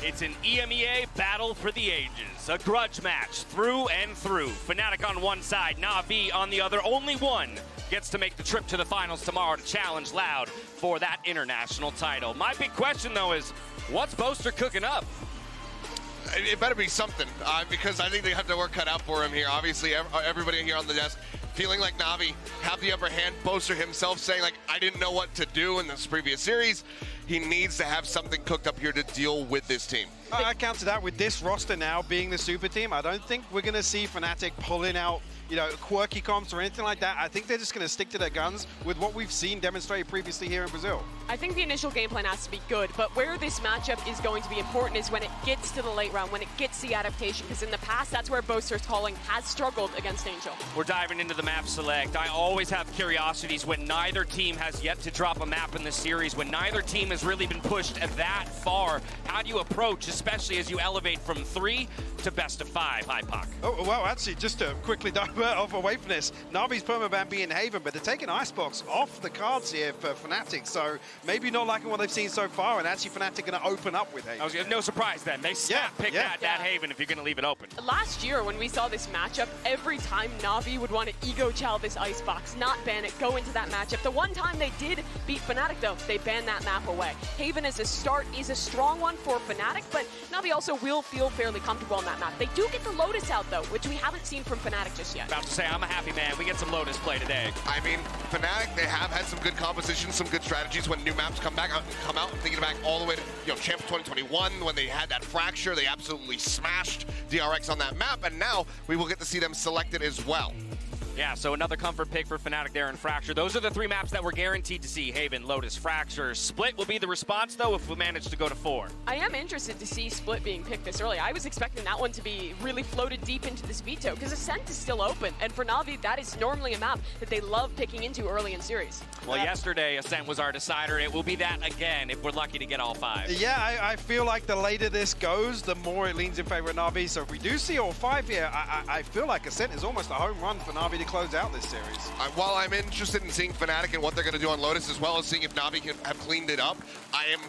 It's an EMEA battle for the ages, a grudge match through and through. Fnatic on one side, NAVI on the other. Only one gets to make the trip to the finals tomorrow to challenge Loud for that international title. My big question, though, is what's Boaster cooking up? It better be something, because I think they have their work cut out for him here. Obviously, everybody here on the desk feeling like NAVI have the upper hand. Boaster himself saying, like, I didn't know what to do in this previous series. He needs to have something cooked up here to deal with this team. I counter that with this roster now being the super team. I don't think we're going to see Fnatic pulling out, you know, quirky comps or anything like that. I think they're just going to stick to their guns with what we've seen demonstrated previously here in Brazil. I think the initial game plan has to be good, but where this matchup is going to be important is when it gets to the late round, when it gets the adaptation, because in the past, that's where Boaster's calling has struggled against Angel. We're diving into the map select. I always have curiosities when neither team has yet to drop a map in this series, when neither team has really been pushed that far. How do you approach, especially as you elevate from 3 to best of 5, Hypoc? Oh, well, actually, just to quickly divert off away from this, Navi's permaban being Haven, but they're taking Icebox off the cards here for Fnatic, so maybe not liking what they've seen so far, and actually Fnatic going to open up with Haven. No surprise then. They pick that Haven if you're going to leave it open. Last year, when we saw this matchup, every time Navi would want to ego chow this Icebox, not ban it, go into that matchup. The one time they did beat Fnatic, though, they banned that map away. Haven as a start is a strong one for Fnatic, but Navi also will feel fairly comfortable on that map. They do get the Lotus out, though, which we haven't seen from Fnatic just yet. About to say, I'm a happy man. We get some Lotus play today. I mean, Fnatic, they have had some good compositions, some good strategies when new maps come out. I'm thinking back all the way to, you know, Champs 2021 when they had that fracture. They absolutely smashed DRX on that map, and now we will get to see them selected as well. Yeah, so another comfort pick for Fnatic there in Fracture. Those are the 3 maps that we're guaranteed to see. Haven, Lotus, Fracture. Split will be the response, though, if we manage to go to 4. I am interested to see Split being picked this early. I was expecting that one to be really floated deep into this veto, because Ascent is still open. And for Navi, that is normally a map that they love picking into early in series. Well, yesterday, Ascent was our decider. It will be that again if we're lucky to get all 5. Yeah, I feel like the later this goes, the more it leans in favor of Navi. So if we do see all 5 here, I feel like Ascent is almost a home run for Navi to close out this series. While I'm interested in seeing Fnatic and what they're going to do on Lotus, as well as seeing if Navi can have cleaned it up, I am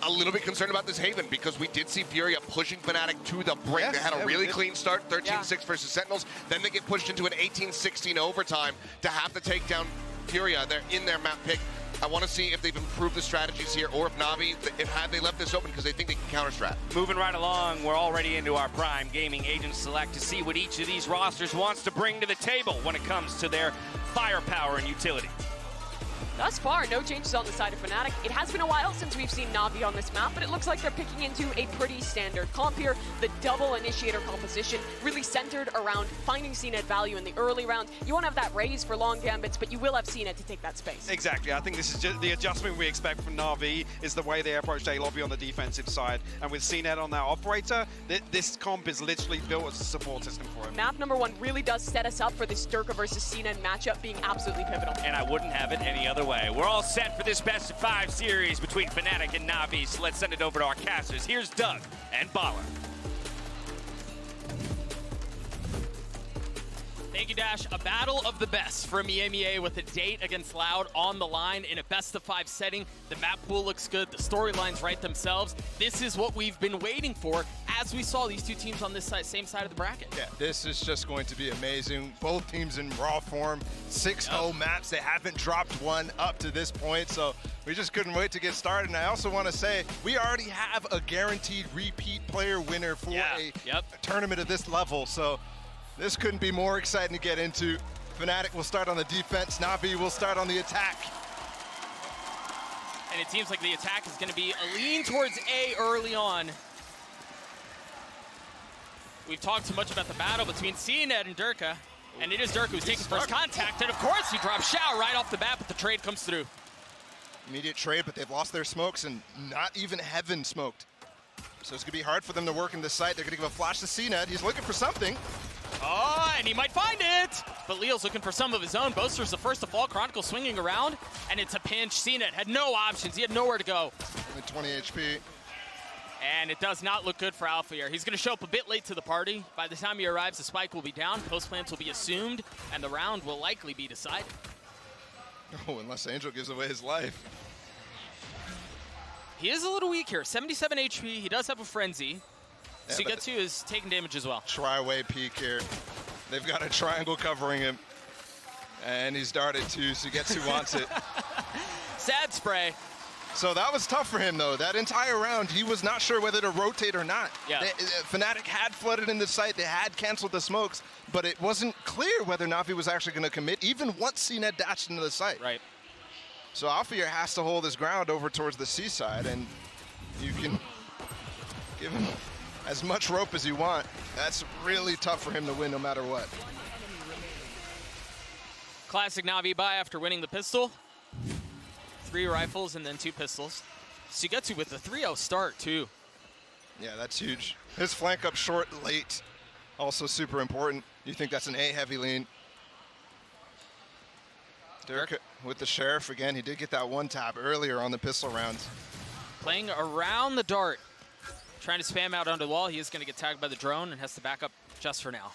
a little bit concerned about this Haven, because we did see Furia pushing Fnatic to the brink. Yes, they had a really clean start, 13-6 versus Sentinels. Then they get pushed into an 18-16 overtime to have to take down Furia. They're in their map pick. I want to see if they've improved the strategies here, or if Navi, had they left this open because they think they can counter-strat. Moving right along, we're already into our prime gaming agent select to see what each of these rosters wants to bring to the table when it comes to their firepower and utility. Thus far, no changes on the side of Fnatic. It has been a while since we've seen Navi on this map, but it looks like they're picking into a pretty standard comp here. The double initiator composition really centered around finding CNET value in the early rounds. You won't have that raise for long gambits, but you will have CNET to take that space. Exactly. I think this is just the adjustment we expect from Navi is the way they approach A lobby on the defensive side. And with CNET on that operator, this comp is literally built as a support system for him. Map number 1 really does set us up for this Durka versus CNET matchup being absolutely pivotal. And I wouldn't have it any other way. We're all set for this best of 5 series between Fnatic and Navi, so let's send it over to our casters. Here's Doug and Bala. Thank you, Dash. A battle of the best from EMEA with a date against Loud on the line in a best of 5 setting. The map pool looks good. The storylines write themselves. This is what we've been waiting for as we saw these 2 teams on this same side of the bracket. Yeah, this is just going to be amazing. Both teams in raw form, 6-0 maps. They haven't dropped one up to this point, so we just couldn't wait to get started. And I also want to say, we already have a guaranteed repeat player winner for a tournament of this level, so this couldn't be more exciting to get into. Fnatic will start on the defense, Navi will start on the attack. And it seems like the attack is going to be a lean towards A early on. We've talked so much about the battle between CNET and Durka, and it is Durka who's taking first contact, and of course he drops Shao right off the bat, but the trade comes through. Immediate trade, but they've lost their smokes, and not even Heaven smoked. So it's going to be hard for them to work in this site. They're going to give a flash to CNET. He's looking for something. Oh, and he might find it! But Leo's looking for some of his own. Boaster's the first to fall. Chronicle swinging around, and it's a pinch. CNET had no options. He had nowhere to go. Only 20 HP. And it does not look good for Alpha here. He's going to show up a bit late to the party. By the time he arrives, the spike will be down, post plants will be assumed, and the round will likely be decided. Oh, unless Angel gives away his life. He is a little weak here. 77 HP. He does have a frenzy. Yeah, Sugetsu is taking damage as well. Tri-way peek here. They've got a triangle covering him. And he's darted too. Sugetsu wants it. Sad spray. So that was tough for him, though. That entire round, he was not sure whether to rotate or not. Yeah. Fnatic had flooded into site. They had canceled the smokes. But it wasn't clear whether Navi was actually going to commit, even once CNED dashed into the site. Right. So Alfier has to hold his ground over towards the seaside, and you can give him as much rope as you want. That's really tough for him to win no matter what. Classic Navi buy after winning the pistol. 3 rifles and then 2 pistols. Sugetsu with the 3-0 start too. Yeah, that's huge. His flank up short late, also super important. You think that's an A heavy lean. Dirk with the Sheriff again. He did get that 1 tap earlier on the pistol rounds. Playing around the dart. Trying to spam out under the wall. He is going to get tagged by the drone and has to back up just for now.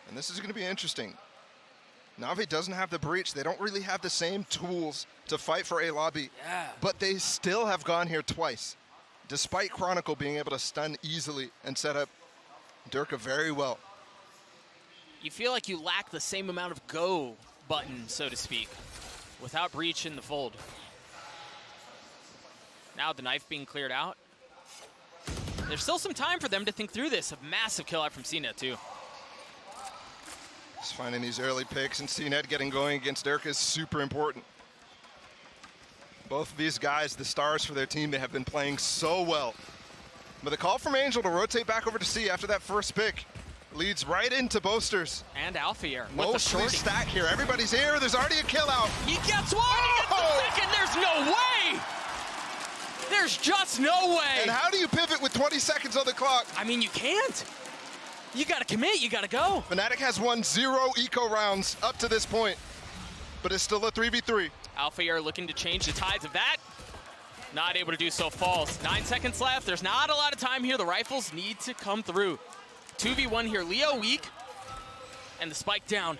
And this is going to be interesting. Navi doesn't have the breach. They don't really have the same tools to fight for a lobby. Yeah. But they still have gone here twice, despite Chronicle being able to stun easily and set up Durka very well. You feel like you lack the same amount of go button, so to speak, without breach in the fold. Now the knife being cleared out. There's still some time for them to think through this. A massive kill out from CNED too. Just finding these early picks, and CNED getting going against Durka is super important. Both of these guys, the stars for their team, they have been playing so well. But the call from Angel to rotate back over to C after that first pick leads right into Boasters. And Alfier with the Mostly shorty. stack here. Everybody's here. There's already a kill out. He gets one, he gets the second. There's no way. There's just no way. And how do you pivot with 20 seconds on the clock? I mean, you can't. You gotta commit, you gotta go. Fnatic has won 0 eco rounds up to this point, but it's still a 3v3. Alfier looking to change the tides of that. Not able to do so, falls. 9 seconds left, there's not a lot of time here. The rifles need to come through. 2v1 here, Leo weak, and the spike down.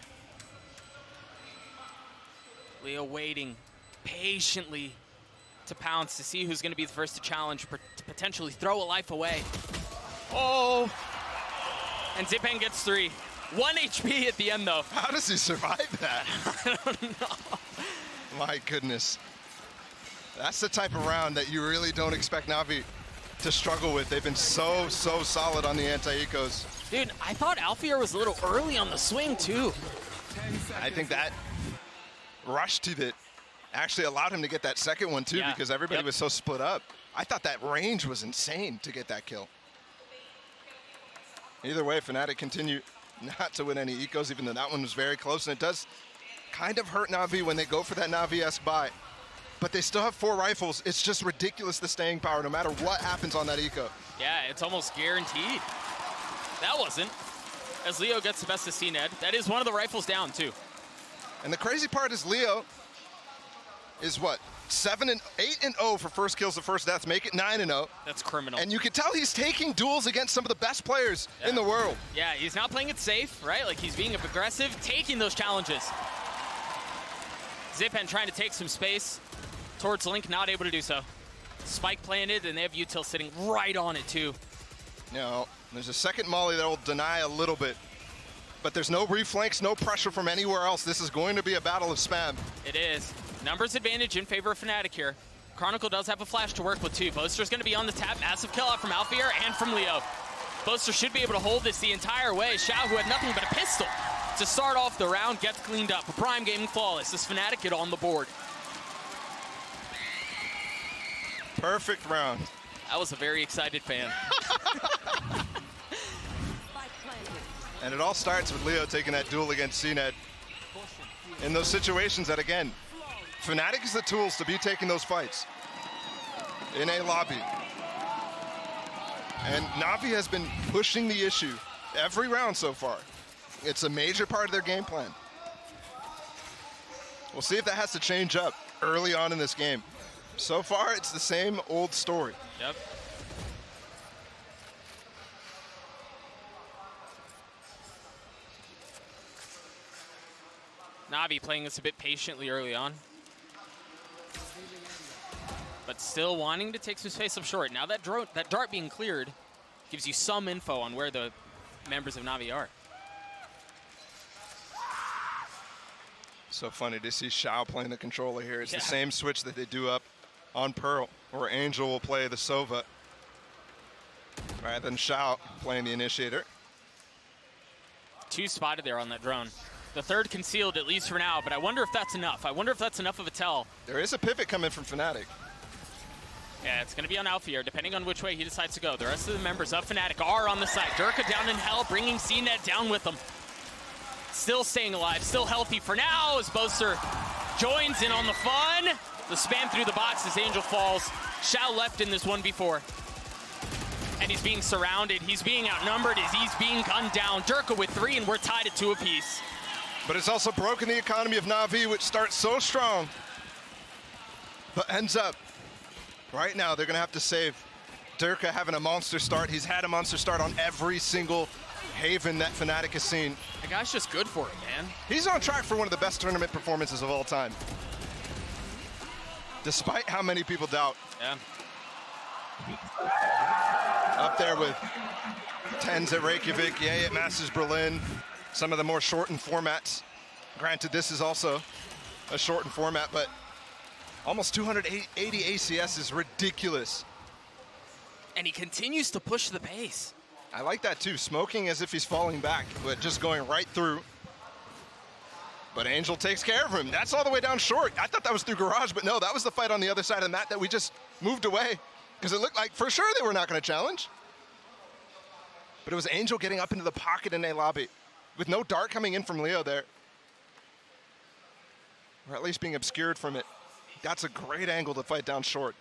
Leo waiting patiently to pounce to see who's gonna be the first to challenge, to potentially throw a life away. Oh. And Zipan gets 3. 1 HP at the end, though. How does he survive that? I don't know. My goodness. That's the type of round that you really don't expect Navi to struggle with. They've been so solid on the anti-ecos. Dude, I thought Alfier was a little early on the swing, too. I think that rush to it actually allowed him to get that second one, too, Yeah. because everybody was so split up. I thought that range was insane to get that kill. Either way, Fnatic continue not to win any ecos, even though that one was very close. And it does kind of hurt Navi when they go for that Navi-esque buy. But they still have 4 rifles. It's just ridiculous, the staying power, no matter what happens on that eco. Yeah, it's almost guaranteed. That wasn't. As Leo gets the best of CNED. That is one of the rifles down, too. And the crazy part is Leo is what? 8-0 for first kills to first deaths, make it 9-0. That's criminal. And you can tell he's taking duels against some of the best players in the world. Yeah, he's not playing it safe, right? Like, he's being aggressive, taking those challenges. Zipan trying to take some space towards Link, not able to do so. Spike planted, and they have Util sitting right on it, too. No, there's a second molly that will deny a little bit. But there's no reflanks, no pressure from anywhere else. This is going to be a battle of spam. It is. Numbers advantage in favor of Fnatic here. Chronicle does have a flash to work with, too. Boaster's going to be on the tap. Massive kill out from Alfier and from Leo. Boaster should be able to hold this the entire way. Xiao, who had nothing but a pistol to start off the round, gets cleaned up. Prime gaming flawless. This Fnatic get on the board. Perfect round. I was a very excited fan. And it all starts with Leo taking that duel against CNED. In those situations that, again, Fnatic is the tools to be taking those fights in a lobby. And Navi has been pushing the issue every round so far. It's a major part of their game plan. We'll see if that has to change up early on in this game. So far, it's the same old story. Yep. Navi playing this a bit patiently early on. But still wanting to take some space up short. Now that dart being cleared gives you some info on where the members of NAVI are. So funny to see Shao playing the controller here. It's the same switch that they do up on Pearl, where Angel will play the Sova. Rather than Shao playing the initiator. 2 spotted there on that drone. The 3rd concealed, at least for now, but I wonder if that's enough. I wonder if that's enough of a tell. There is a pivot coming from Fnatic. Yeah, it's going to be on Alpha here, depending on which way he decides to go. The rest of the members of Fnatic are on the side. Durka down in hell, bringing CNET down with them. Still staying alive, still healthy for now as Boaster joins in on the fun. The spam through the box as Angel falls. Shao left in this 1v4. And he's being surrounded. He's being outnumbered as he's being gunned down. Durka with 3, and we're tied at 2 apiece. But it's also broken the economy of NAVI, which starts so strong, but ends up right now they're going to have to save Durka having a monster start. He's had a monster start on every single Haven that Fnatic has seen. The guy's just good for it, man. He's on track for one of the best tournament performances of all time, despite how many people doubt. Yeah. Up there with 10s at Reykjavik, Yay at Masters Berlin, some of the more shortened formats. Granted, this is also a shortened format, but almost 280 ACS is ridiculous. And he continues to push the pace. I like that too, smoking as if he's falling back, but just going right through. But Angel takes care of him. That's all the way down short. I thought that was through Garage, but no, that was the fight on the other side of the mat that we just moved away, because it looked like for sure they were not going to challenge. But it was Angel getting up into the pocket in a lobby with no dart coming in from Leo there. Or at least being obscured from it. That's a great angle to fight down short.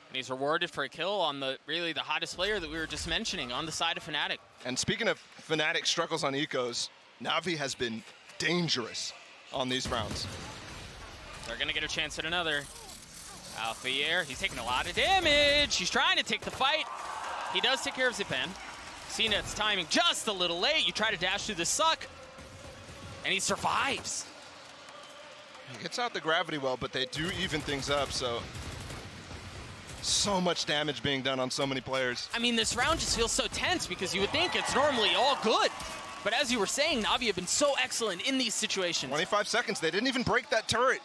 And he's rewarded for a kill on the really the hottest player that we were just mentioning on the side of Fnatic. And speaking of Fnatic struggles on ecos, Navi has been dangerous on these rounds. They're gonna get a chance at another. Alphayer, he's taking a lot of damage. He's trying to take the fight. He does take care of Zipan. CNET's timing just a little late. You try to dash through the suck, and he survives. He gets out the gravity well, but they do even things up, so much damage being done on so many players. I mean, this round just feels so tense because you would think it's normally all good. But as you were saying, Navi have been so excellent in these situations. 25 seconds, they didn't even break that turret.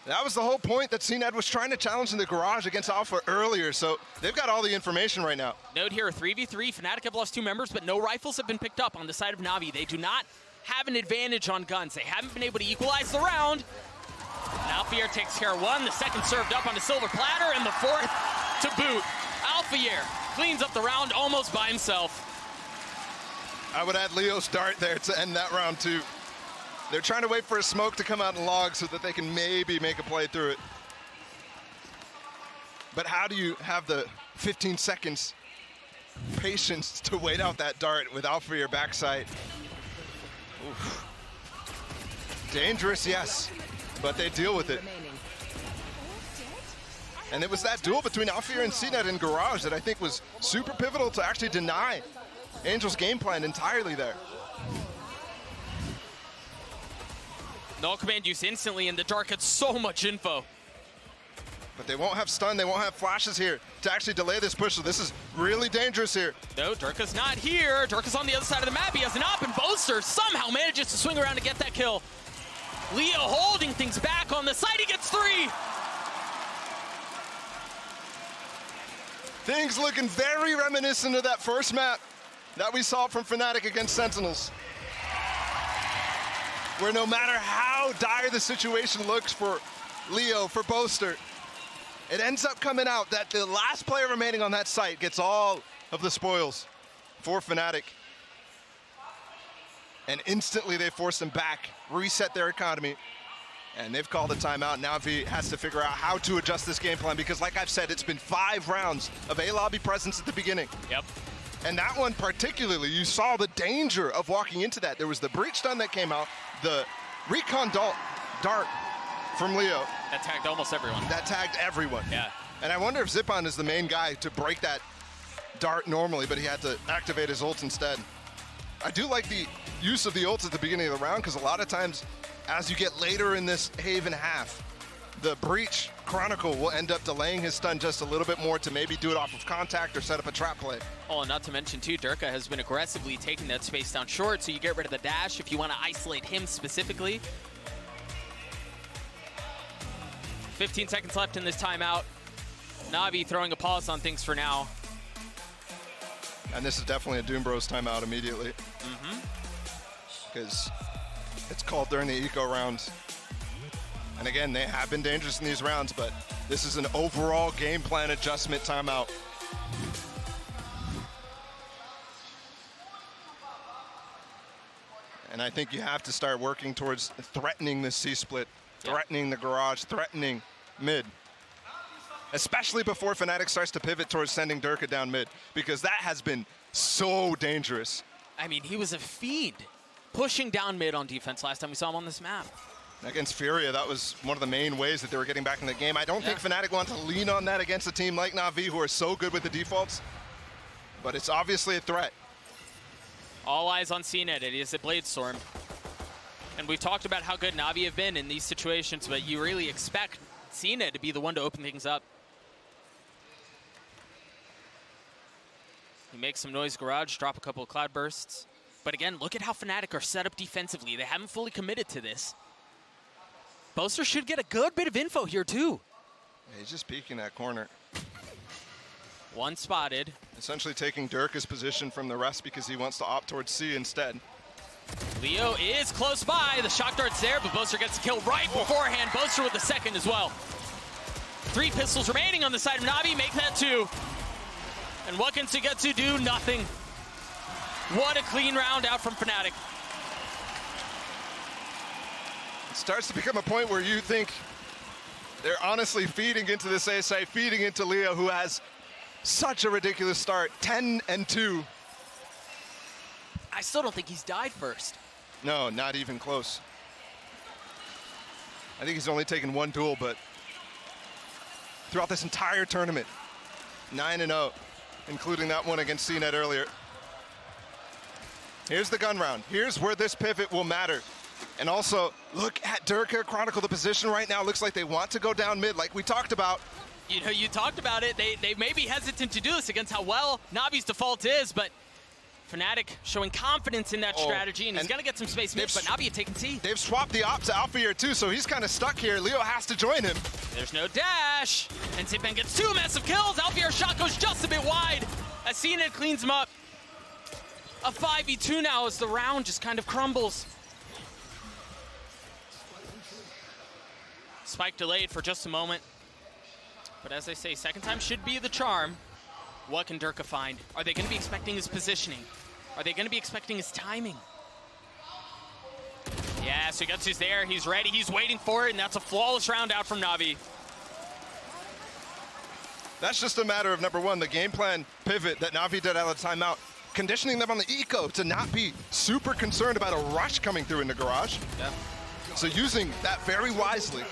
That was the whole point that CNET was trying to challenge in the garage against Alpha earlier, so they've got all the information right now. Note here, 3v3, Fnatic have lost 2 members, but no rifles have been picked up on the side of Navi. They do not have an advantage on guns. They haven't been able to equalize the round. Alphayer takes care of 1, the 2nd served up on a silver platter, and the 4th to boot. Alphayer cleans up the round almost by himself. I would add Leo's dart there to end that round too. They're trying to wait for a smoke to come out and log so that they can maybe make a play through it. But how do you have the 15 seconds patience to wait out that dart with Alphayer backside? Oof. Dangerous, yes, but they deal with it. And it was that duel between Alphayer and CNET in Garage that I think was super pivotal to actually deny Angel's game plan entirely there. No command use instantly, and the Dark gets so much info. But they won't have stun, they won't have flashes here to actually delay this push, so this is really dangerous here. No, Durka's not here. Durka's on the other side of the map. He has an op, and Boaster somehow manages to swing around to get that kill. Leo holding things back on the side. He gets 3. Things looking very reminiscent of that first map that we saw from Fnatic against Sentinels, where no matter how dire the situation looks for Leo, for Boaster, it ends up coming out that the last player remaining on that site gets all of the spoils for Fnatic. And instantly they force them back, reset their economy, and they've called a timeout. Now Navi has to figure out how to adjust this game plan, because like I've said, it's been 5 rounds of A-lobby presence at the beginning. Yep. And that one particularly, you saw the danger of walking into that. There was the breach stun that came out, the recon dart from Leo. That tagged almost everyone. That tagged everyone. Yeah. And I wonder if Zipan is the main guy to break that dart normally, but he had to activate his ult instead. I do like the use of the ult at the beginning of the round, because a lot of times, as you get later in this Haven half, the breach, Chronicle will end up delaying his stun just a little bit more to maybe do it off of contact or set up a trap play. Oh, and not to mention, too, Durka has been aggressively taking that space down short, so you get rid of the dash if you want to isolate him specifically. 15 seconds left in this timeout. Navi throwing a pause on things for now. And this is definitely a Doom Bros timeout immediately. Because it's called during the eco rounds. And again, they have been dangerous in these rounds, but this is an overall game plan adjustment timeout. And I think you have to start working towards threatening the C-split, threatening the garage, threatening mid. Especially before Fnatic starts to pivot towards sending Durka down mid, because that has been so dangerous. I mean, he was a fiend pushing down mid on defense last time we saw him on this map. Against Furia, that was one of the main ways that they were getting back in the game. I don't think Fnatic want to lean on that against a team like Na'Vi, who are so good with the defaults, but it's obviously a threat. All eyes on CNET. It is a Blade Storm. And we've talked about how good Na'Vi have been in these situations, but you really expect CNET to be the one to open things up. He makes some noise garage, drop a couple of cloud bursts. But again, look at how Fnatic are set up defensively. They haven't fully committed to this. Boaster should get a good bit of info here too. Yeah, he's just peeking that corner. One spotted. Essentially taking Durka's position from the rest because he wants to opt towards C instead. Leo is close by. The shock dart's there, but Boaster gets a kill right beforehand. Boaster with the second as well. 3 pistols remaining on the side of Navi. Make that 2. And what can Sugetsu do? Nothing. What a clean round out from Fnatic. It starts to become a point where you think they're honestly feeding into this ASI, feeding into Leo, who has such a ridiculous start, 10-2. I still don't think he's died first. No, not even close. I think he's only taken 1 duel, but throughout this entire tournament, 9-0, including that one against CNET earlier. Here's the gun round. Here's where this pivot will matter. And also, look at Durka Chronicle. The position right now looks like they want to go down mid, like we talked about. You know, you talked about it. They may be hesitant to do this against how well Navi's default is, but Fnatic showing confidence in that strategy, and he's going to get some space mid, but Navi taking C. They've swapped the op to Alpha here too, so he's kind of stuck here. Leo has to join him. There's no dash, and Sipan gets 2 massive kills. Alpha's shot goes just a bit wide as CNET cleans him up. A 5v2 now as the round just kind of crumbles. Spike delayed for just a moment. But as I say, second time should be the charm. What can Durka find? Are they going to be expecting his positioning? Are they going to be expecting his timing? Yeah, Sugetsu's there. He's ready. He's waiting for it, and that's a flawless round out from Navi. That's just a matter of, number one, the game plan pivot that Navi did out of the timeout, conditioning them on the eco to not be super concerned about a rush coming through in the garage. Yeah. So using that very wisely.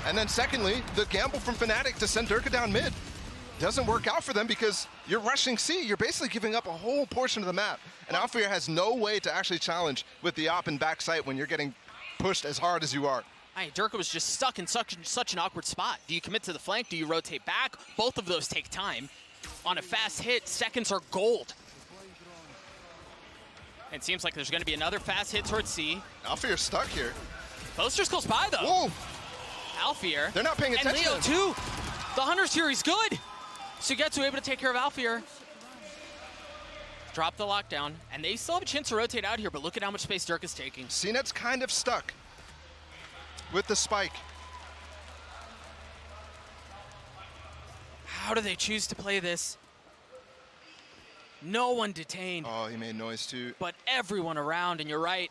And then secondly, the gamble from Fnatic to send Durka down mid doesn't work out for them because you're rushing C. You're basically giving up a whole portion of the map. And Alfir has no way to actually challenge with the op and backside when you're getting pushed as hard as you are. Hey, Durka was just stuck in such an awkward spot. Do you commit to the flank? Do you rotate back? Both of those take time. On a fast hit, seconds are gold. It seems like there's going to be another fast hit towards C. Alfir's stuck here. Boaster's close by, though. Whoa! Alfir. They're not paying attention. And Leo, too. The Hunter's Fury's good. Sugetsu able to take care of Alfir. Drop the lockdown, and they still have a chance to rotate out here, but look at how much space Durk is taking. CNET's kind of stuck with the spike. How do they choose to play this? No one detained. Oh, he made noise too. But everyone around, and you're right,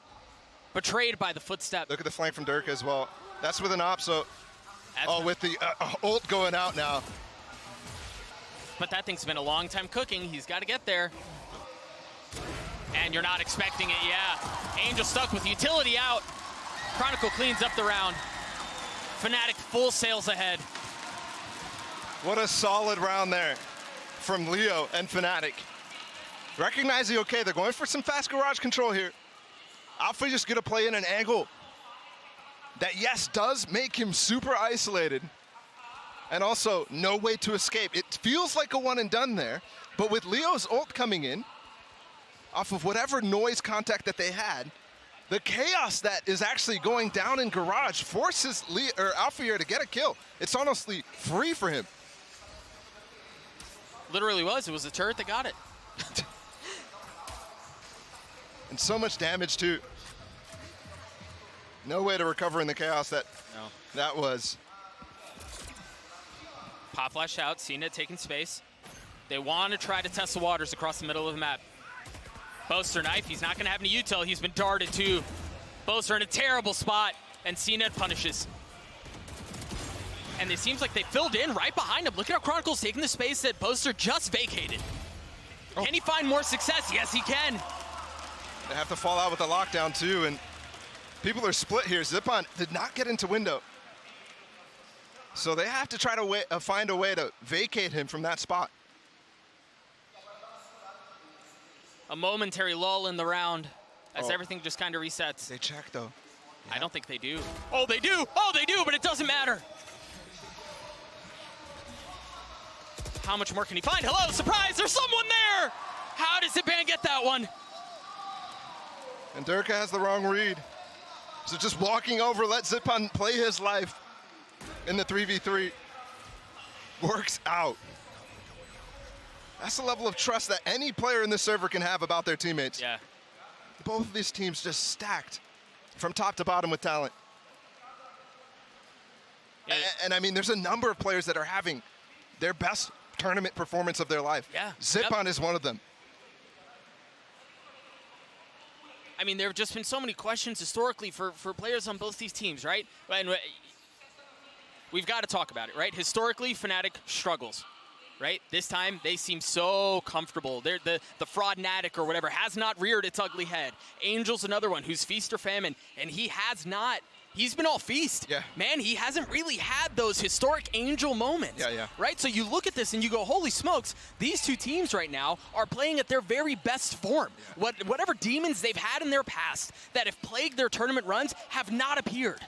betrayed by the footstep. Look at the flank from Durka as well. That's with an op, so... with the ult going out now. But that thing's been a long time cooking. He's got to get there. And you're not expecting it, yeah. Angel stuck with utility out. Chronicle cleans up the round. Fnatic full sails ahead. What a solid round there from Leo and Fnatic. Recognizing, okay, they're going for some fast garage control here. Alpha just gonna play in an angle. that, yes, does make him super isolated, and also no way to escape. It feels like a one and done there, but with Leo's ult coming in, off of whatever noise contact that they had, the chaos that is actually going down in Garage forces Alfier to get a kill. It's honestly free for him. Literally was. It was the turret that got it. And so much damage, too. No way to recover in the chaos that was. Pop flash out, CNET taking space. They want to try to test the waters across the middle of the map. Boaster knife, he's not going to have any util. He's been darted too. Boaster in a terrible spot, and CNET punishes. And it seems like they filled in right behind him. Look at how Chronicle's taking the space that Boaster just vacated. Can he find more success? Yes, he can. They have to fall out with the lockdown too, and people are split here. Zippon did not get into window. So they have to try to find a way to vacate him from that spot. A momentary lull in the round as everything just kind of resets. They check though. Yeah. I don't think they do. Oh, they do! Oh, they do, but it doesn't matter. How much more can he find? Hello, surprise, there's someone there! How does Zipan get that one? And Durka has the wrong read. So just walking over, let Zipan play his life in the 3v3 works out. That's the level of trust that any player in this server can have about their teammates. Yeah. Both of these teams just stacked from top to bottom with talent. Yeah. And I mean, there's a number of players that are having their best tournament performance of their life. Yeah. Zipan is one of them. I mean, there have just been so many questions historically for players on both these teams, right? And we've got to talk about it, right? Historically, Fnatic struggles, right? This time, they seem so comfortable. They're the Fraudnatic or whatever has not reared its ugly head. Angel's another one who's feast or famine, and he has not. He's been all feast. Yeah. Man, he hasn't really had those historic Angel moments. Yeah. Right? So you look at this and you go, holy smokes, these two teams right now are playing at their very best form. Yeah. Whatever demons they've had in their past that have plagued their tournament runs have not appeared.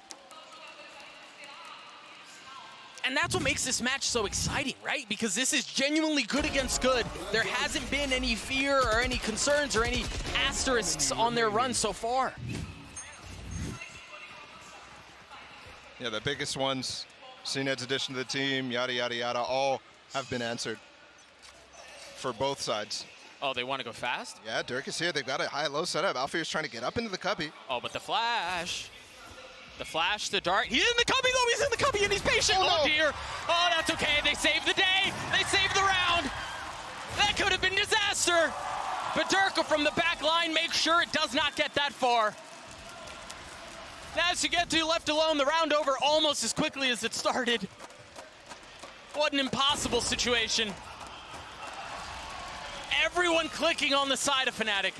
And that's what makes this match so exciting, right? Because this is genuinely good against good. There hasn't been any fear or any concerns or any asterisks on their run so far. Yeah, the biggest ones, CNED's addition to the team, yada, yada, yada, all have been answered for both sides. Oh, they want to go fast? Yeah, Dirk is here. They've got a high-low setup. Alfier's trying to get up into the cubby. Oh, but the flash. The flash, the dart. He's in the cubby, though. He's in the cubby, and he's patient. Oh, dear. Oh, that's okay. They saved the day. They saved the round. That could have been disaster. But Durka from the back line makes sure it does not get that far. Now Sugetu left alone, the round over almost as quickly as it started. What an impossible situation. Everyone clicking on the side of Fnatic.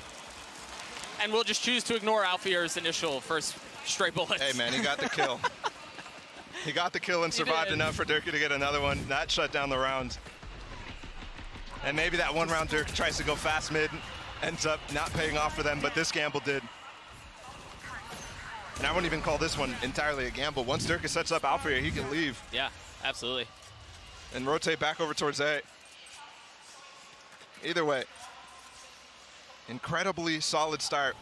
And we'll just choose to ignore Alfier's initial first stray bullets. Hey man, he got the kill. He got the kill and survived enough for Durka to get another one. That shut down the round. And maybe that one round Durka tries to go fast mid, ends up not paying off for them, but this gamble did. And I wouldn't even call this one entirely a gamble. Once Durka sets up Alfier, he can leave. Yeah, absolutely. And rotate back over towards A. Either way, incredibly solid start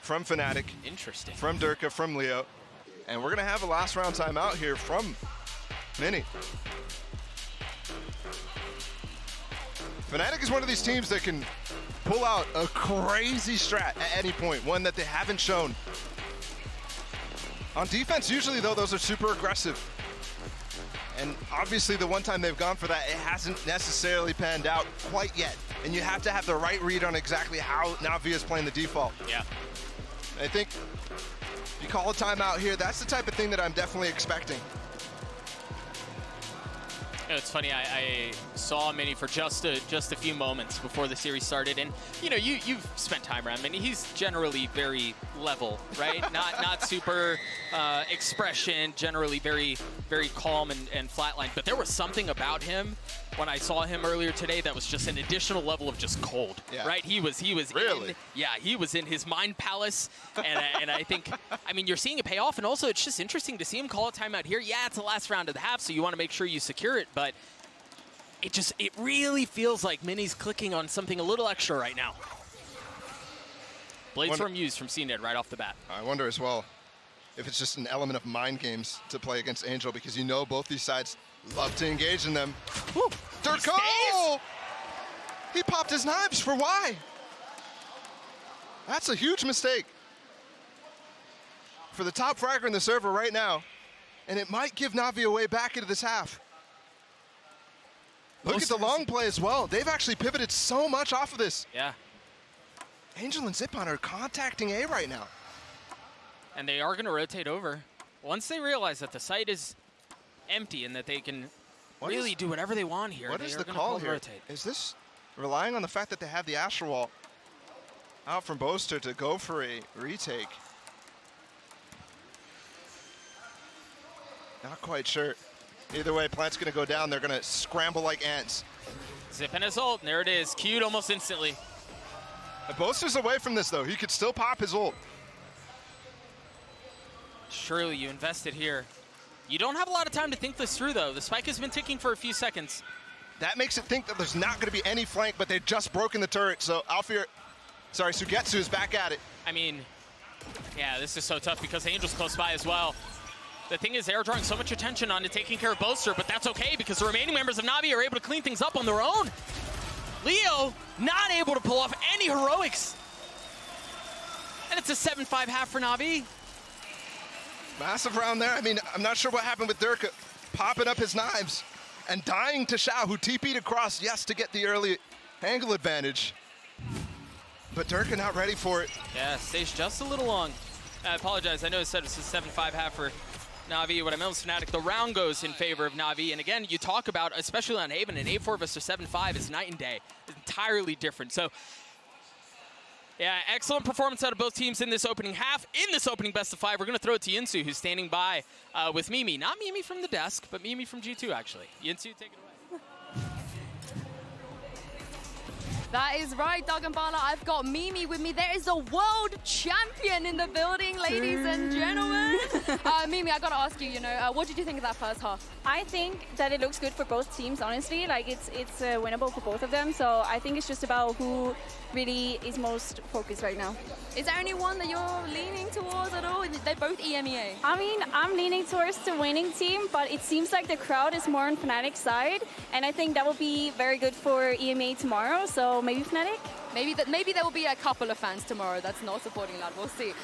from Fnatic. Interesting. From Durka, from Leo. And we're gonna have a last round timeout here from Mini. Fnatic is one of these teams that can pull out a crazy strat at any point, one that they haven't shown. On defense, usually though, those are super aggressive. And obviously the one time they've gone for that, it hasn't necessarily panned out quite yet. And you have to have the right read on exactly how NAVI is playing the default. Yeah. I think if you call a timeout here, that's the type of thing that I'm definitely expecting. You know, it's funny, I saw Mini for just a few moments before the series started, and you know, you've spent time around Mini. He's generally very level, right? not super expression, generally very calm and flatline. But there was something about him when I saw him earlier today, that was just an additional level of just cold, right? He was Really? he was in his mind palace, and I think, I mean, you're seeing it pay off, and also it's just interesting to see him call a timeout here. Yeah, it's the last round of the half, so you want to make sure you secure it, but it really feels like Mini's clicking on something a little extra right now. Blade Storm used from CNED right off the bat. I wonder as well if it's just an element of mind games to play against Angel, because you know both these sides love to engage in them. Woo. Durko! He popped his knives for why? That's a huge mistake for the top fragger in the server right now, and it might give Navi a way back into this half. Look at the long play as well. They've actually pivoted so much off of this. Yeah. Angel and Zippon are contacting A right now. And they are going to rotate over. Once they realize that the site is empty and that they can really do whatever they want here, What they is are the gonna call here? rotate. Is this relying on the fact that they have the Astral Wall out from Boaster to go for a retake? Not quite sure. Either way, Plant's going to go down. They're going to scramble like ants. Zip and his ult, and there it is, queued almost instantly. The Boaster's away from this, though. He could still pop his ult. Surely you invested here. You don't have a lot of time to think this through, though. The spike has been ticking for a few seconds. That makes it think that there's not going to be any flank, but they've just broken the turret. So Sugetsu is back at it. I mean, yeah, this is so tough because Angel's close by as well. The thing is, they're drawing so much attention onto taking care of Boaster, but that's okay because the remaining members of Navi are able to clean things up on their own. Leo not able to pull off any heroics. And it's a 7-5 half for Navi. Massive round there. I mean, I'm not sure what happened with Durka popping up his knives and dying to Shao, who TP'd across, yes, to get the early angle advantage. But Durka not ready for it. Yeah, stays just a little long. I apologize. I know I said it's a 7-5 half for Navi. What I meant was Fnatic. The round goes in favor of Navi. And again, you talk about, especially on Haven, an 8-4 versus 7-5 is night and day. It's entirely different. So, yeah, excellent performance out of both teams in this opening half. In this opening best of 5, we're going to throw it to Yinsu, who's standing by with Mimi. Not Mimi from the desk, but Mimi from G2, actually. Yinsu, take it away. That is right, Doug and Bala. I've got Mimi with me. There is a world champion in the building, ladies and gentlemen. Mimi, I gotta ask you, what did you think of that first half? I think that it looks good for both teams, honestly. Like, it's winnable for both of them. So I think it's just about who really is most focused right now. Is there anyone that you're leaning towards at all? They're both EMEA. I mean, I'm leaning towards the winning team, but it seems like the crowd is more on Fnatic's side. And I think that will be very good for EMEA tomorrow. So maybe Fnatic? Maybe there will be a couple of fans tomorrow that's not supporting Loud. We'll see.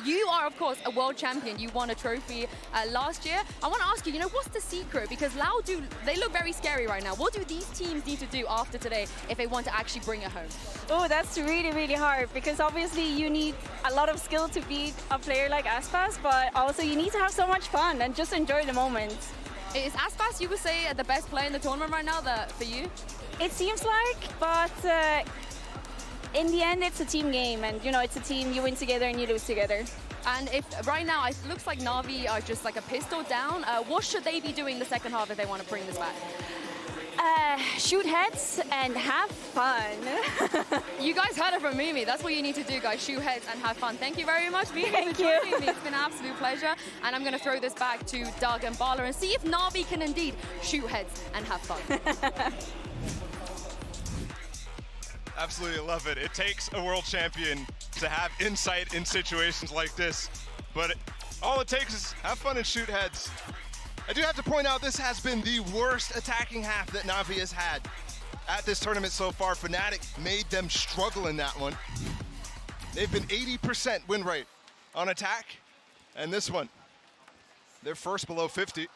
You are, of course, a world champion. You won a trophy last year. I want to ask you, what's the secret? Because Loud, they look very scary right now. What do these teams need to do after today if they want to actually bring it home? Oh, that's really, really hard because obviously you need a lot of skill to beat a player like Aspas, but also you need to have so much fun and just enjoy the moment. Is Aspas, you would say, the best player in the tournament right now for you? It seems like, but in the end, it's a team game, and it's a team. You win together and you lose together. And if right now it looks like Navi are just like a pistol down, what should they be doing the second half if they want to bring this back? Shoot heads and have fun. You guys heard it from Mimi. That's what you need to do, guys. Shoot heads and have fun. Thank you very much, Mimi. Thank you. It's been an absolute pleasure. And I'm going to throw this back to Doug and Bala and see if Navi can indeed shoot heads and have fun. Absolutely love it. It takes a world champion to have insight in situations like this, but all it takes is have fun and shoot heads. I do have to point out this has been the worst attacking half that Navi has had at this tournament so far. Fnatic made them struggle in that one. They've been 80% win rate on attack, and this one, they're first below 50.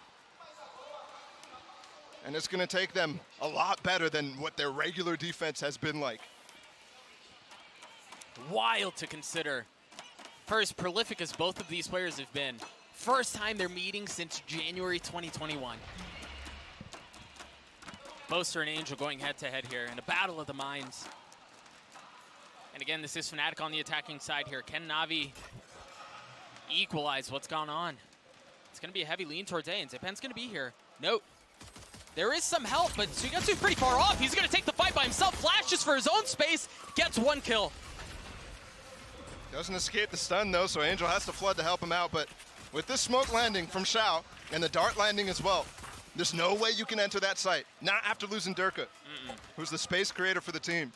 And it's going to take them a lot better than what their regular defense has been like. Wild to consider. For as prolific as both of these players have been, first time they're meeting since January 2021. Boaster and Angel going head-to-head here in a battle of the minds. And again, this is Fnatic on the attacking side here. Can Navi equalize what's gone on? It's going to be a heavy lean towards A, and Zipan's going to be here. Note, There is some help, but Sugetsu's pretty far off. He's going to take the fight by himself, flashes for his own space, gets 1 kill. Doesn't escape the stun though, so Angel has to flood to help him out, but with this smoke landing from Xiao and the dart landing as well, there's no way you can enter that site. Not after losing Durka, who's the space creator for the team.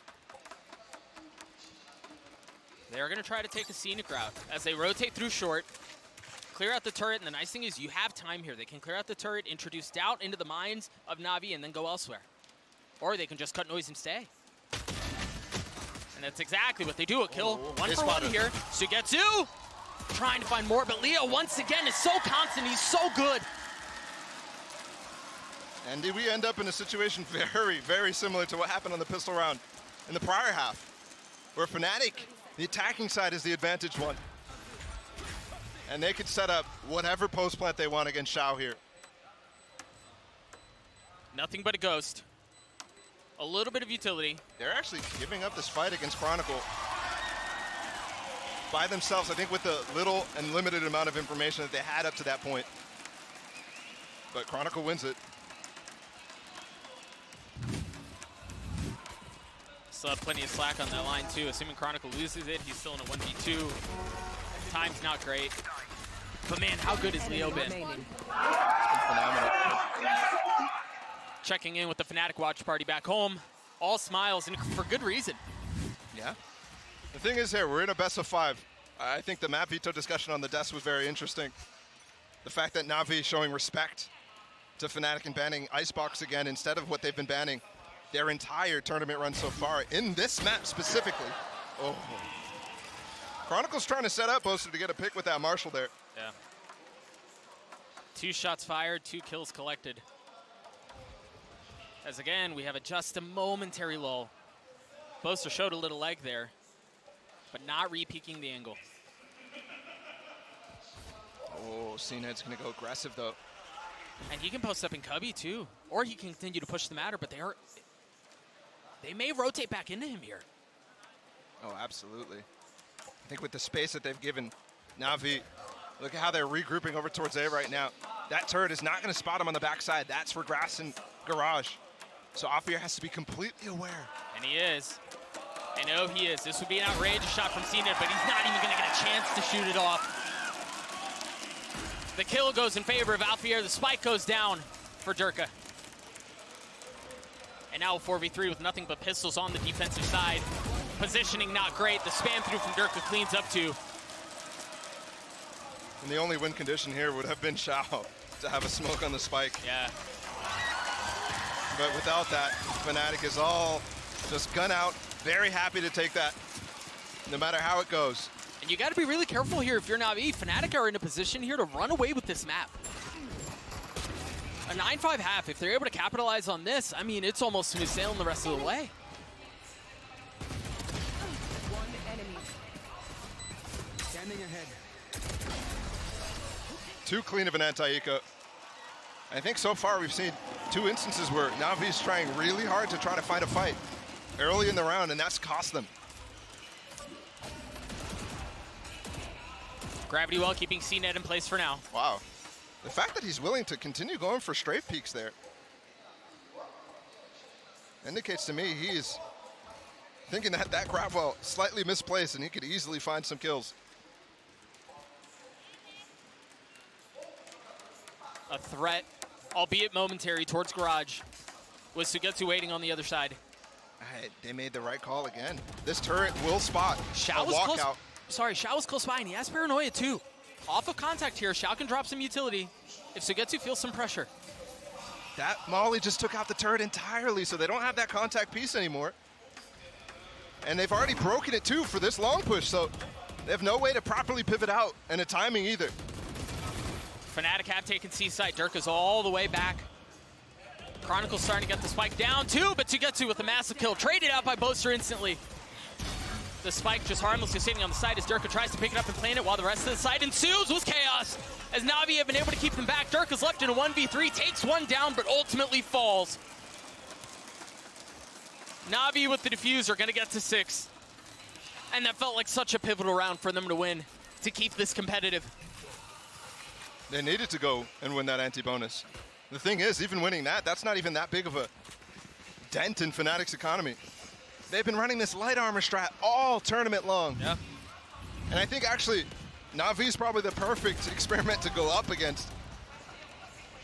They're going to try to take a scenic route as they rotate through short, clear out the turret, and the nice thing is you have time here. They can clear out the turret, introduce doubt into the minds of Navi, and then go elsewhere. Or they can just cut noise and stay. And that's exactly what they do. A kill, 1 for 1 here. Sugetsu trying to find more, but Leo once again is so constant. He's so good. And we end up in a situation very, very similar to what happened on the pistol round in the prior half, where Fnatic, the attacking side, is the advantaged one. And they could set up whatever post plant they want against Xiao here. Nothing but a ghost. A little bit of utility. They're actually giving up this fight against Chronicle by themselves, I think with the little and limited amount of information that they had up to that point. But Chronicle wins it. Still have plenty of slack on that line too. Assuming Chronicle loses it, he's still in a 1v2. Time's not great. But man, how good has Leo been? Phenomenal. Checking in with the Fnatic watch party back home. All smiles, and for good reason. Yeah. The thing is here, we're in a best of 5. I think the map veto discussion on the desk was very interesting. The fact that Navi is showing respect to Fnatic and banning Icebox again instead of what they've been banning their entire tournament run so far in this map specifically. Oh. Chronicle's trying to set up Boaster to get a pick with that Marshall there. Yeah. 2 shots fired, 2 kills collected. As again, we have just a momentary lull. Boaster showed a little leg there, but not re-peeking the angle. Oh, CNED's gonna go aggressive though. And he can post up in Cubby too. Or he can continue to push the matter, but they may rotate back into him here. Oh, absolutely. I think with the space that they've given Navi, look at how they're regrouping over towards A right now. That turret is not going to spot him on the backside. That's for Grass and Garage. So Afir has to be completely aware. And he is. I know he is. This would be an outrageous shot from CNED, but he's not even going to get a chance to shoot it off. The kill goes in favor of Alfier. The spike goes down for Durka. And now 4v3 with nothing but pistols on the defensive side. Positioning not great. The spam through from Durka cleans up 2. And the only win condition here would have been Xiao to have a smoke on the spike. Yeah. But without that, Fnatic is all just gun out. Very happy to take that, no matter how it goes. And you got to be really careful here if you're Navi. Fnatic are in a position here to run away with this map. A 9-5 half, if they're able to capitalize on this, I mean, it's almost smooth sailing the rest of the way. One enemy. Standing ahead. Too clean of an anti-eco. I think so far we've seen 2 instances where Navi's trying really hard to try to find a fight early in the round, and that's cost them. Gravity well keeping CNED in place for now. Wow. The fact that he's willing to continue going for strafe peaks there indicates to me he's thinking that that grab well slightly misplaced and he could easily find some kills. A threat, albeit momentary, towards Garage, with Sugetsu waiting on the other side. They made the right call again. This turret will spot Xiao a was close. walkout. Sorry, Xiao was close by, and he has Paranoia too. Off of contact here, Xiao can drop some utility if Sugetsu feels some pressure. That Molly just took out the turret entirely, so they don't have that contact piece anymore. And they've already broken it too for this long push, so they have no way to properly pivot out and a timing either. Fnatic have taken C-side. Durka's all the way back. Chronicle's starting to get the spike down too, but Sugetsu with a massive kill. Traded out by Boaster instantly. The spike just harmlessly sitting on the side as Durka tries to pick it up and plant it while the rest of the side ensues with chaos. As Navi have been able to keep them back. Durka's left in a 1v3, takes one down, but ultimately falls. Navi with the diffuser gonna get to 6. And that felt like such a pivotal round for them to win, to keep this competitive. They needed to go and win that anti-bonus. The thing is, even winning that, that's not even that big of a dent in Fnatic's economy. They've been running this light armor strat all tournament long. Yeah. And I think actually, NAVI is probably the perfect experiment to go up against,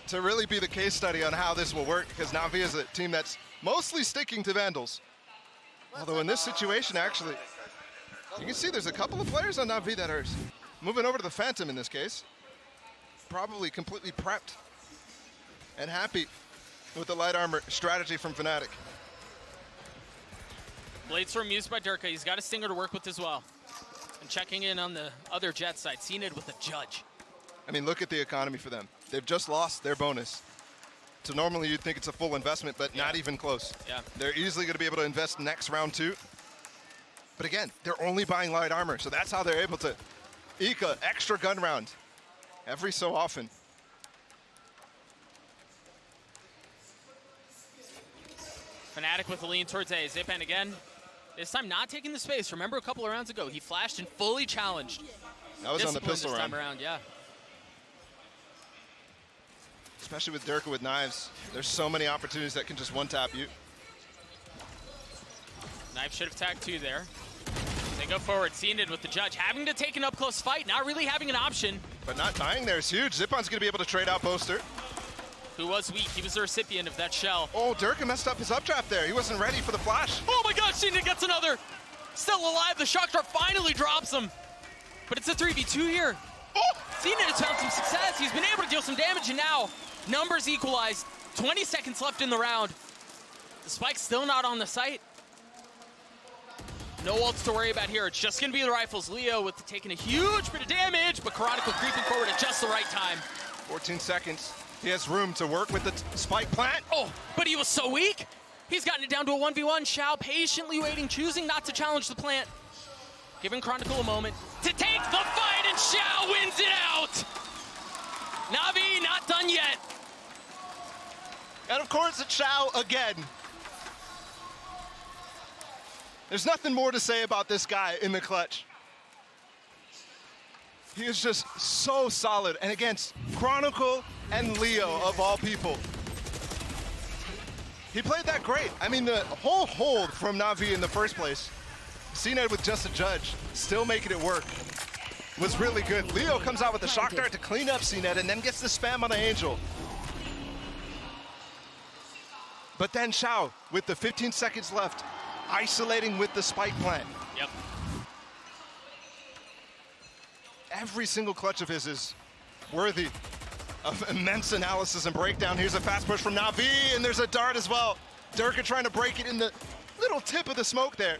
to really be the case study on how this will work, because NAVI is a team that's mostly sticking to Vandals. Although in this situation, actually, you can see there's a couple of players on NAVI that are moving over to the Phantom in this case. Probably completely prepped and happy with the light armor strategy from Fnatic. Bladestorm used by Durka. He's got a Stinger to work with as well. And checking in on the other Jet side, Zenit with a Judge. I mean, look at the economy for them. They've just lost their bonus. So normally you'd think it's a full investment, but not even close. Yeah. They're easily going to be able to invest next round too. But again, they're only buying light armor, so that's how they're able to eke an extra gun round every so often. Fnatic with a lean towards A. Zipan again. This time not taking the space. Remember a couple of rounds ago, he flashed and fully challenged. That was on the pistol this round. time around, yeah. Especially with Durka with knives. There's so many opportunities that can just one-tap you. Knife should have tagged two there. They go forward, Zenit with the Judge, having to take an up-close fight, not really having an option. But not dying there is huge. Zipan's going to be able to trade out Boaster. Who was weak, he was the recipient of that shell. Oh, Durka messed up his updraft there. He wasn't ready for the flash. Oh my gosh, Zenit gets another. Still alive, the shock dart finally drops him. But it's a 3v2 here. Oh! Zenit has found some success. He's been able to deal some damage, and now numbers equalized. 20 seconds left in the round. The spike's still not on the site. No ults to worry about here. It's just going to be the rifles. Leo with taking a huge bit of damage, but Chronicle creeping forward at just the right time. 14 seconds. He has room to work with the spike plant. Oh, but he was so weak. He's gotten it down to a 1v1. Xiao patiently waiting, choosing not to challenge the plant. Giving Chronicle a moment to take the fight, and Xiao wins it out. Navi not done yet. And of course, it's Xiao again. There's nothing more to say about this guy in the clutch. He is just so solid, and against Chronicle and Leo of all people. He played that great. I mean, the whole hold from Navi in the first place, Zenit with just a Judge, still making it work, was really good. Leo comes out with the shock dart to clean up Zenit and then gets the spam on the Angel. But then Xiao, with the 15 seconds left, isolating with the spike plant. Yep. Every single clutch of his is worthy of immense analysis and breakdown. Here's a fast push from Navi, and there's a dart as well. Durka trying to break it in the little tip of the smoke there.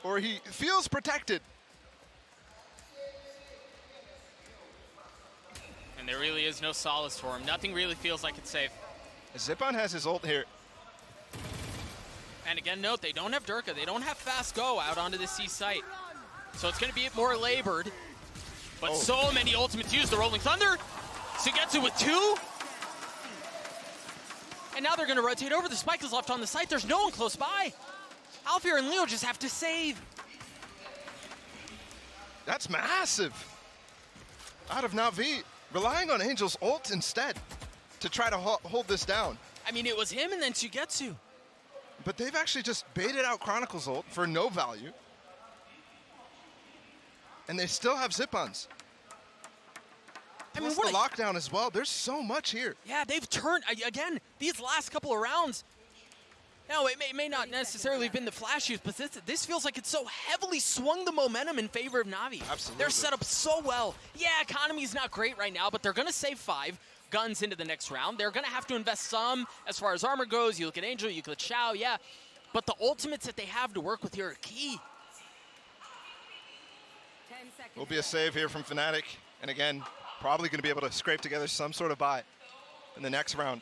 Or he feels protected. And there really is no solace for him. Nothing really feels like it's safe. Zipan has his ult here. And again, note, they don't have Durka. They don't have fast go out onto the C site. So it's going to be more labored. But so many ultimates used. The Rolling Thunder. Sugetsu with two. And now they're going to rotate over. The spike is left on the site. There's no one close by. Alfir and Leo just have to save. That's massive. Out of Navi, relying on Angel's ult instead to try to hold this down. I mean, it was him and then Sugetsu. But they've actually just baited out Chronicle's ult for no value. And they still have zip-ons. I mean, what the lockdown as well. There's so much here. Yeah, they've turned, again, these last couple of rounds. Now, it may not necessarily have been the flashiest, but this feels like it's so heavily swung the momentum in favor of Navi. Absolutely. They're set up so well. Yeah, economy's not great right now, but they're going to save 5 guns into the next round. They're going to have to invest some as far as armor goes. You look at Angel, you look at Xiao, yeah. But the ultimates that they have to work with here are key. Will be a save here from Fnatic. And again, probably going to be able to scrape together some sort of buy in the next round.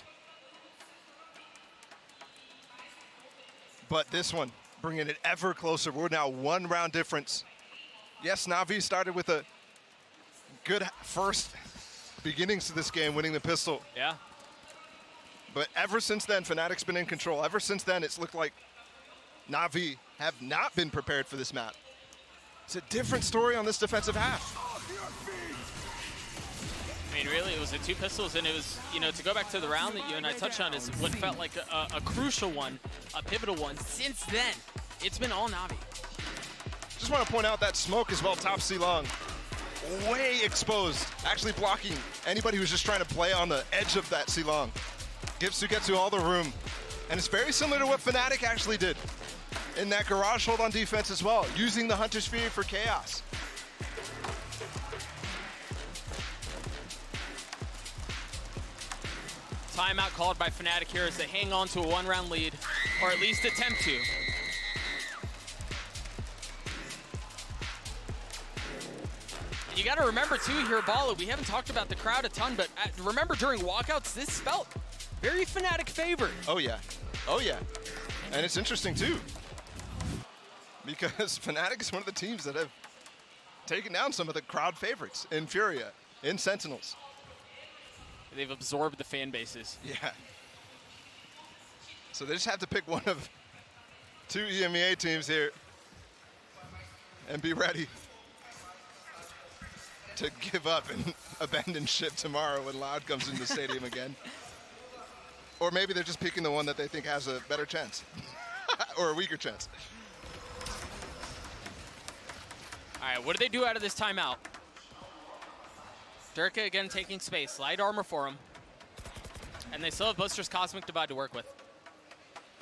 But this one, bringing it ever closer. We're now 1 round difference. Yes, Navi started with a good first beginnings to this game, winning the pistol. Yeah. But ever since then, Fnatic's been in control. Ever since then, it's looked like Navi have not been prepared for this map. It's a different story on this defensive half. I mean, really, it was the 2 pistols, and it was, you know, to go back to the round that you and I touched on is what felt like a crucial one, a pivotal one. Since then, it's been all Navi. Just want to point out that smoke as well, top C long. Way exposed, actually blocking anybody who's just trying to play on the edge of that C long. Gives Sugetsu all the room. And it's very similar to what Fnatic actually did in that garage hold on defense as well, using the Hunter's Fury for chaos. Timeout called by Fnatic here as they hang on to a 1-round lead, or at least attempt to. And you got to remember too here, Bala, we haven't talked about the crowd a ton, but remember during walkouts, this felt very Fnatic favored. Oh yeah, oh yeah. And it's interesting too, because Fnatic is one of the teams that have taken down some of the crowd favorites in Furia, in Sentinels. They've absorbed the fan bases. Yeah. So they just have to pick one of 2 EMEA teams here and be ready to give up and abandon ship tomorrow when Loud comes into the stadium again. Or maybe they're just picking the one that they think has a better chance or a weaker chance. All right, what do they do out of this timeout? Durka again taking space, light armor for him. And they still have Boaster's Cosmic Divide to work with.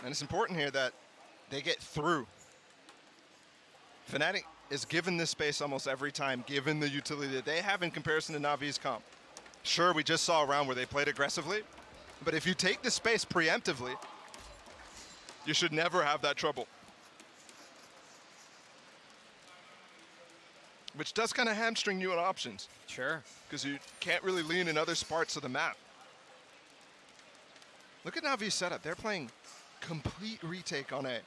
And it's important here that they get through. Fnatic is given this space almost every time, given the utility that they have in comparison to Navi's comp. Sure, we just saw a round where they played aggressively, but if you take the space preemptively, you should never have that trouble. Which does kind of hamstring you on options. Sure. Because you can't really lean in other parts of the map. Look at Navi's setup. They're playing complete retake on A.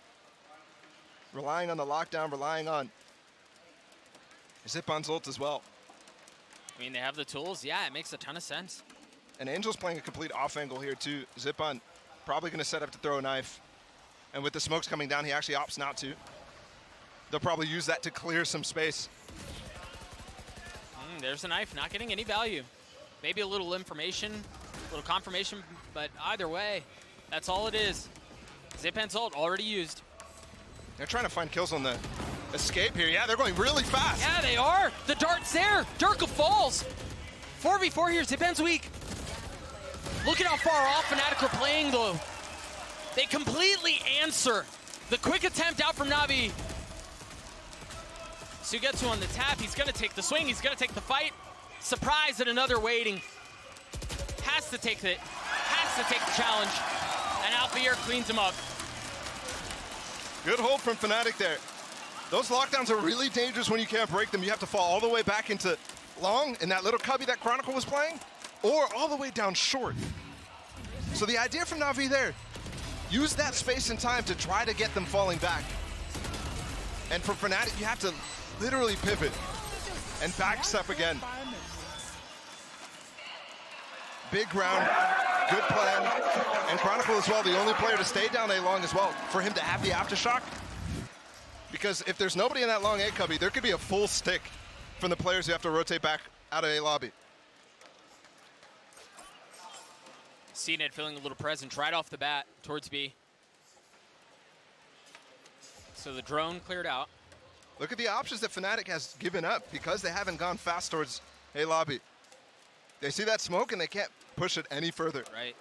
Relying on the lockdown, relying on Zipon's ult as well. I mean, they have the tools. Yeah, it makes a ton of sense. And Angel's playing a complete off angle here too. Zipon probably going to set up to throw a knife. And with the smokes coming down, he actually opts not to. They'll probably use that to clear some space. There's a knife, not getting any value. Maybe a little information, a little confirmation, but either way, that's all it is. Zipan's ult already used. They're trying to find kills on the escape here. Yeah, they're going really fast. Yeah, they are. The dart's there. Durka falls. 4v4 here, Zipan's weak. Look at how far off Fnatic are playing though. They completely answer the quick attempt out from Navi. Sugetsu on the tap, he's gonna take the swing, he's gonna take the fight. Surprise at another waiting. Has to take the challenge. And Alfier cleans him up. Good hold from Fnatic there. Those lockdowns are really dangerous when you can't break them. You have to fall all the way back into long in that little cubby that Chronicle was playing, or all the way down short. So the idea from Navi there, use that space and time to try to get them falling back. And for Fnatic, you have to literally pivot and backstep again. Big round, good plan. And Chronicle as well, the only player to stay down A long as well, for him to have the aftershock. Because if there's nobody in that long A cubby, there could be a full stick from the players who have to rotate back out of A lobby. CNED feeling a little presence right off the bat towards B. So the drone cleared out. Look at the options that Fnatic has given up because they haven't gone fast towards A lobby. They see that smoke and they can't push it any further. Right.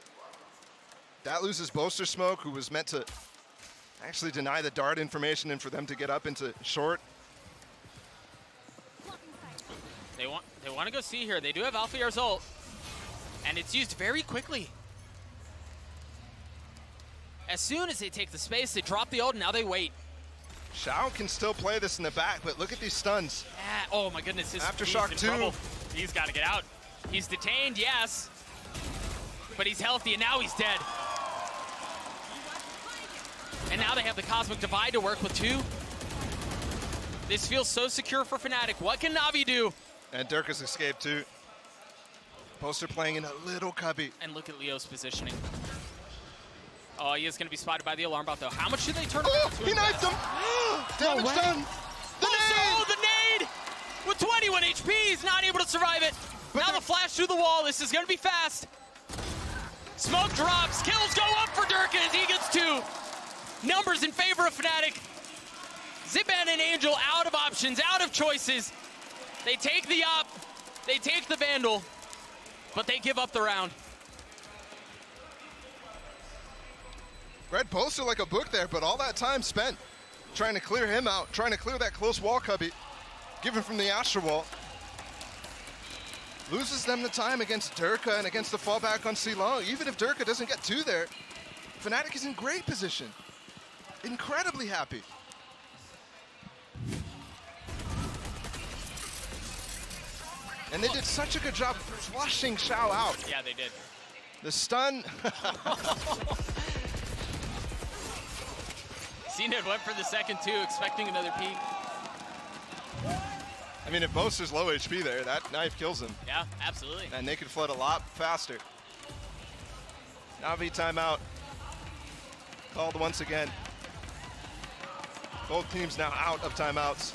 That loses Boaster Smoke, who was meant to actually deny the dart information and for them to get up into short. They want to go C here. They do have Alfier's ult, and it's used very quickly. As soon as they take the space, they drop the ult, and now they wait. Shao can still play this in the back, but look at these stuns. Oh my goodness, Aftershock he's 2. Trouble. He's got to get out. He's detained, yes, but he's healthy, and now he's dead. And now they have the Cosmic Divide to work with too. This feels so secure for Fnatic. What can Navi do? And Durka's escaped too. Boaster playing in a little cubby. And look at Leo's positioning. Oh, he is going to be spotted by the alarm bot though. How much should they turn around to he knifed him! Damage done! The nade! Oh, the nade! With 21 HP, he's not able to survive it. Now the flash through the wall. This is going to be fast. Smoke drops. Kills go up for Durka as he gets 2. Numbers in favor of Fnatic. Ziban and Angel out of options, out of choices. They take the op. They take the Vandal. But they give up the round. Red posted like a book there, but all that time spent trying to clear him out, trying to clear that close wall cubby, given from the Astra wall. Loses them the time against Durka and against the fallback on C-Long. Even if Durka doesn't get 2 there, Fnatic is in great position. Incredibly happy. And they did such a good job flushing Xiao out. Yeah, they did. The stun. CNED went for the second too, expecting another peek. I mean, if Boaster's low HP there, that knife kills him. Yeah, absolutely. And they could flood a lot faster. Navi timeout. Called once again. Both teams now out of timeouts.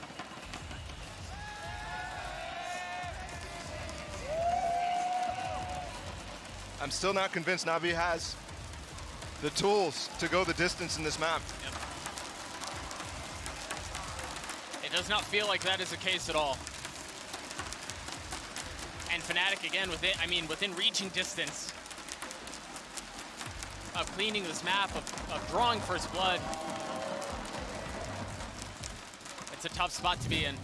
I'm still not convinced Navi has the tools to go the distance in this map. Yep. It does not feel like that is the case at all. And Fnatic again within reaching distance of cleaning this map, of drawing first blood. It's a tough spot to be in.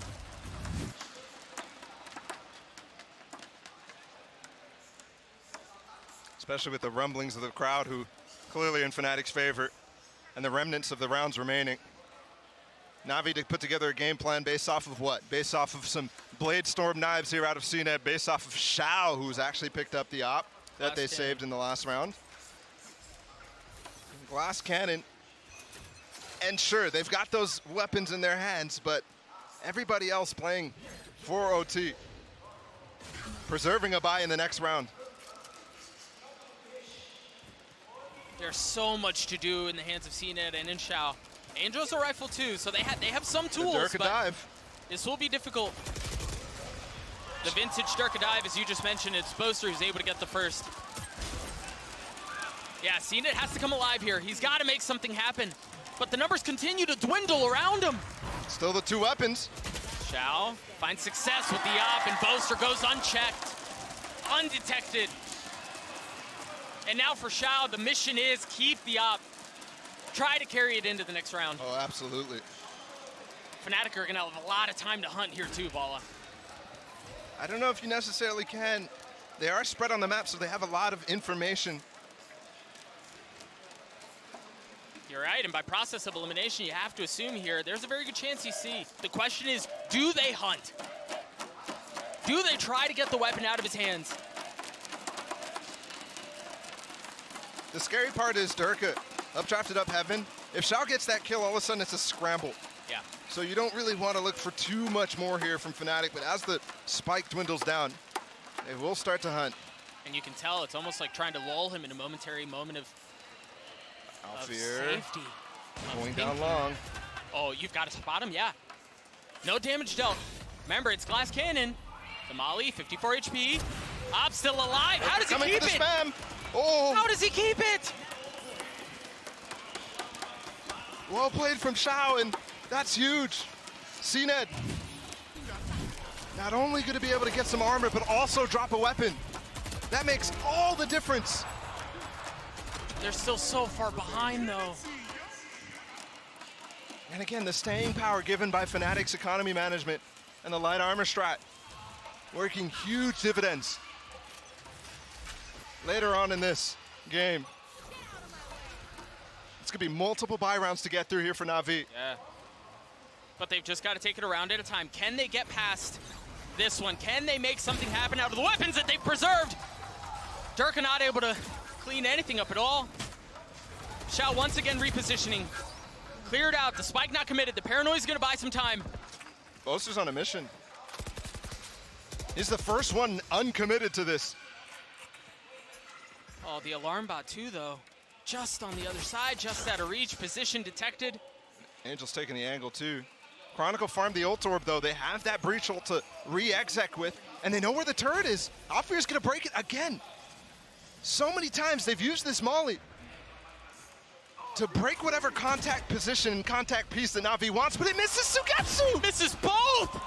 Especially with the rumblings of the crowd, who clearly in Fnatic's favor, and the remnants of the rounds remaining. Navi to put together a game plan based off of what? Based off of some Blade Storm knives here out of CNET, based off of Xiao, who's actually picked up the op that they saved in the last round. Glass cannon. And sure, they've got those weapons in their hands, but everybody else playing for OT. Preserving a bye in the next round. There's so much to do in the hands of CNET and in Xiao. Angel's a rifle too, so they have some tools, but dive. This will be difficult. The vintage Durka dive, as you just mentioned, it's Boaster who's able to get the first. Yeah, CNET has to come alive here. He's got to make something happen, but the numbers continue to dwindle around him. Still the 2 weapons. Xiao finds success with the op, and Boaster goes unchecked, undetected. And now for Xiao, the mission is keep the op. Try to carry it into the next round. Oh, absolutely. Fnatic are going to have a lot of time to hunt here too, Bala. I don't know if you necessarily can. They are spread on the map, so they have a lot of information. You're right, and by process of elimination, you have to assume here, there's a very good chance you see. The question is, do they hunt? Do they try to get the weapon out of his hands? The scary part is Durka, updrafted up heaven. If Xiao gets that kill, all of a sudden it's a scramble. Yeah. So you don't really want to look for too much more here from Fnatic, but as the spike dwindles down, they will start to hunt. And you can tell it's almost like trying to lull him in a momentary moment of safety. Going down long. Oh, you've got to spot him, yeah. No damage dealt. Remember, it's glass cannon. The Molly, 54 HP. Op still alive. How does he keep it? Spam. Oh. How does he keep it? Well played from Xiao, and that's huge. CNED not only going to be able to get some armor, but also drop a weapon. That makes all the difference. They're still so far behind, though. And again, the staying power given by Fnatic's economy management and the light armor strat, working huge dividends later on in this game. It's going to be multiple buy rounds to get through here for Navi. Yeah. But they've just got to take it a round at a time. Can they get past this one? Can they make something happen out of the weapons that they've preserved? Durka not able to clean anything up at all. Xiao once again repositioning. Cleared out, the spike not committed. The paranoia's gonna buy some time. Boaster's on a mission. He's the first one uncommitted to this. Oh, the alarm bot too, though. Just on the other side, just out of reach, position detected. Angel's taking the angle too. Chronicle farmed the ult orb, though. They have that breach ult to re-exec with, and they know where the turret is. Alfear's gonna break it again. So many times they've used this molly to break whatever contact position and contact piece that Navi wants, but it misses Sugetsu! Misses both!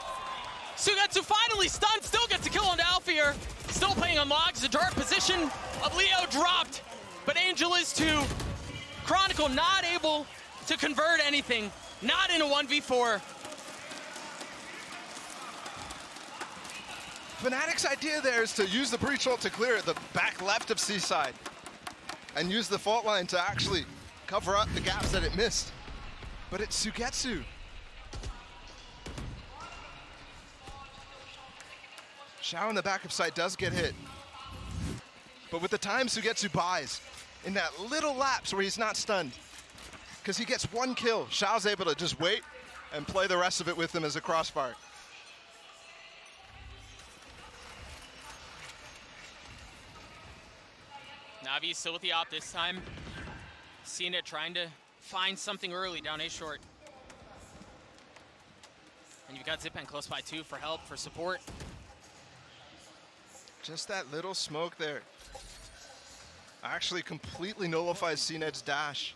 Sugetsu finally stunned, still gets a kill onto Alfear. Still playing on logs, the dart position of Leo dropped, but Angel is too. Chronicle not able to convert anything, not in a 1v4. Fnatic's idea there is to use the breach ult to clear the back left of Seaside and use the fault line to actually cover up the gaps that it missed. But it's Sugetsu. Xiao in the backup side does get hit. But with the time Sugetsu buys, in that little lapse where he's not stunned, because he gets one kill, Xiao's able to just wait and play the rest of it with him as a crossfire. Navi still with the op this time. Seeing it, trying to find something early down A short. And you've got Zipan close by too for help, for support. Just that little smoke there actually completely nullifies CNED's dash.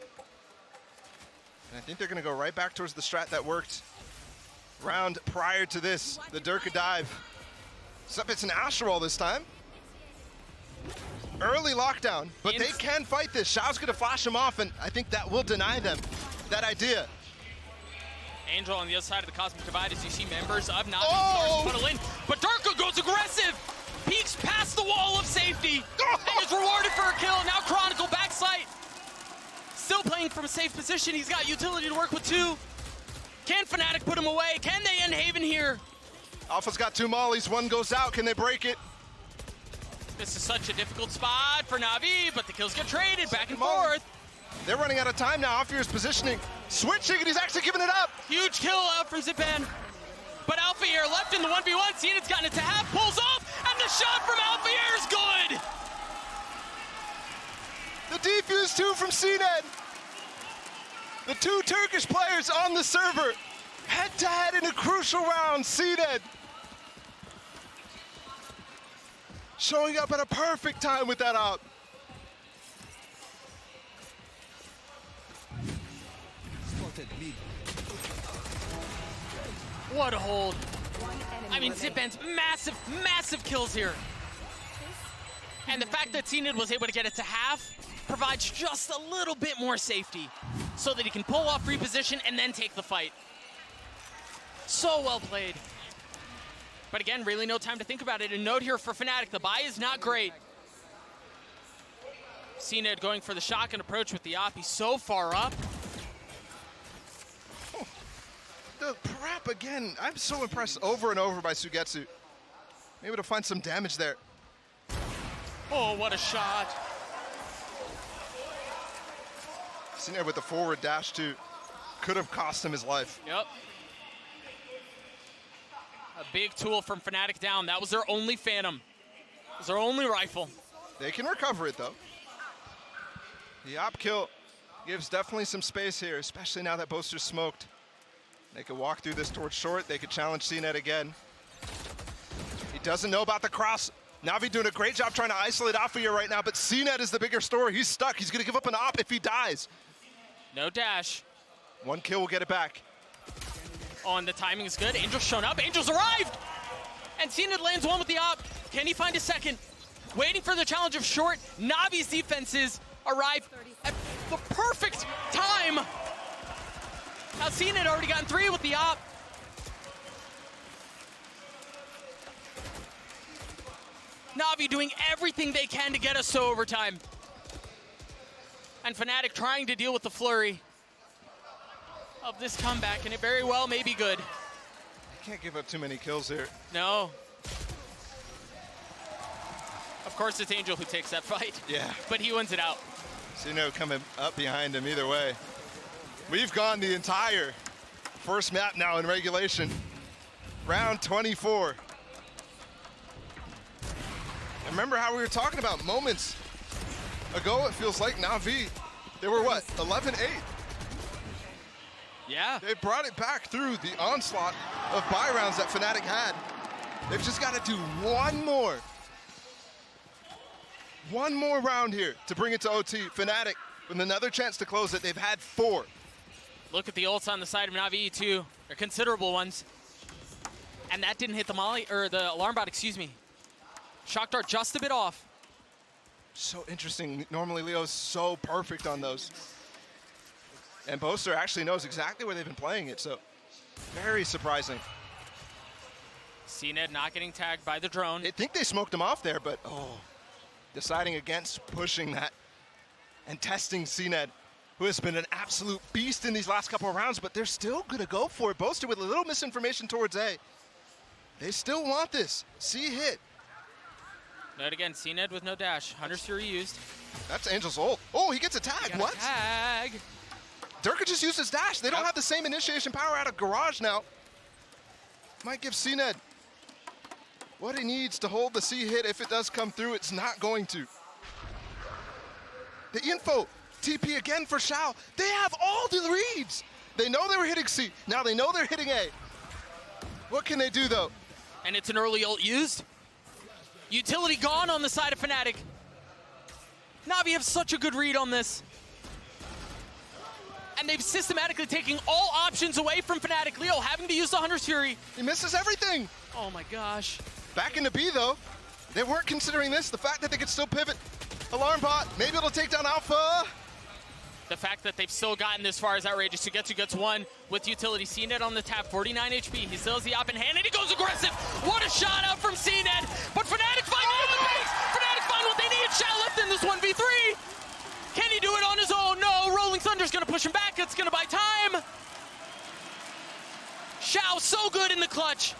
And I think they're gonna go right back towards the strat that worked round prior to this, the Durka dive. Except it's an Asher roll this time. Early lockdown, but they can fight this. Xiao's gonna flash him off, and I think that will deny them that idea. Angel on the other side of the Cosmic Divide as you see members of Navi start to funnel in, but Durka goes aggressive! Peeks past the wall of safety, and is rewarded for a kill. Now Chronicle backside. Still playing from a safe position. He's got utility to work with too. Can Fnatic put him away? Can they end Haven here? Alpha's got two mollies, one goes out, can they break it? This is such a difficult spot for Navi, but the kills get traded back and forth. They're running out of time now. Alfear's positioning, switching, and he's actually giving it up. Huge kill out from Zipan. But Alfear left in the 1v1. Zenit's gotten it to half, pulls off, and the shot from Alfear is good. The defuse 2 from CNED. The two Turkish players on the server, head-to-head in a crucial round. CNED showing up at a perfect time with that op. Spotted mid. What a hold. I mean, Zipan's massive, massive kills here. And the fact that CNED was able to get it to half provides just a little bit more safety so that he can pull off reposition and then take the fight. So well played. But again, really no time to think about it. A note here for Fnatic, the buy is not great. CNED going for the shotgun approach with the op. He's so far up. The prep again, I'm so impressed over and over by Sugetsu. Able to find some damage there. Oh, what a shot. CNED with the forward dash too. Could have cost him his life. Yep. A big tool from Fnatic down. That was their only Phantom. It was their only rifle. They can recover it though. The op kill gives definitely some space here, especially now that Boaster's smoked. They could walk through this towards short. They could challenge CNED again. He doesn't know about the cross. Navi doing a great job trying to isolate Alfear right now, but CNED is the bigger story. He's stuck. He's gonna give up an op if he dies. No dash. One kill will get it back. Oh, and the timing is good. Angel's shown up. Angel's arrived! And CNED lands one with the op. Can he find a second? Waiting for the challenge of short. Navi's defenses arrive at the perfect time. Now CNED already gotten 3 with the op. Navi doing everything they can to get us to overtime. And Fnatic trying to deal with the flurry of this comeback, and it very well may be good. Can't give up too many kills here. No. Of course, it's Angel who takes that fight. Yeah. But he wins it out. Suno coming up behind him either way. We've gone the entire first map now in regulation. Round 24. And remember how we were talking about moments ago, it feels like Navi, they were what, 11-8? Yeah. They brought it back through the onslaught of buy rounds that Fnatic had. They've just got to do one more round here to bring it to OT. Fnatic with another chance to close it. They've had 4. Look at the ults on the side of NAVI too. They're considerable ones. And that didn't hit the molly, or the alarm bot, excuse me. Shock dart just a bit off. So interesting. Normally Leo's so perfect on those. And Boaster actually knows exactly where they've been playing it, so very surprising. CNED not getting tagged by the drone. I think they smoked him off there, but deciding against pushing that and testing CNED, who has been an absolute beast in these last couple of rounds, but they're still gonna go for it. Boaster with a little misinformation towards A. They still want this. C hit. Note again, CNED with no dash. Hunter's Fury used. That's Angel's ult. Oh, he gets a tag. What? Tag. Durka just used his dash. They don't have the same initiation power out of Garage now. Might give CNED what he needs to hold the C hit. If it does come through, it's not going to. The info. TP again for Shao. They have all the reads. They know they were hitting C. Now they know they're hitting A. What can they do, though? And it's an early ult used. Utility gone on the side of Fnatic. Navi have such a good read on this. And they've systematically taken all options away from Fnatic. Leo having to use the Hunter's Fury. He misses everything. Oh my gosh. Back into B, though. They weren't considering this. The fact that they could still pivot. Alarm bot. Maybe it'll take down Alpha. The fact that they've still gotten this far is outrageous. Sugetsu gets one with utility. CNED on the tap, 49 HP. He still has the op in hand, and he goes aggressive. What a shot out from CNED. But Fnatic find the base. Fnatic find what they need. Shao left in this 1v3. Can he do it on his own? No, Rolling Thunder's gonna push him back. It's gonna buy time. Shao so good in the clutch.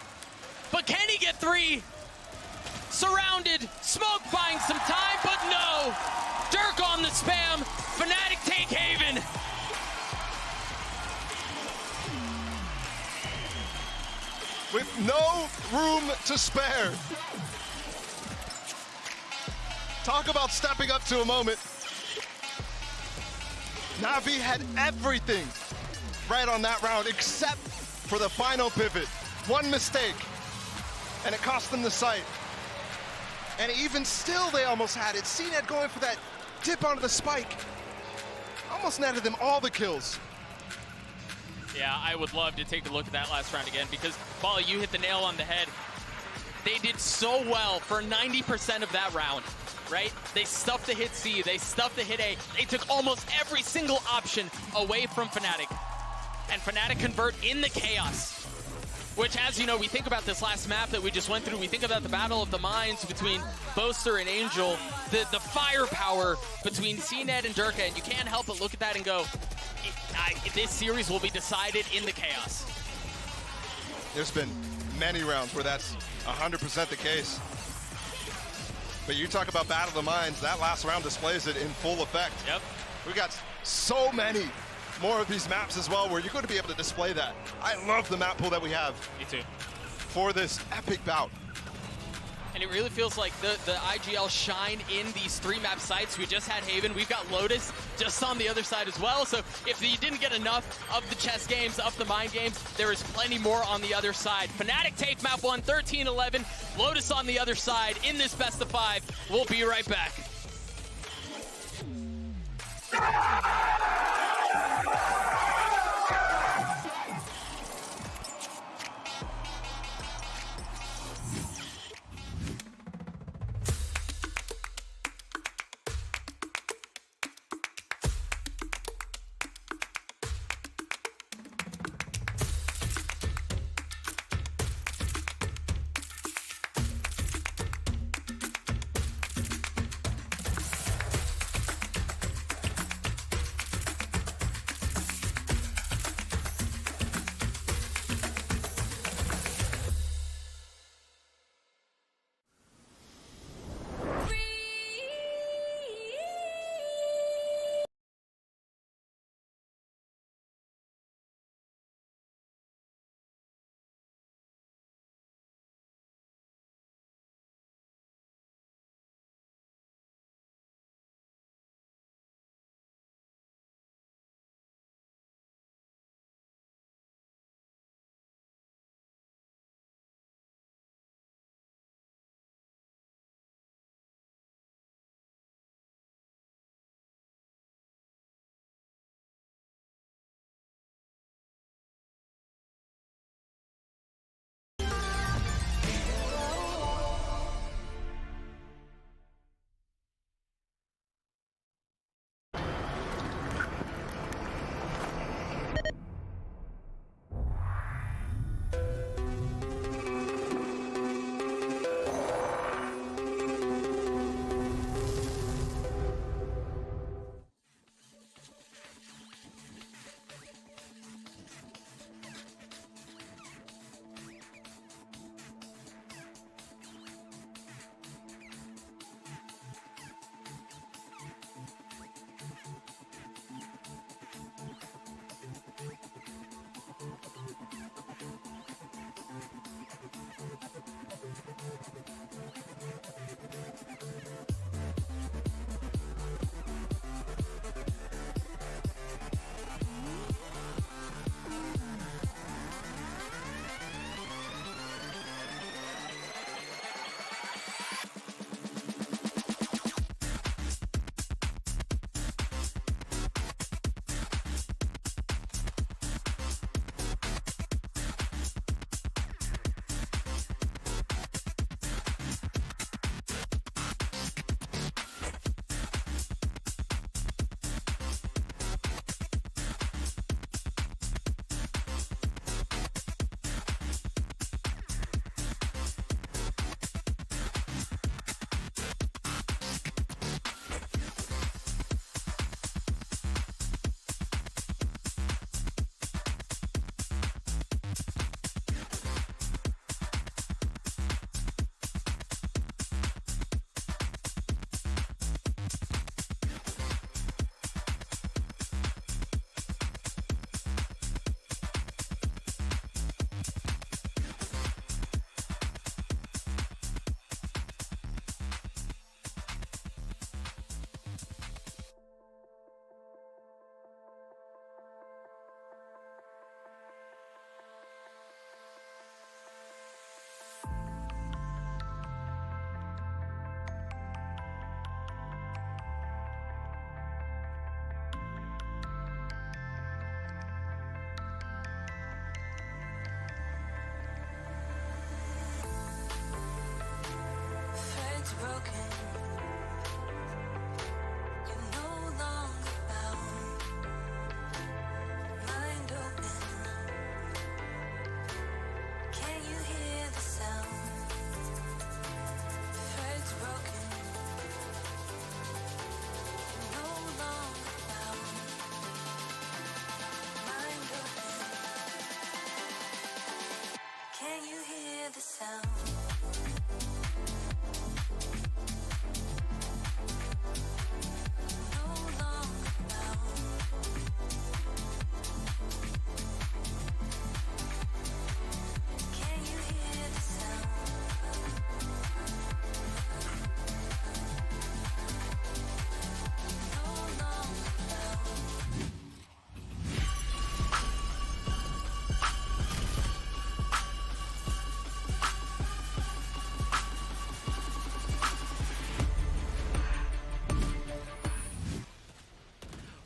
But can he get 3? Surrounded. Smoke buying some time, but no. Dirk on the spam. Fnatic take Haven. With no room to spare. Talk about stepping up to a moment. Navi had everything right on that round except for the final pivot. One mistake, and it cost them the sight. And even still, they almost had it. CNED going for that dip onto the spike. Almost netted them all the kills. Yeah, I would love to take a look at that last round again because, Molly, you hit the nail on the head. They did so well for 90% of that round, right? They stuffed the hit C, they stuffed the hit A. They took almost every single option away from Fnatic. And Fnatic convert in the chaos. Which, as you know, we think about this last map that we just went through. We think about the battle of the minds between Boaster and Angel, the firepower between CNED and Durka, and you can't help but look at that and go, this series will be decided in the chaos. There's been many rounds where that's 100% the case. But you talk about battle of the minds, that last round displays it in full effect. Yep. We got so many more of these maps as well where you're going to be able to display that. I love the map pool that we have. Me too. For this epic bout. And it really feels like the IGL shine in these 3-map sites. We just had Haven. We've got Lotus just on the other side as well. So if you didn't get enough of the chess games, of the mind games, there is plenty more on the other side. Fnatic take map 1, 13-11. Lotus on the other side in this best of 5. We'll be right back.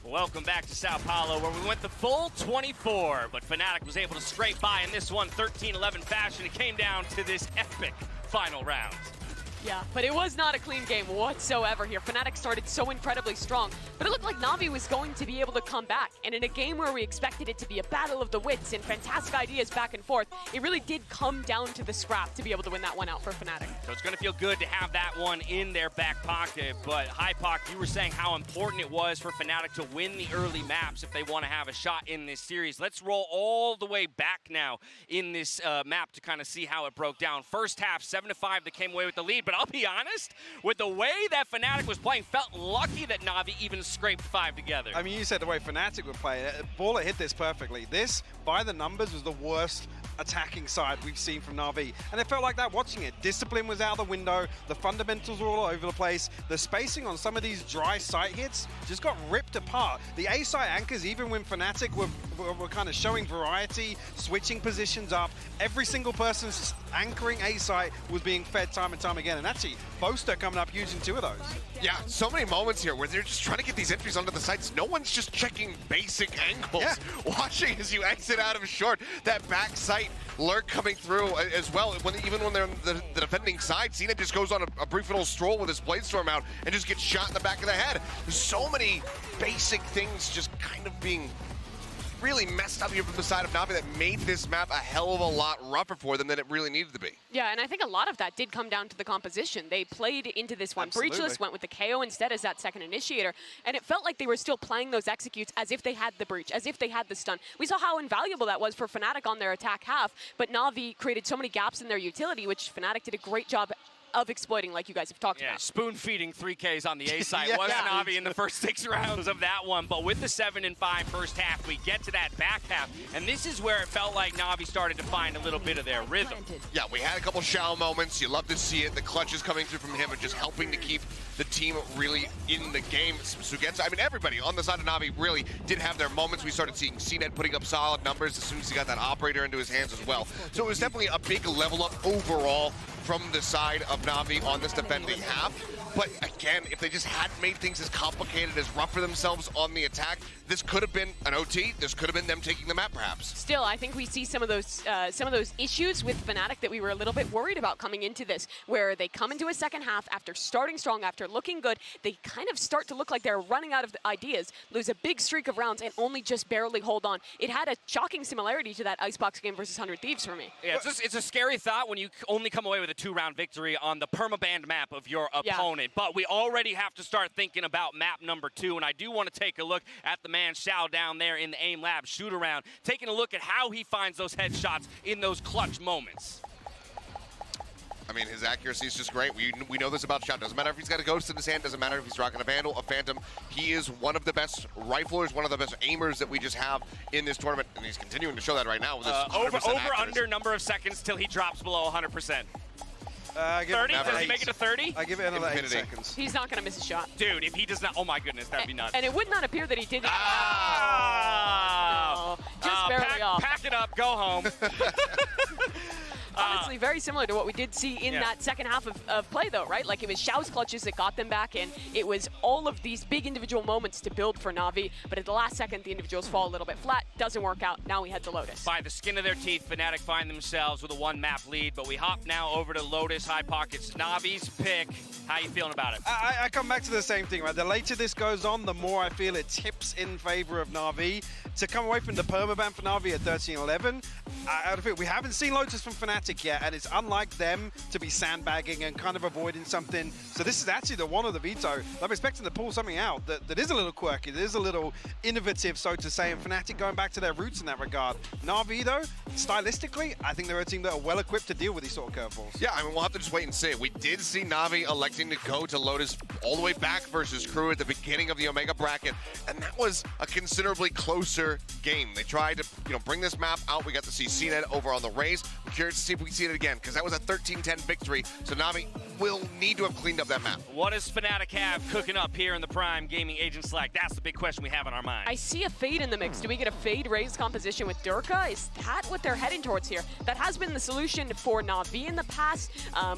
Welcome back to Sao Paulo, where we went the full 24, but Fnatic was able to scrape by in this one 13-11 fashion. It came down to this epic final round. Yeah, but it was not a clean game whatsoever here. Fnatic started so incredibly strong, but it looked like Navi was going to be able to come back. And in a game where we expected it to be a battle of the wits and fantastic ideas back and forth, it really did come down to the scrap to be able to win that one out for Fnatic. So it's going to feel good to have that one in their back pocket. But Hypoc, you were saying how important it was for Fnatic to win the early maps if they want to have a shot in this series. Let's roll all the way back now in this map to kind of see how it broke down. First half, 7-5, they came away with the lead. But I'll be honest, with the way that Fnatic was playing, felt lucky that Navi even scraped 5 together. I mean, you said the way Fnatic would play. Baller hit this perfectly. This, by the numbers, was the worst attacking side we've seen from Navi. And it felt like that watching it. Discipline was out the window. The fundamentals were all over the place. The spacing on some of these dry site hits just got ripped apart. The A site anchors, even when Fnatic were kind of showing variety, switching positions up, every single person anchoring A site was being fed time and time again. And actually, Boaster coming up using 2 of those. Yeah, so many moments here where they're just trying to get these entries onto the sites. No one's just checking basic angles. Yeah. Watching as you exit out of short, that back site lurk coming through as well. Even when they're on the defending side, Cena just goes on a brief little stroll with his Bladestorm out and just gets shot in the back of the head. There's so many basic things just kind of being really messed up here from the side of Navi that made this map a hell of a lot rougher for them than it really needed to be. Yeah, and I think a lot of that did come down to the composition. They played into this one breachless, went with the KO instead as that second initiator, and it felt like they were still playing those executes as if they had the breach, as if they had the stun. We saw how invaluable that was for Fnatic on their attack half, but Navi created so many gaps in their utility, which Fnatic did a great job of exploiting, like you guys have talked about. Spoon-feeding 3Ks on the A side was Navi in the first 6 rounds of that one, but with the 7-5 first half, we get to that back half, and this is where it felt like Navi started to find a little bit of their rhythm. Yeah, we had a couple shallow moments. You love to see it. The clutches coming through from him and just helping to keep the team really in the game. Sugetsu, I mean, everybody on the side of Navi really did have their moments. We started seeing CNED putting up solid numbers as soon as he got that operator into his hands as well. So it was definitely a big level up overall from the side of Navi on this defending half. But again, if they just hadn't made things as complicated, as rough for themselves on the attack, this could have been an OT. This could have been them taking the map, perhaps. Still, I think we see some of those issues with Fnatic that we were a little bit worried about coming into this, where they come into a second half after starting strong, after looking good, they kind of start to look like they're running out of ideas, lose a big streak of rounds, and only just barely hold on. It had a shocking similarity to that Icebox game versus 100 Thieves for me. Yeah, it's a scary thought when you only come away with a 2-round victory on the permaband map of your opponent. But we already have to start thinking about map number 2, and I do want to take a look at the man Shao down there in the AIM Lab shoot-around, taking a look at how he finds those headshots in those clutch moments. I mean, his accuracy is just great. We know this about Shao. Doesn't matter if he's got a Ghost in his hand, doesn't matter if he's rocking a Vandal, a Phantom. He is one of the best riflers, one of the best aimers that we just have in this tournament, and he's continuing to show that right now with this over-under number of seconds till he drops below 100%. 30? Does he make it to 30? I give it another 8 seconds. He's not going to miss a shot. Dude, if he does not, oh my goodness, that'd be nuts. And it would not appear that he did. Just barely off. Pack it up, go home. Honestly, very similar to what we did see in that second half of play, though, right? Like, it was Xiao's clutches that got them back, and it was all of these big individual moments to build for Navi, but at the last second, the individuals fall a little bit flat. Doesn't work out. Now we head to Lotus. By the skin of their teeth, Fnatic find themselves with a 1-map lead, but we hop now over to Lotus High Pockets. Navi's pick. How you feeling about it? I come back to the same thing, right? The later this goes on, the more I feel it tips in favor of Na'Vi. To come away from the permaban for Na'Vi at 13-11, I feel we haven't seen Lotus from Fnatic yet, and it's unlike them to be sandbagging and kind of avoiding something. So this is actually the one of the veto. I'm expecting to pull something out that is a little quirky, that is a little innovative, so to say, and Fnatic going back to their roots in that regard. Na'Vi, though, stylistically, I think they're a team that are well equipped to deal with these sort of curveballs. Yeah, I mean, we'll have to just wait and see. We did see Navi electing to go to Lotus all the way back versus Crew at the beginning of the Omega bracket, and that was a considerably closer game. They tried to, bring this map out. We got to see CNET over on the Rays. I'm curious to see if we see it again, because that was a 13-10 victory, so Navi will need to have cleaned up that map. What does Fnatic have cooking up here in the Prime Gaming Agent Select? That's the big question we have on our mind. I see a Fade in the mix. Do we get a Fade Raze composition with Durka? Is that what they're heading towards here? That has been the solution for Na'Vi in the past,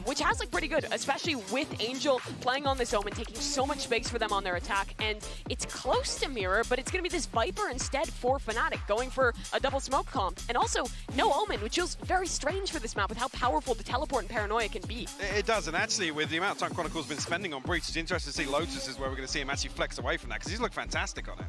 which has looked pretty good, especially with Angel playing on this Omen, taking so much space for them on their attack. And it's close to Mirror, but it's going to be this Viper instead for Fnatic, going for a double smoke comp. And also, no Omen, which feels very strange for this map with how powerful the teleport and Paranoia can be. It does, and actually, with the amount of time Chronicle's been spending on Breach, it's interesting to see Lotus is where we're going to see him actually flex away from that, because he's looked fantastic on it.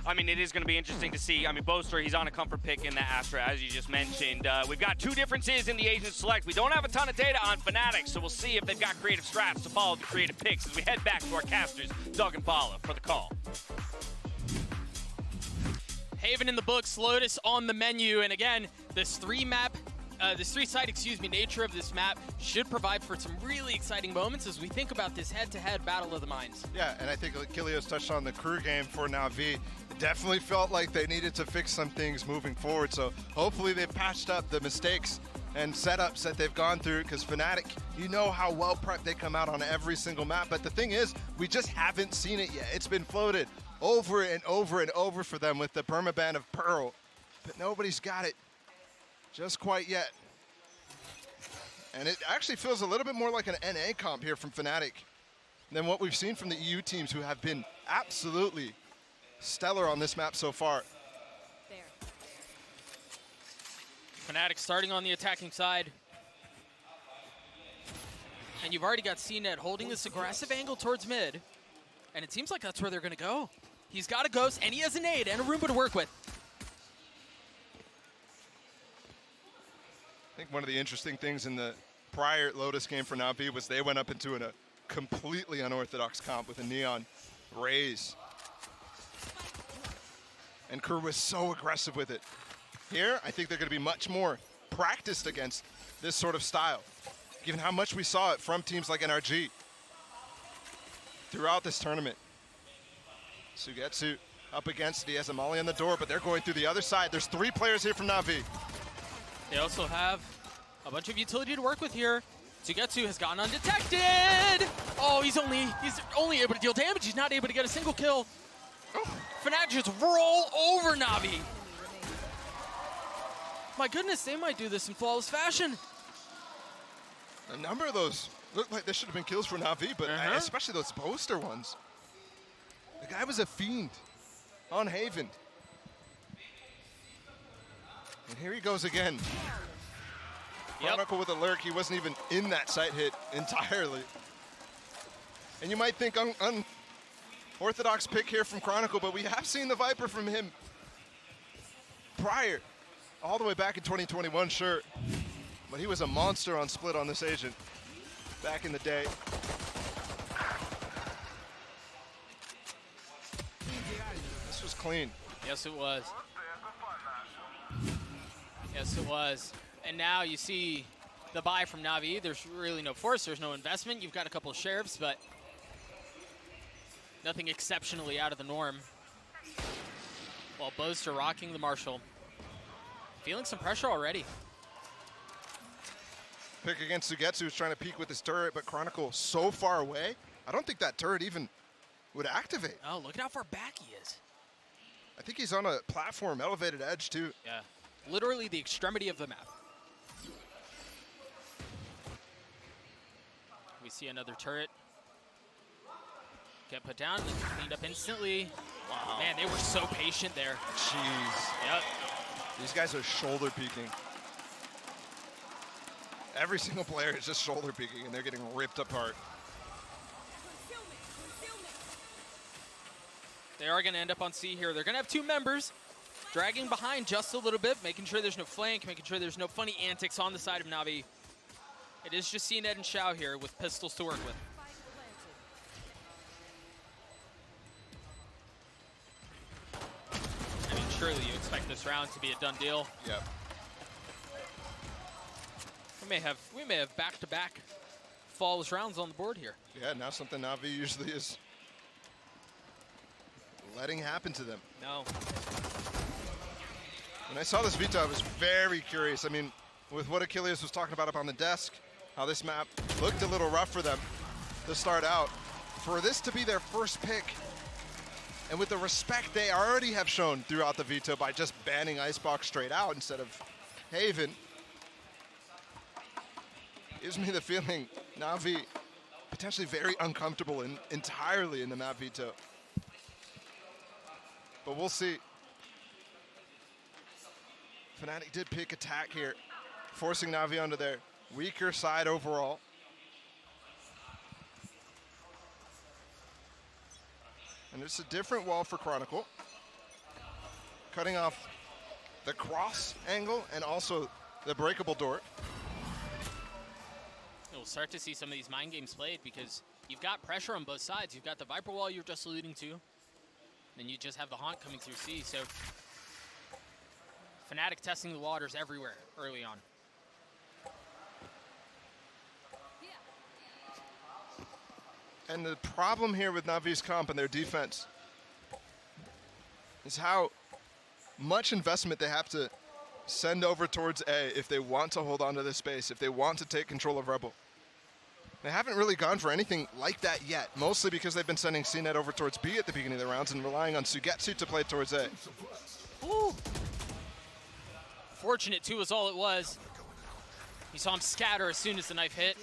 I mean, it is going to be interesting to see. I mean, Boaster, he's on a comfort pick in the Astra, as you just mentioned. We've got two differences in the Agent Select. We don't have a ton of data on Fnatic, so we'll see if they've got creative strats to follow the creative picks as we head back to our casters, Doug and Paula, for the call. Haven in the books, Lotus on the menu, and again, this three-side nature of this map should provide for some really exciting moments as we think about this head-to-head battle of the minds. Yeah, and I think Kilios touched on the Crew game for Na'Vi. It definitely felt like they needed to fix some things moving forward, so hopefully they've patched up the mistakes and setups that they've gone through, because Fnatic, you know how well prepped they come out on every single map, but the thing is, we just haven't seen it yet. It's been floated over and over and over for them with the permaban of Pearl, but nobody's got it just quite yet. And it actually feels a little bit more like an NA comp here from Fnatic than what we've seen from the EU teams, who have been absolutely stellar on this map so far. Fnatic starting on the attacking side. And you've already got CNET holding this aggressive angle towards mid. And it seems like that's where they're going to go. He's got a Ghost, and he has a nade and a Roomba to work with. I think one of the interesting things in the prior Lotus game for Na'Vi was they went up into a completely unorthodox comp with a Neon Raze. And Crew was so aggressive with it. Here, I think they're going to be much more practiced against this sort of style, given how much we saw it from teams like NRG throughout this tournament. Sugetsu up against it. He has a molly on the door, but they're going through the other side. There's 3 players here from Na'Vi. They also have a bunch of utility to work with here. Sugetsu has gone undetected. Oh, he's only able to deal damage. He's not able to get a single kill. Fnatic just roll over Na'Vi. My goodness, they might do this in flawless fashion. A number of those look like they should have been kills for Na'Vi, but especially those Boaster ones. The guy was a fiend on Haven. And here he goes again. Chronicle with a lurk. He wasn't even in that site hit entirely. And you might think unorthodox pick here from Chronicle, but we have seen the Viper from him prior. All the way back in 2021, sure. But he was a monster on split on this agent back in the day. This was clean. Yes, it was. Yes, it was. And now you see the buy from Na'Vi. There's really no force. There's no investment. You've got a couple of sheriffs, but nothing exceptionally out of the norm. While Boaster rocking the Marshall. Feeling some pressure already. Pick against Sugetsu, who's trying to peek with his turret, but Chronicle so far away, I don't think that turret even would activate. Oh, look at how far back he is. I think he's on a platform, elevated edge, too. Yeah, literally the extremity of the map. We see another turret get put down and cleaned up instantly. Wow. Man, they were so patient there. Jeez. Yep. These guys are shoulder peeking. Every single player is just shoulder peeking, and they're getting ripped apart. They are going to end up on C here. They're going to have 2 members dragging behind just a little bit, making sure there's no flank, making sure there's no funny antics on the side of Navi. It is just CNED and Xiao here with pistols to work with. I mean, surely you expect this round to be a done deal. Yep. We may have back-to-back falls rounds on the board here. Yeah, now something Navi usually is letting happen to them. No. When I saw this veto, I was very curious. I mean, with what Achilles was talking about up on the desk, how this map looked a little rough for them to start out. For this to be their first pick, and with the respect they already have shown throughout the veto by just banning Icebox straight out instead of Haven, gives me the feeling Navi potentially very uncomfortable entirely in the map veto. But we'll see. Fnatic did pick attack here, forcing Navi onto their weaker side overall. And it's a different wall for Chronicle, cutting off the cross angle and also the breakable door. We'll start to see some of these mind games played because you've got pressure on both sides. You've got the Viper wall you're just alluding to, then you just have the Haunt coming through C. So Fnatic testing the waters everywhere early on. And the problem here with Navi's comp and their defense is how much investment they have to send over towards A if they want to hold on to this space, if they want to take control of Rebel. They haven't really gone for anything like that yet, mostly because they've been sending CNET over towards B at the beginning of the rounds and relying on Sugetsu to play towards A. Ooh. Fortunate, too, is all it was. You saw him scatter as soon as the knife hit.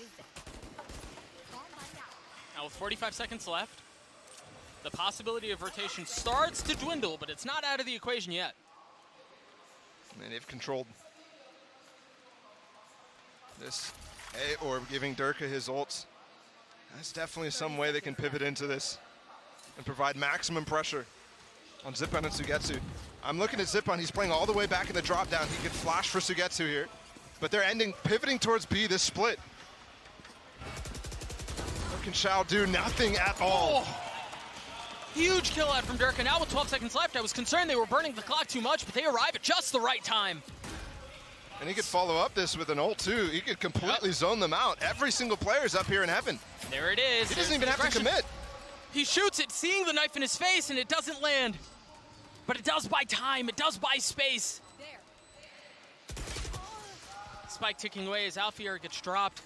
Now with 45 seconds left, the possibility of rotation starts to dwindle, but it's not out of the equation yet. And they've controlled this A orb, giving Durka his ults. That's definitely some way they can pivot into this and provide maximum pressure on Zippon and Sugetsu. I'm looking at Zippon, he's playing all the way back in the drop down. He could flash for Sugetsu here, but they're pivoting towards B this split. What can Xiao do? Nothing at all. Oh. Huge kill out from Durka. Now with 12 seconds left, I was concerned they were burning the clock too much, but they arrive at just the right time. And he could follow up this with an ult too. He could completely zone them out. Every single player's up here in heaven. There it is. He doesn't even have to commit. He shoots it, seeing the knife in his face, and it doesn't land. But it does buy time, it does buy space. Spike ticking away as Alfier gets dropped.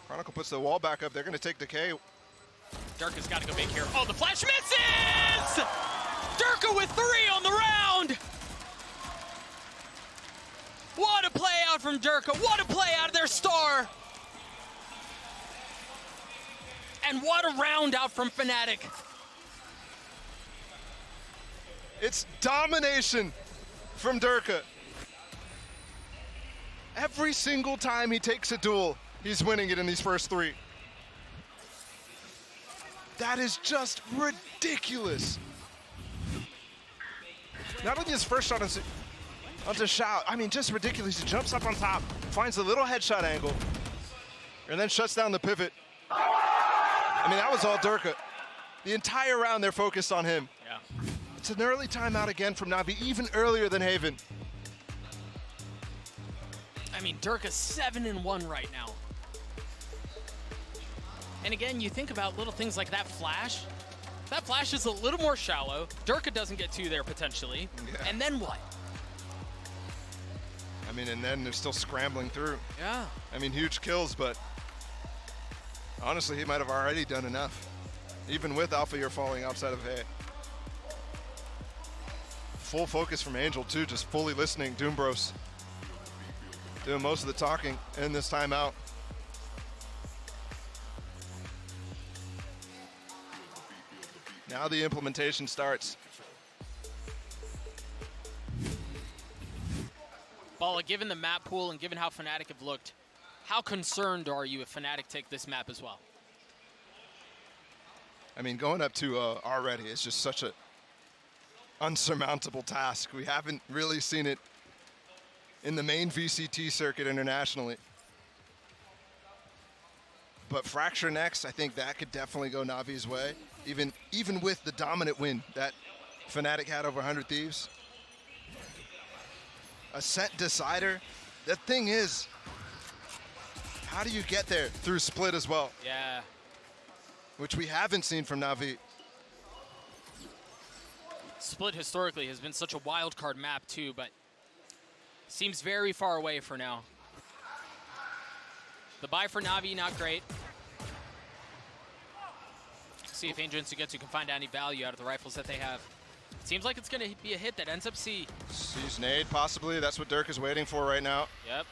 Chronicle puts the wall back up. They're going to take decay. Durka's got to go big here. Oh, the flash misses! Durka with 3 on the round! What a play out from Durka. What a play out of their star. And what a round out from Fnatic. It's domination from Durka. Every single time he takes a duel, he's winning it in these first 3. That is just ridiculous. Not only his first shot onto Xiao, I mean, just ridiculous. He jumps up on top, finds a little headshot angle, and then shuts down the pivot. I mean, that was all Durka. The entire round, they're focused on him. Yeah. It's an early timeout again from Navi, even earlier than Haven. I mean, Durka's 7-1 right now. And again, you think about little things like that flash. That flash is a little more shallow. Durka doesn't get 2 there potentially. Yeah. And then what? I mean, and then they're still scrambling through. Yeah. I mean, huge kills, but honestly, he might have already done enough. Even with Alpha falling outside of A. Full focus from Angel too, just fully listening. Doombros doing most of the talking in this timeout. Now the implementation starts. Balla, given the map pool and given how Fnatic have looked, how concerned are you if Fnatic take this map as well? I mean, going up to already is just such a unsurmountable task. We haven't really seen it in the main VCT circuit internationally. But Fracture next, I think that could definitely go Navi's way, even with the dominant win that Fnatic had over 100 Thieves. A set decider. The thing is, how do you get there through split as well? Yeah. Which we haven't seen from Navi. Split historically has been such a wild card map too, but seems very far away for now. The buy for Navi, not great. See if Angel and Sugetsu can find any value out of the rifles that they have. Seems like it's going to be a hit that ends up C. Sees nade, possibly. That's what Dirk is waiting for right now. Yep.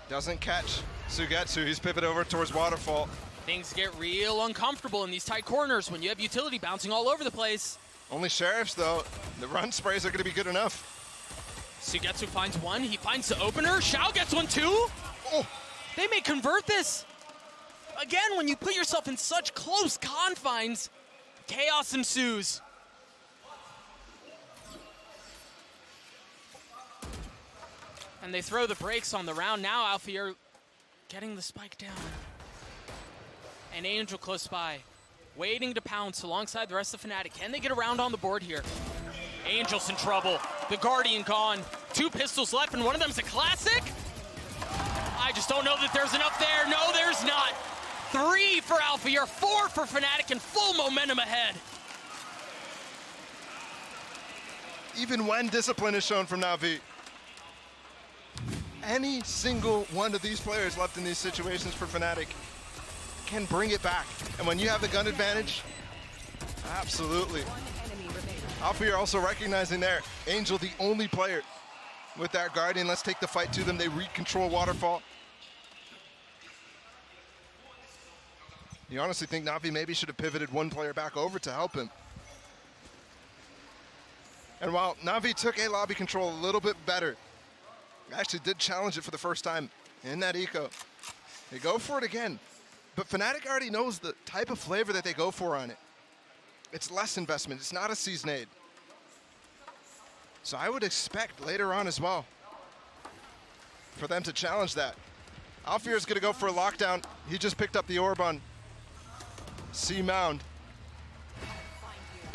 Doesn't catch Sugetsu. He's pivoted over towards Waterfall. Things get real uncomfortable in these tight corners when you have utility bouncing all over the place. Only Sheriffs, though. The run sprays are going to be good enough. Sugetsu finds one. He finds the opener. Shao gets one too. Oh. They may convert this. Again, when you put yourself in such close confines, chaos ensues. And they throw the brakes on the round. Now Alfie getting the spike down. And Angel close by, waiting to pounce alongside the rest of Fnatic. Can they get around on the board here? Angel's in trouble. The Guardian gone. 2 pistols left, and one of them's a classic? I just don't know that there's enough there. No, there's not. 3 for Alfie, 4 for Fnatic, and full momentum ahead. Even when discipline is shown from Navi, any single one of these players left in these situations for Fnatic can bring it back. And when you have the gun advantage, absolutely. Alfie are also recognizing there, Angel the only player with that Guardian. Let's take the fight to them. They recontrol Waterfall. You honestly think Navi maybe should have pivoted one player back over to help him. And while Navi took A lobby control a little bit better, actually did challenge it for the first time in that eco. They go for it again. But Fnatic already knows the type of flavor that they go for on it. It's less investment. It's not a seized nade. So I would expect later on as well for them to challenge that. Alfir is going to go for a lockdown. He just picked up the orb on C Mound.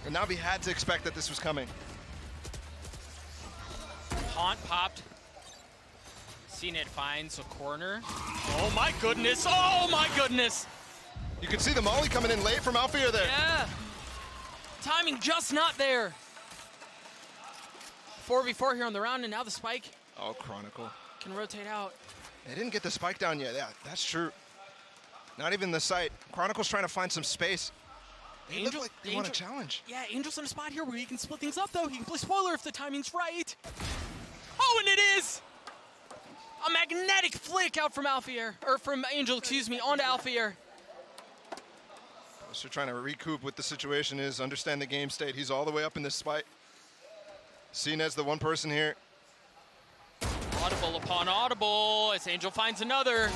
And Navi had to expect that this was coming. Haunt popped. CNET finds a corner. Oh my goodness, oh my goodness! You can see the molly coming in late from Alfir there. Yeah, timing just not there. 4v4 here on the round, and now the spike. Oh, Chronicle. Can rotate out. They didn't get the spike down yet, yeah, that's true. Not even the site. Chronicle's trying to find some space. They look like they want to challenge. Yeah, Angel's in a spot here where he can split things up though. He can play spoiler if the timing's right. Oh, and it is! A magnetic flick out from Alfier, or from Angel, excuse me, onto Alfier. So trying to recoup what the situation is, understand the game state. He's all the way up in this spike. Seen as the one person here. Audible upon audible as Angel finds another.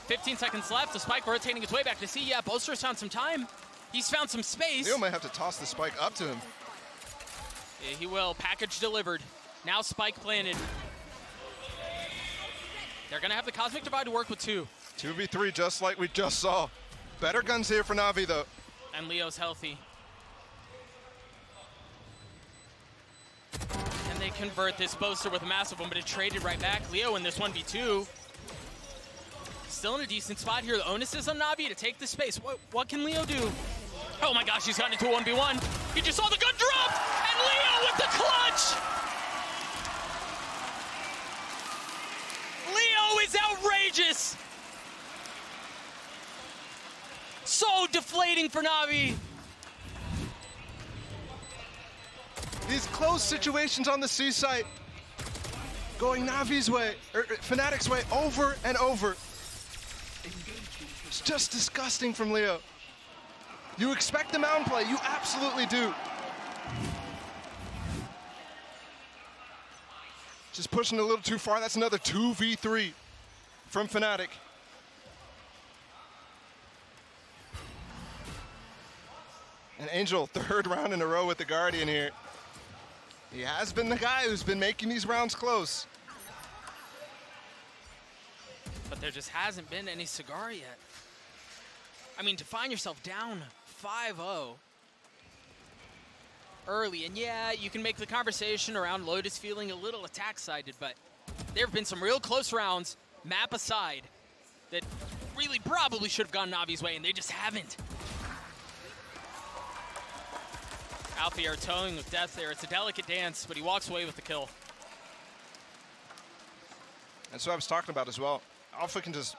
15 seconds left, the spike rotating its way back to C. Yeah, Boaster's found some time. He's found some space. Leo might have to toss the spike up to him. Yeah, he will. Package delivered. Now spike planted. They're going to have the Cosmic Divide to work with 2. 2v3, just like we just saw. Better guns here for Navi, though. And Leo's healthy. And they convert this Boaster with a massive one, but it traded right back. Leo in this 1v2. Still in a decent spot here. The onus is on Navi to take the space. What can Leo do? Oh my gosh, he's gotten into a 1v1. He just saw the gun drop, and Leo with the clutch! Leo is outrageous! So deflating for Navi. These close situations on the C site going Navi's way, or Fnatic's way over and over. It's just disgusting from Leo. You expect the mound play, you absolutely do. Just pushing a little too far. That's another 2v3 from Fnatic. And Angel, third round in a row with the Guardian here. He has been the guy who's been making these rounds close. But there just hasn't been any cigar yet. I mean, to find yourself down 5-0 early, and yeah, you can make the conversation around Lotus feeling a little attack-sided, but there have been some real close rounds, map aside, that really probably should have gone Navi's way, and they just haven't. Alfie are towing with death there. It's a delicate dance, but he walks away with the kill. That's what I was talking about as well. Alpha can just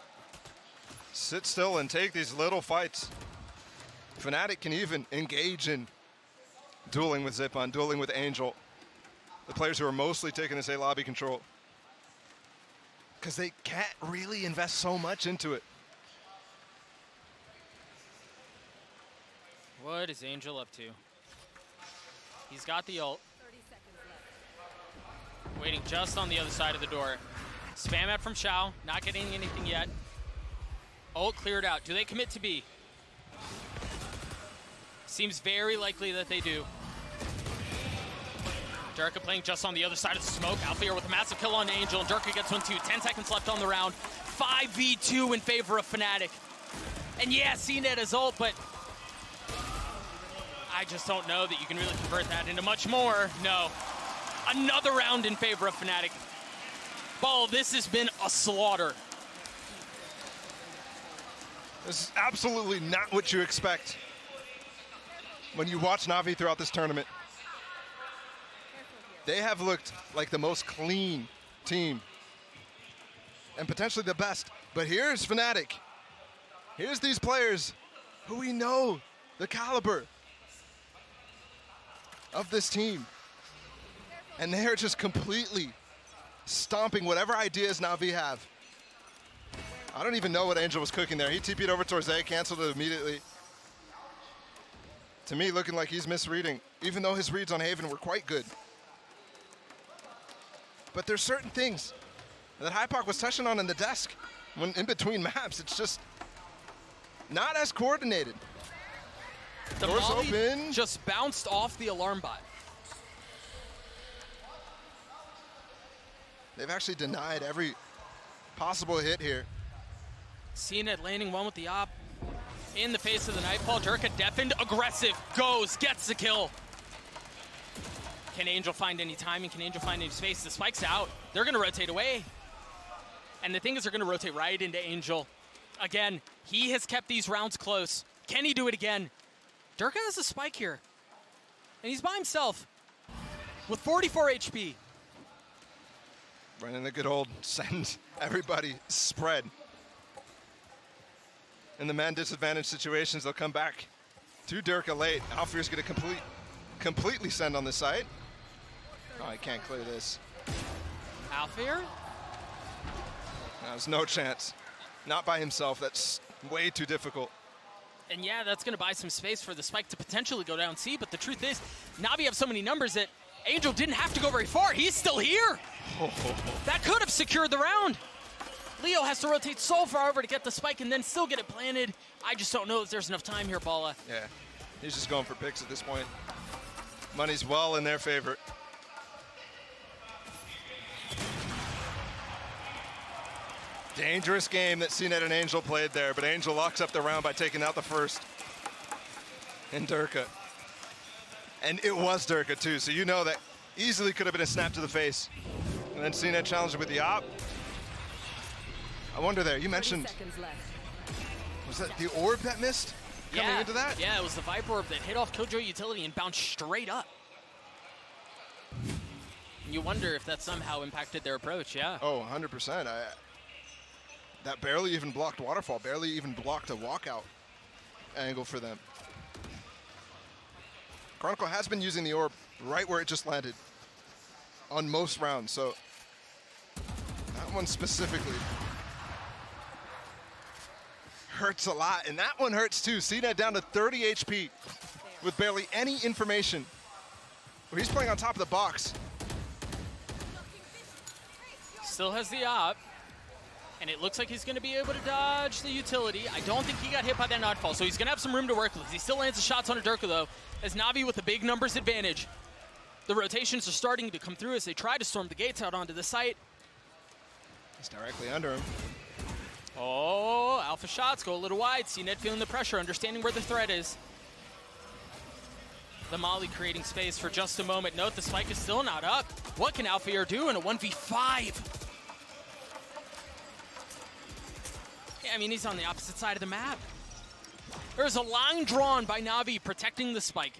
sit still and take these little fights. Fnatic can even engage in dueling with Zipon, dueling with Angel. The players who are mostly taking this A lobby control. Because they can't really invest so much into it. What is Angel up to? He's got the ult. Waiting just on the other side of the door. Spam out from Xiao, not getting anything yet. Ult cleared out. Do they commit to B? Seems very likely that they do. Durka playing just on the other side of the smoke. Alfear with a massive kill on Angel. Durka gets one too. 10 seconds left on the round. 5v2 in favor of Fnatic. And yeah, CNET is ult, but I just don't know that you can really convert that into much more. No. Another round in favor of Fnatic. Ball, this has been a slaughter. This is absolutely not what you expect when you watch Navi throughout this tournament. They have looked like the most clean team and potentially the best. But here's Fnatic. Here's these players who we know the caliber of this team. And they're just completely stomping whatever ideas Navi have. I don't even know what Angel was cooking there. He TP'd over towards A, canceled it immediately. To me, looking like he's misreading, even though his reads on Haven were quite good. But there's certain things that Hypoc was touching on in the desk when in between maps. It's just not as coordinated. The Doors Molly open. Just bounced off the alarm bot. They've actually denied every possible hit here. CNET landing one with the op. In the face of the Nightfall, Durka deafened, aggressive, goes, gets the kill. Can Angel find any timing? Can Angel find any space? The spike's out. They're gonna rotate away. And the thing is, they're gonna rotate right into Angel. Again, he has kept these rounds close. Can he do it again? Durka has a spike here. And he's by himself with 44 HP. Running the good old send everybody spread. In the man disadvantaged situations, they'll come back to Durka late. Alfear's gonna completely send on this side. Oh, I can't clear this. Alfear? There's no chance. Not by himself, that's way too difficult. And yeah, that's gonna buy some space for the spike to potentially go down C, but the truth is, Navi have so many numbers that Angel didn't have to go very far. He's still here. That could have secured the round. Leo has to rotate so far over to get the spike and then still get it planted. I just don't know if there's enough time here, Bala. Yeah, he's just going for picks at this point. Money's well in their favor. Dangerous game that CNET and Angel played there, but Angel locks up the round by taking out the first. And Durka. And it was Durka too, so you know that easily could have been a snap to the face. And then CNET challenged with the op. I wonder there, you mentioned, was that the orb that missed coming into that? Yeah, it was the Viper Orb that hit off Killjoy Utility and bounced straight up. You wonder if that somehow impacted their approach, yeah. Oh, 100%. That barely even blocked Waterfall, barely even blocked a walkout angle for them. Chronicle has been using the orb right where it just landed on most rounds, so that one specifically hurts a lot, and that one hurts too. CNED down to 30 HP with barely any information. He's playing on top of the box. Still has the op, and it looks like he's going to be able to dodge the utility. I don't think he got hit by that nodfall, so he's going to have some room to work with. He still lands the shots on Durka, though, as Navi with a big numbers advantage. The rotations are starting to come through as they try to storm the gates out onto the site. He's directly under him. Oh, alpha shots go a little wide. CNED feeling the pressure, understanding where the threat is. The Molly creating space for just a moment. Note the spike is still not up. What can Alpha Air do in a 1v5? Yeah, I mean, he's on the opposite side of the map. There's a line drawn by Navi protecting the spike.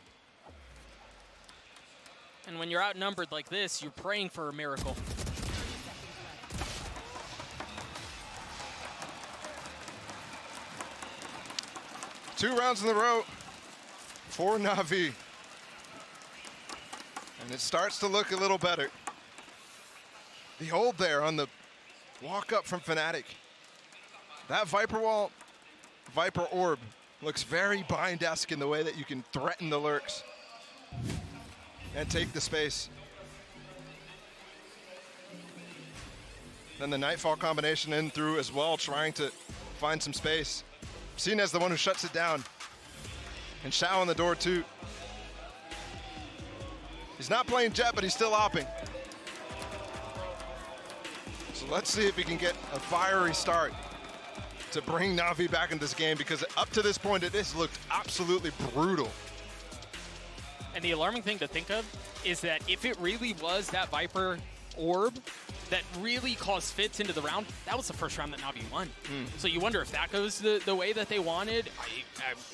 And when you're outnumbered like this, you're praying for a miracle. Two rounds in a row for Navi. And it starts to look a little better. The hold there on the walk up from Fnatic. That Viper wall, Viper orb, looks very Bind-esque in the way that you can threaten the lurks and take the space. Then the Nightfall combination in through as well, trying to find some space. Seen as the one who shuts it down. And Shao on the door too. He's not playing Jet, but he's still opping. So let's see if we can get a fiery start to bring Navi back in this game, because up to this point it has looked absolutely brutal. And the alarming thing to think of is that if it really was that Viper orb that really caused fits into the round, that was the first round that Navi won. So you wonder if that goes the way that they wanted,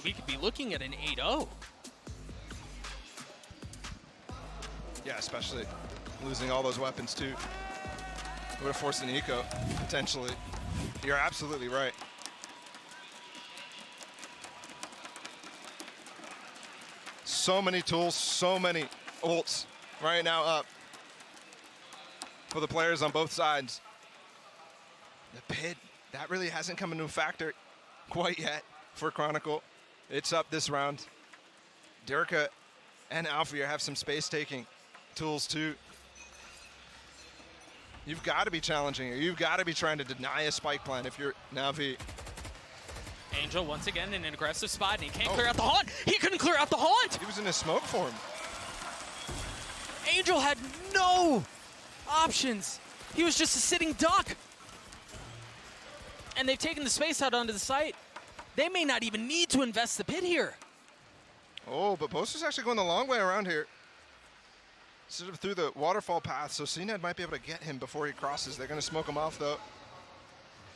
we could be looking at an 8-0. Yeah, especially losing all those weapons too. Would have forced an eco, potentially. You're absolutely right. So many tools, so many ults right now up for the players on both sides. The pit, that really hasn't come into a factor quite yet for Chronicle. It's up this round. Durka and Alfia have some space-taking tools too. You've got to be challenging it. You've got to be trying to deny a spike plan if you're Navi. Angel once again in an aggressive spot, and he can't clear out the haunt. He couldn't clear out the haunt. He was in a smoke form. Angel had no options. He was just a sitting duck. And they've taken the space out onto the site. They may not even need to invest the pit here. Oh, but Boaster's actually going the long way around here. Sort of through the waterfall path, so CNED might be able to get him before he crosses. They're going to smoke him off, though.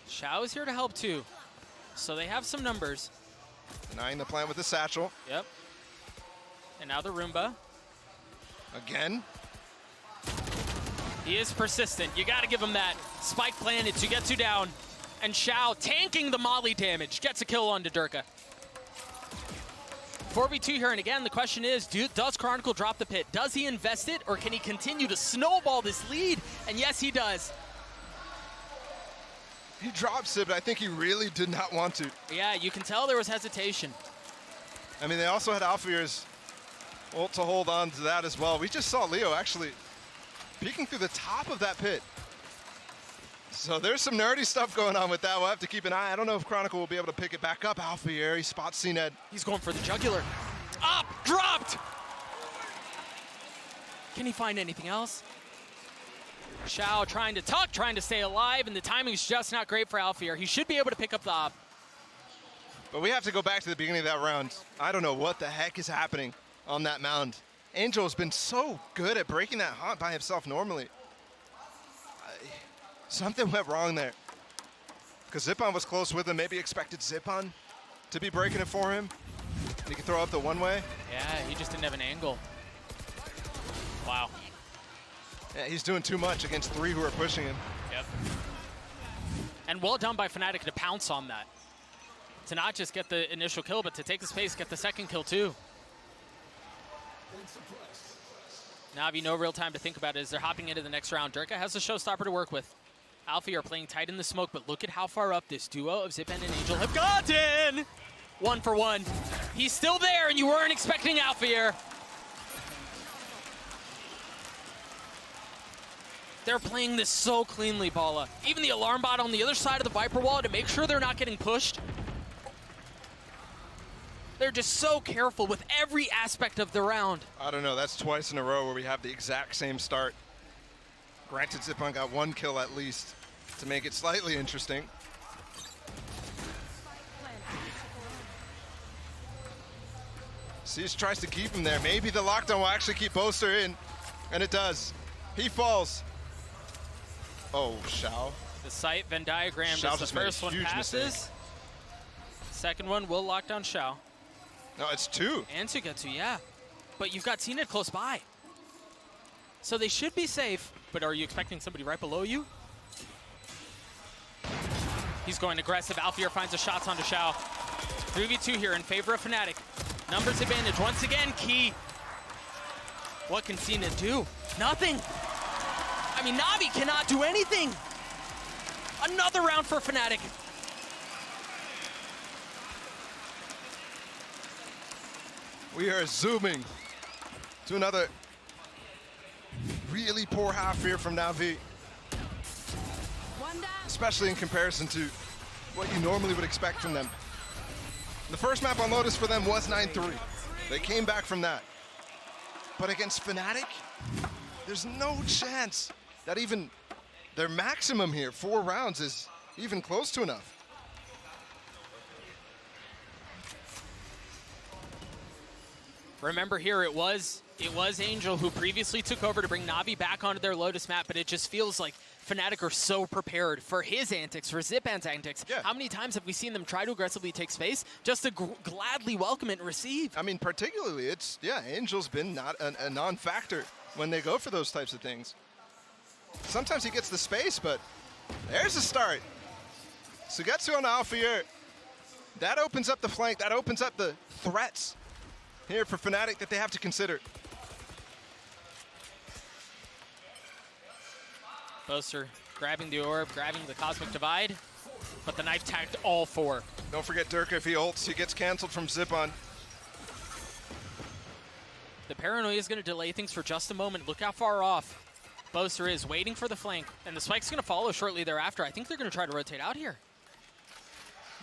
Shao is here to help, too. So they have some numbers. Denying the plant with the satchel. Yep. And now the Roomba. Again. He is persistent. You got to give him that. Spike planted to get 2 down. And Shao tanking the Molly damage. Gets a kill onto Durka. 4v2 here, and again, the question is, does Chronicle drop the pit? Does he invest it, or can he continue to snowball this lead? And yes, he does. He drops it, but I think he really did not want to. Yeah, you can tell there was hesitation. I mean, they also had Alfear's ult to hold on to that as well. We just saw Leo actually peeking through the top of that pit. So there's some nerdy stuff going on with that. We'll have to keep an eye. I don't know if Chronicle will be able to pick it back up. Alfear, he spots CNED. He's going for the jugular. Up, dropped! Can he find anything else? Shao trying to tuck, trying to stay alive, and the timing is just not great for Alfear. He should be able to pick up the op. But we have to go back to the beginning of that round. I don't know what the heck is happening on that mound. Angel has been so good at breaking that haunt by himself normally. Something went wrong there. Because Zippon was close with him. Maybe expected Zippon to be breaking it for him. He could throw up the one-way. Yeah, he just didn't have an angle. Wow. Yeah, he's doing too much against 3 who are pushing him. Yep. And well done by Fnatic to pounce on that. To not just get the initial kill, but to take the space, get the second kill too. Navi, no real time to think about it as they're hopping into the next round. Durka has a showstopper to work with. Alfie are playing tight in the smoke, but look at how far up this duo of Zipan and Angel have gotten. 1 for 1. He's still there, and you weren't expecting Alfie here. They're playing this so cleanly, Paula. Even the alarm bot on the other side of the Viper wall to make sure they're not getting pushed. They're just so careful with every aspect of the round. I don't know, that's twice in a row where we have the exact same start. Granted, Zipan got 1 kill at least to make it slightly interesting. Siege tries to keep him there. Maybe the lockdown will actually keep Boaster in, and it does. He falls. Oh, Shao. The sight Venn diagram Shao is the first one passes. Mistake. Second one will lock down Shao. No, it's 2. And Sugetsu, yeah. But you've got CNED close by. So they should be safe, but are you expecting somebody right below you? He's going aggressive. Alfier finds the shots onto Shao. 3v2 here in favor of Fnatic. Numbers advantage once again, key. What can CNED do? Nothing. I mean, NAVI cannot do anything. Another round for Fnatic. We are zooming to another really poor half here from NAVI. Especially in comparison to what you normally would expect from them. The first map on Lotus for them was 9-3. They came back from that. But against Fnatic, there's no chance that even their maximum here, 4 rounds, is even close to enough. Remember here, it was Angel who previously took over to bring NAVI back onto their Lotus map, but it just feels like Fnatic are so prepared for his antics, for Zipan's antics. Yeah. How many times have we seen them try to aggressively take space just to gladly welcome it and receive? I mean, particularly, Angel's been not a non-factor when they go for those types of things. Sometimes he gets the space, but there's a start. Sugetsu on Alfier. That opens up the flank. That opens up the threats here for Fnatic that they have to consider. Boaster grabbing the orb, grabbing the Cosmic Divide, but the knife tagged all 4. Don't forget Durka, if he ults, he gets canceled from Zipan. The paranoia is going to delay things for just a moment. Look how far off Boaster is, waiting for the flank, and the spike's going to follow shortly thereafter. I think they're going to try to rotate out here.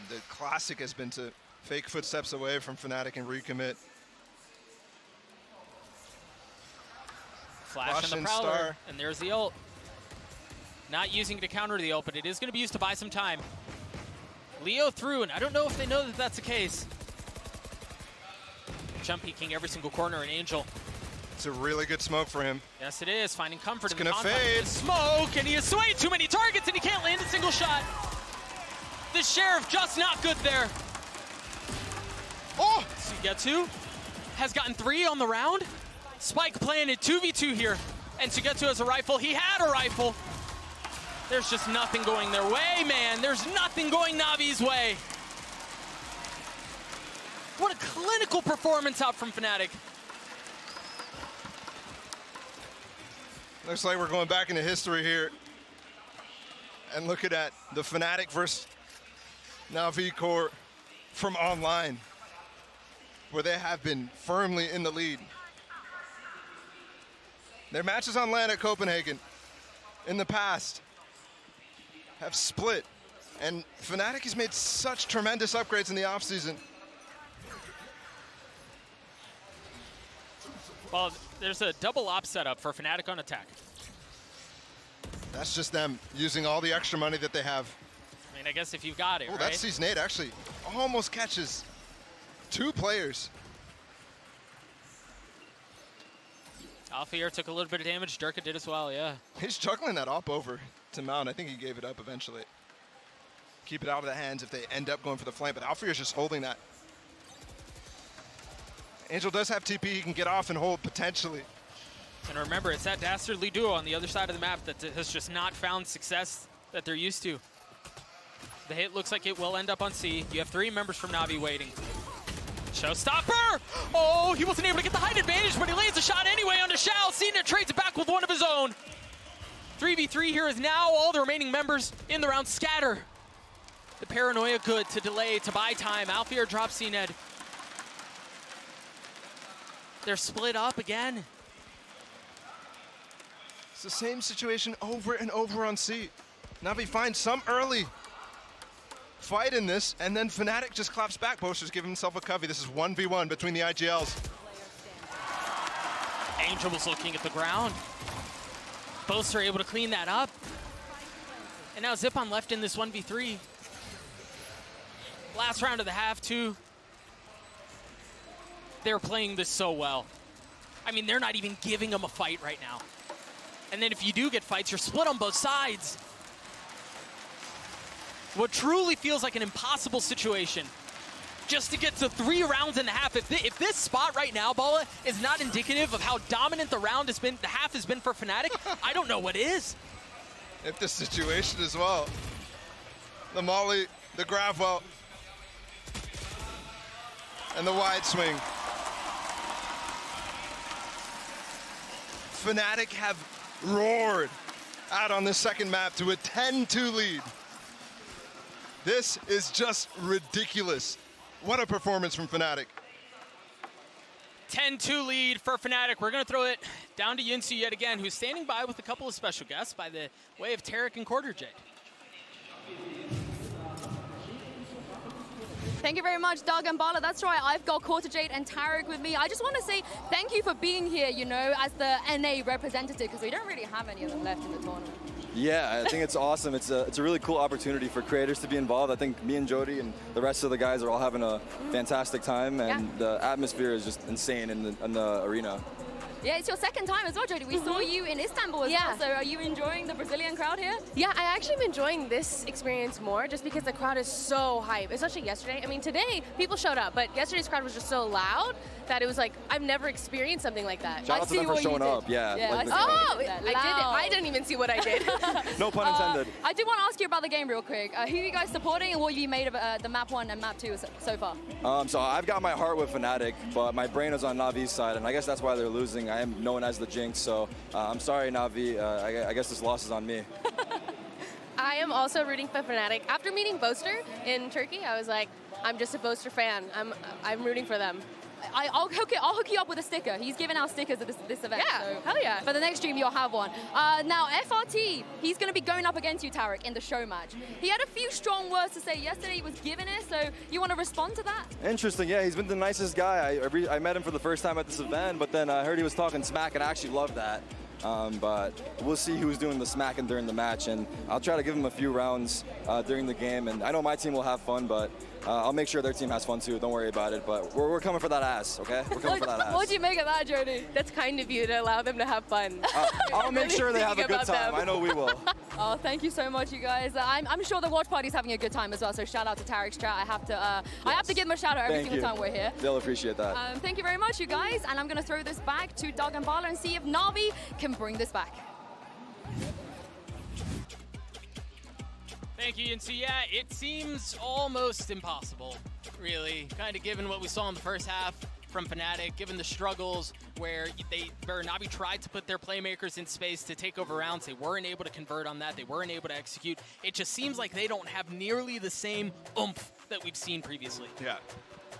The classic has been to fake footsteps away from Fnatic and recommit. Flash on the Prowler, and there's the ult. Not using it to counter the ult, but it is going to be used to buy some time. Leo through, and I don't know if they know that that's the case. Jump peeking every single corner, and Angel. It's a really good smoke for him. Yes, it is. Finding comfort It's in the gonna confines fade. of the smoke, and he has way too many targets, and he can't land a single shot. The Sheriff just not good there. Oh! Sugetsu has gotten 3 on the round. Spike planted 2v2 here, and Sugetsu has a rifle. He had a rifle. There's just nothing going their way, man. There's nothing going Navi's way. What a clinical performance out from Fnatic. Looks like we're going back into history here. And looking at the Fnatic versus NAVI core from online, where they have been firmly in the lead. Their matches on LAN at Copenhagen in the past have split, and Fnatic has made such tremendous upgrades in the offseason. Well, there's a double op setup for Fnatic on attack. That's just them using all the extra money that they have. I mean, I guess if you've got it, Oh, right? that sees Nate actually almost catches 2 players. Alfier took a little bit of damage. Durka did as well, yeah. He's juggling that op over to Mount. I think he gave it up eventually. Keep it out of the hands if they end up going for the flank, but Alfier's just holding that. Angel does have TP, he can get off and hold potentially. And remember, it's that dastardly duo on the other side of the map that has just not found success that they're used to. The hit looks like it will end up on C. You have 3 members from NAVI waiting. Showstopper! Oh, he wasn't able to get the height advantage, but he lands a shot anyway onto Shao. CNED trades it back with one of his own. 3v3 here is now all the remaining members in the round scatter. The paranoia good to delay, to buy time. Alfier drops C-Ned. They're split up again. It's the same situation over and over on C. Navi finds some early fight in this, and then Fnatic just claps back. Boaster's giving himself a covey. This is 1v1 between the IGLs. Angel was looking at the ground. Boaster able to clean that up. And now Zipon left in this 1v3. Last round of the half, too. They're playing this so well. I mean, they're not even giving them a fight right now. And then if you do get fights, you're split on both sides. What truly feels like an impossible situation. Just to get to 3 rounds and a half. If this spot right now, Bala, is not indicative of how dominant the round has been, the half has been for Fnatic, I don't know what is. If this situation as well. The Molly, the grab well, and the wide swing. Fnatic have roared out on this second map to a 10-2 lead. This is just ridiculous. What a performance from Fnatic. 10-2 lead for Fnatic. We're going to throw it down to Yinsu yet again, who's standing by with a couple of special guests by the way of Tarek and Quarterjade. Thank you very much, Doug and Bala. That's right, I've got Quarterjade and Tarek with me. I just want to say thank you for being here, you know, as the NA representative, because we don't really have any of them left in the tournament. Yeah, I think it's awesome. It's a really cool opportunity for creators to be involved. I think me and Jody and the rest of the guys are all having a fantastic time, and the atmosphere is just insane in the arena. Yeah, it's your second time as well, Jody. We saw you in Istanbul as well. So are you enjoying the Brazilian crowd here? Yeah, I actually am enjoying this experience more just because the crowd is so hype, especially yesterday. I mean, today people showed up, but yesterday's crowd was just so loud that it was like, I've never experienced something like that. Shout out to them for showing up, yeah. Like I didn't even see what I did. No pun intended. I do want to ask you about the game real quick. Who are you guys supporting and what have you made of the map 1 and map 2 so far? So I've got my heart with Fnatic, but my brain is on Navi's side, and I guess that's why they're losing. I am known as the Jinx, so I'm sorry, Navi. I guess this loss is on me. I am also rooting for Fnatic. After meeting Boaster in Turkey, I was like, I'm just a Boaster fan. I'm rooting for them. I'll hook you up with a sticker. He's giving out stickers at this event. Yeah, so hell yeah. For the next stream, you'll have one. Now, FRT, he's going to be going up against you, Tarek, in the show match. He had a few strong words to say yesterday. He was giving it, so you want to respond to that? Interesting, yeah, he's been the nicest guy. I met him for the first time at this event, but then I heard he was talking smack, and I actually loved that. But we'll see who's doing the smacking during the match, and I'll try to give him a few rounds during the game, and I know my team will have fun, but I'll make sure their team has fun too. Don't worry about it, but we're coming for that ass, okay? We're coming for that ass. What do you make of that, Jody? That's kind of you to allow them to have fun. I'll make sure they have a good time. I know we will. Oh, thank you so much, you guys. I'm sure the watch party's having a good time as well, so shout out to Tarek's chat. I have to give him a shout out every single time we're here. They'll appreciate that. Thank you very much, you guys, and I'm going to throw this back to Doug and Bala and see if Navi can bring this back. Thank you, Yinsu. Yeah, it seems almost impossible, really, kind of given what we saw in the first half from Fnatic, given the struggles where Navi tried to put their playmakers in space to take over rounds. They weren't able to convert on that. They weren't able to execute. It just seems like they don't have nearly the same oomph that we've seen previously. Yeah,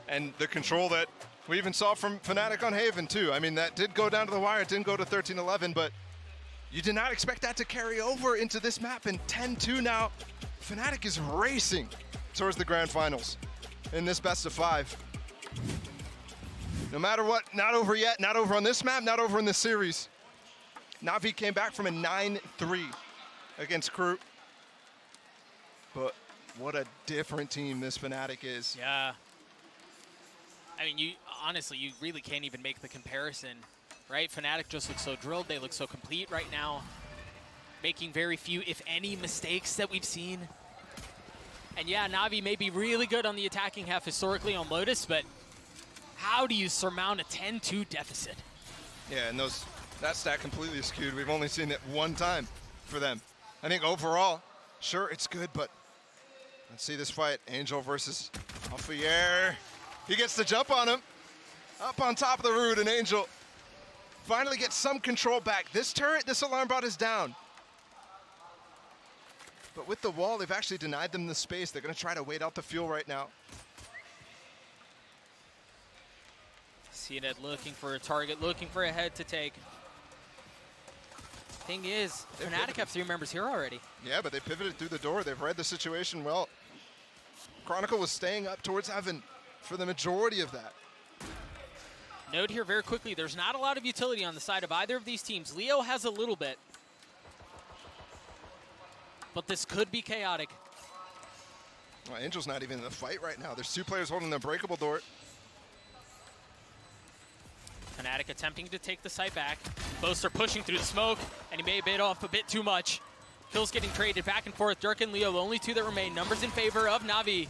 and the control that we even saw from Fnatic on Haven, too. I mean, that did go down to the wire. It didn't go to 13-11, but you did not expect that to carry over into this map, and 10-2 now. Fnatic is racing towards the grand finals in this best of 5. No matter what, not over yet, not over on this map, not over in this series. Navi came back from a 9-3 against Crew. But what a different team this Fnatic is. Yeah. I mean, honestly, you really can't even make the comparison, right? Fnatic just looks so drilled. They look so complete right now, making very few, if any, mistakes that we've seen. And yeah, Navi may be really good on the attacking half historically on Lotus, but how do you surmount a 10-2 deficit? Yeah, and that stat completely skewed. We've only seen it one time for them. I think overall, sure, it's good, but let's see this fight. Angel versus Alfier. He gets the jump on him. Up on top of the root, and Angel finally gets some control back. This turret, this alarm bot is down. But with the wall, they've actually denied them the space. They're going to try to wait out the fuel right now. CNED looking for a target, looking for a head to take. Thing is, Fnatic have 3 members here already. Yeah, but they pivoted through the door. They've read the situation well. Chronicle was staying up towards heaven for the majority of that. Note here very quickly, there's not a lot of utility on the side of either of these teams. Leo has a little bit. But this could be chaotic. Well, Angel's not even in the fight right now. There's 2 players holding the breakable door. Fnatic attempting to take the site back. Boaster pushing through the smoke, and he may have bit off a bit too much. Kills getting traded back and forth. Dirk and Leo, the only 2 that remain. Numbers in favor of Navi.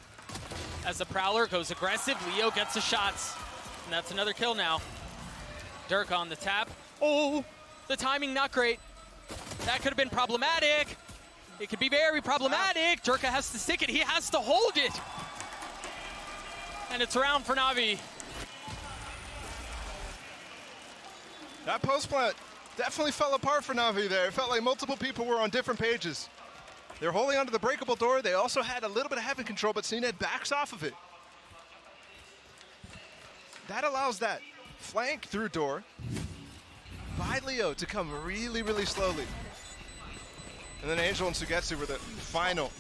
As the Prowler goes aggressive, Leo gets the shots. And that's another kill now. Dirk on the tap. Oh, the timing not great. That could have been problematic. It could be very problematic. Dirk has to stick it. He has to hold it. And it's around for Navi. That post plant definitely fell apart for Navi there. It felt like multiple people were on different pages. They're holding onto the breakable door. They also had a little bit of heaven control, but CNED backs off of it. That allows that flank through door by Leo to come really, really slowly. And then Angel and Sugetsu were the final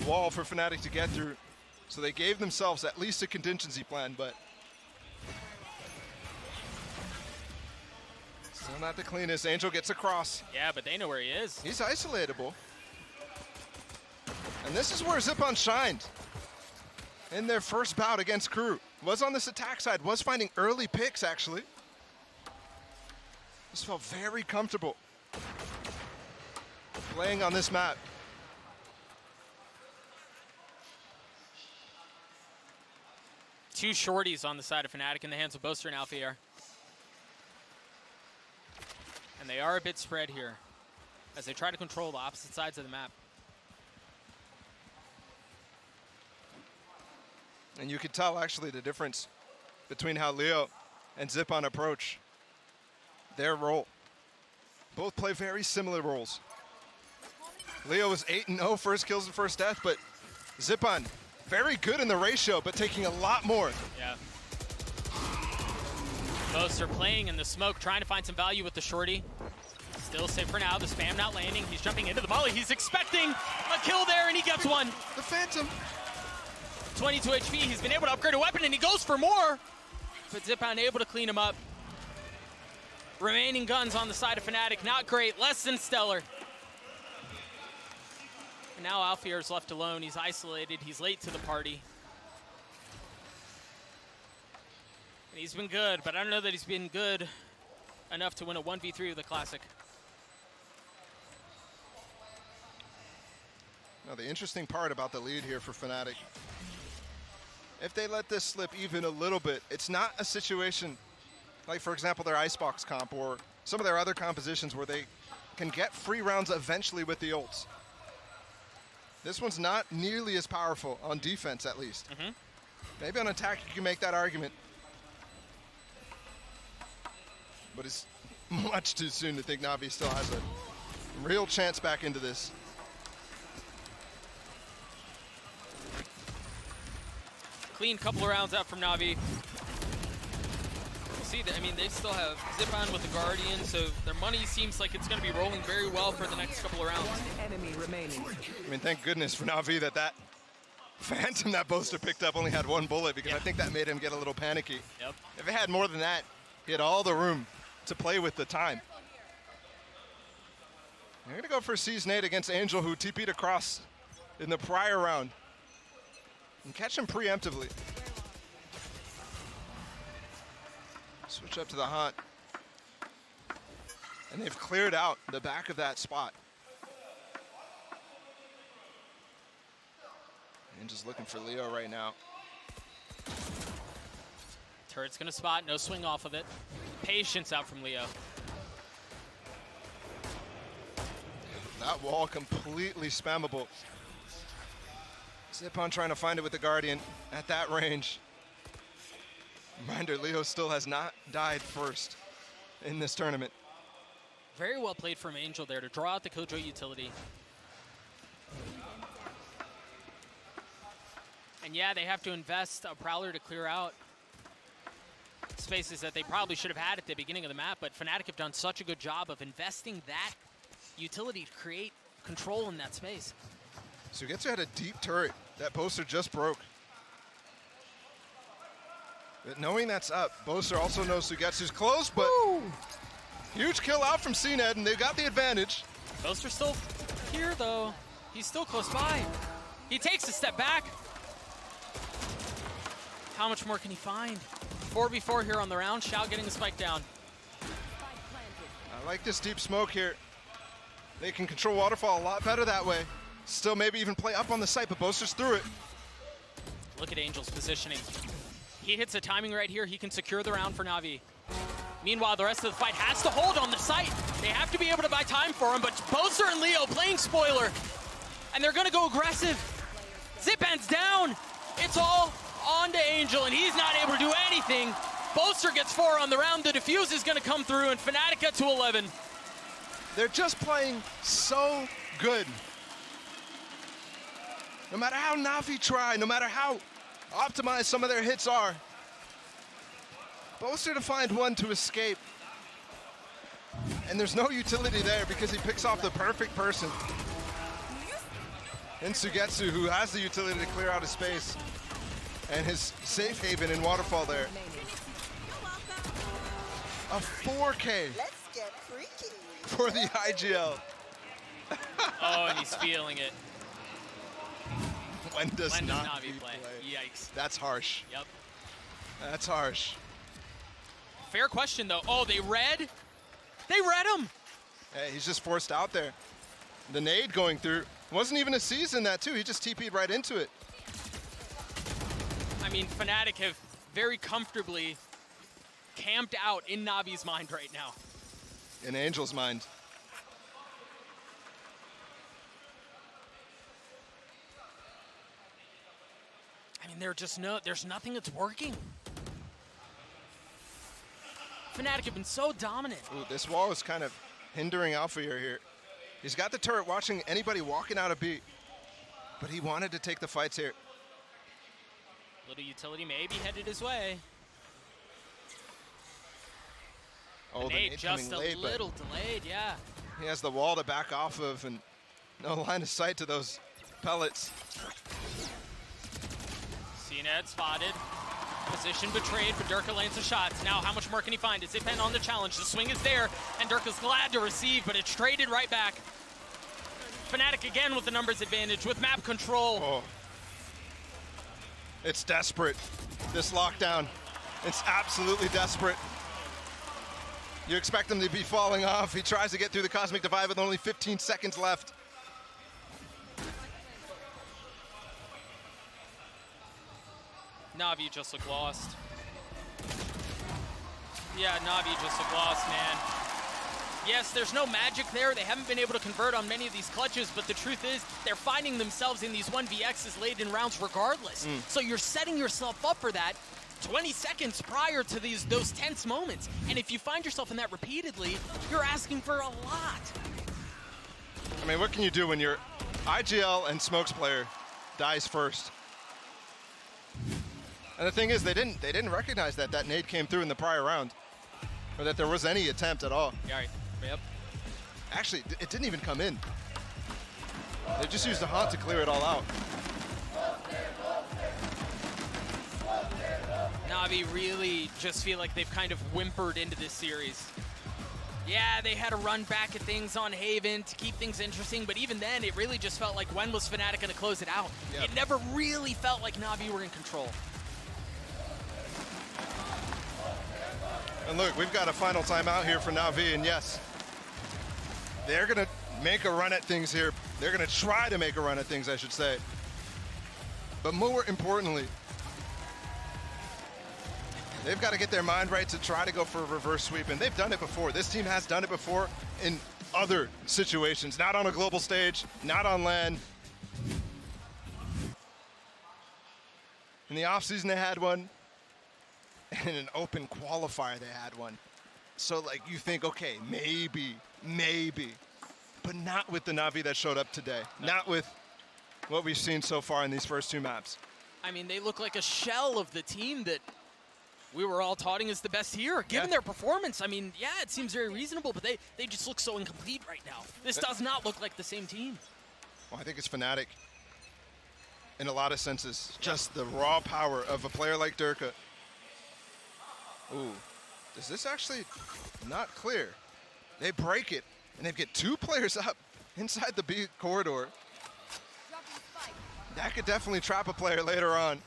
wall for Fnatic to get through. So they gave themselves at least a contingency plan, but still not the cleanest. Angel gets across. Yeah, but they know where he is. He's isolatable. And this is where Zippon shined in their first bout against Crew. Was on this attack side, was finding early picks actually. This felt very comfortable playing on this map. Two shorties on the side of Fnatic in the hands of Boaster and Alfier. And they are a bit spread here as they try to control the opposite sides of the map. And you could tell actually the difference between how Leo and Zippon approach their role. Both play very similar roles. Leo was 8-0, first kills and first death, but Zippon very good in the ratio, but taking a lot more. Yeah. Boaster playing in the smoke, trying to find some value with the shorty. Still safe for now, the spam not landing. He's jumping into the volley. He's expecting a kill there, and he gets one. The Phantom. 22 HP, he's been able to upgrade a weapon, and he goes for more. But Zippon able to clean him up. Remaining guns on the side of Fnatic, not great, less than stellar. And now Alfier's left alone, he's isolated, he's late to the party. And he's been good, but I don't know that he's been good enough to win a 1v3 of the Classic. Now the interesting part about the lead here for Fnatic, if they let this slip even a little bit, it's not a situation like, for example, their Icebox comp or some of their other compositions where they can get free rounds eventually with the ults. This one's not nearly as powerful on defense, at least. Maybe on attack you can make that argument. But it's much too soon to think Navi still has a real chance back into this. Clean couple of rounds out from Navi. See, I mean, they still have Zippon with the Guardian, so their money seems like it's going to be rolling very well for the next couple of rounds. Enemy remaining. I mean, thank goodness for Navi that Phantom that Boaster picked up only had 1 bullet, because I think that made him get a little panicky. Yep. If it had more than that, he had all the room to play with the time. They're going to go for C's nade against Angel, who TP'd across in the prior round. And catch him preemptively. Switch up to the Haunt. And they've cleared out the back of that spot. And just looking for Leo right now. Turret's gonna spot, no swing off of it. Patience out from Leo. That wall completely spammable. Zippon trying to find it with the Guardian at that range. Reminder, Leo still has not died first in this tournament. Very well played from Angel there to draw out the Kojo utility. And yeah, they have to invest a Prowler to clear out spaces that they probably should have had at the beginning of the map, but Fnatic have done such a good job of investing that utility to create control in that space. Sugetsu had a deep turret. That Boaster just broke. But knowing that's up, Boaster also knows Sugetsu's close, but huge kill out from CNED, and they've got the advantage. Boaster's still here, though. He's still close by. He takes a step back. How much more can he find? 4v4 here on the round. Shao getting the spike down. I like this deep smoke here. They can control Waterfall a lot better that way. Still maybe even play up on the site, but Boaster's through it. Look at Angel's positioning. He hits a timing right here. He can secure the round for Navi. Meanwhile, the rest of the fight has to hold on the site. They have to be able to buy time for him, but Boaster and Leo playing spoiler. And they're gonna go aggressive. Zipman's down. It's all on to Angel, and he's not able to do anything. Boaster gets 4 on the round. The defuse is gonna come through, and Fnatic get to 11. They're just playing so good. No matter how Navi try, no matter how optimized some of their hits are, Boaster to find one to escape. And there's no utility there because he picks off the perfect person. And Sugetsu, who has the utility to clear out his space. And his safe haven in Waterfall there. A 4K. Let's get freaky. For the IGL. Oh, and he's feeling it. When does Navi play? Yikes. That's harsh. Yep. That's harsh. Fair question, though. Oh, they read? They read him! Hey, he's just forced out there. The nade going through. Wasn't even a season that, too. He just TP'd right into it. I mean, Fnatic have very comfortably camped out in Navi's mind right now. In Angel's mind. I mean, there's nothing that's working. Fnatic have been so dominant. Ooh, this wall is kind of hindering Alpha here. He's got the turret watching anybody walking out of B, but he wanted to take the fights here. Little utility maybe headed his way. Oh, the nade just coming late, a little delayed, yeah. He has the wall to back off of and no line of sight to those pellets. CNED spotted. Position betrayed, but Durka lands the shots. Now, how much more can he find? It's Zipan on the challenge. The swing is there, and Durka's glad to receive, but it's traded right back. Fnatic again with the numbers advantage, with map control. Oh. It's desperate, this lockdown. It's absolutely desperate. You expect him to be falling off. He tries to get through the Cosmic Divide with only 15 seconds left. Navi just look lost. Yeah, Navi just look lost, man. Yes, there's no magic there. They haven't been able to convert on many of these clutches, but the truth is they're finding themselves in these 1vx's late in rounds regardless. So you're setting yourself up for that 20 seconds prior to those tense moments. And if you find yourself in that repeatedly, you're asking for a lot. I mean, what can you do when your IGL and Smokes player dies first? And the thing is, they didn't recognize that nade came through in the prior round, or that there was any attempt at all. Yeah, yep. Actually, it didn't even come in. They just used the haunt to clear it all out. Navi really just feel like they've kind of whimpered into this series. Yeah, they had to run back at things on Haven to keep things interesting, but even then, it really just felt like when was Fnatic going to close it out? Yep. It never really felt like Navi were in control. And look, we've got a final timeout here for Navi, and yes, they're going to make a run at things here. They're going to try to make a run at things, I should say. But more importantly, they've got to get their mind right to try to go for a reverse sweep, and they've done it before. This team has done it before in other situations, not on a global stage, not on LAN. In the offseason, they had one. And in an open qualifier, they had one. So, like, you think, okay, maybe maybe. But not with the Navi that showed up today. Not with what we've seen so far in these first two maps. I mean, they look like a shell of the team that we were all touting as the best here. Given their performance, I mean, yeah, it seems very reasonable, but they just look so incomplete right now. This does not look like the same team. Well, I think it's Fnatic in a lot of senses. Just the raw power of a player like Durka. Ooh, is this actually not clear? They break it, and they get 2 players up inside the B corridor. That could definitely trap a player later on,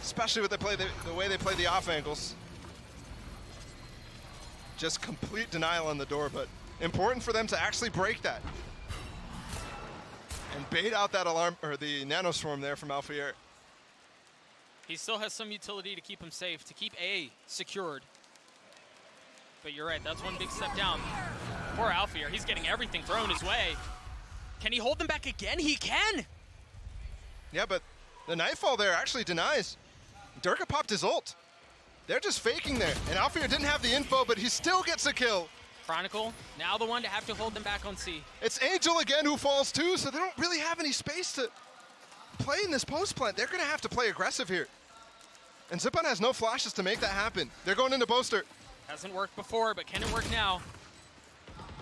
especially with the way they play the off angles. Just complete denial on the door, but important for them to actually break that and bait out that alarm, or the nanoswarm there from Alfier. He still has some utility to keep him safe, to keep A secured. But you're right, that's one big step down. Poor Alfier, he's getting everything thrown his way. Can he hold them back again? He can! Yeah, but the Nightfall there actually denies. Durka popped his ult. They're just faking there. And Alfier didn't have the info, but he still gets a kill. Chronicle, now the one to have to hold them back on C. It's Angel again who falls too, so they don't really have any space to play in this post plant. They're gonna have to play aggressive here. And Zippon has no flashes to make that happen. They're going into Boaster. Hasn't worked before, but can it work now?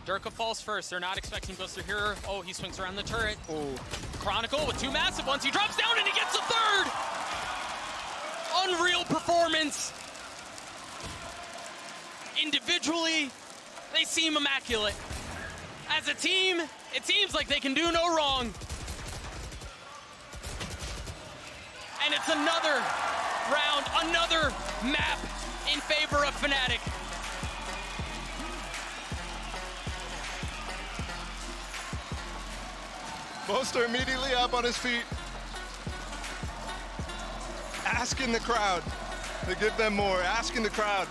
Durka falls first. They're not expecting Boaster here. Oh, he swings around the turret. Oh. Chronicle with 2 massive ones. He drops down and he gets a 3rd! Unreal performance. Individually, they seem immaculate. As a team, it seems like they can do no wrong. And it's another round, another map in favor of Fnatic. Boaster immediately up on his feet, asking the crowd to give them more, asking the crowd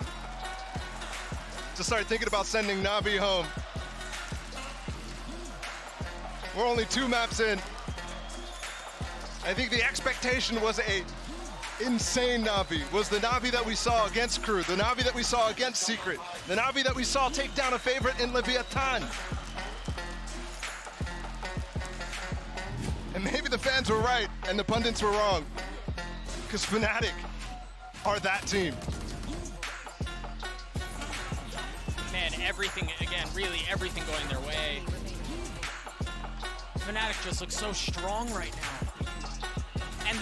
to start thinking about sending Navi home. We're only 2 maps in. I think the expectation was a insane Navi, was the Navi that we saw against Crew, the Navi that we saw against Secret, the Navi that we saw take down a favorite in Leviathan. And maybe the fans were right and the pundits were wrong, because Fnatic are that team. Man, everything, again, really everything going their way. Fnatic just looks so strong right now. And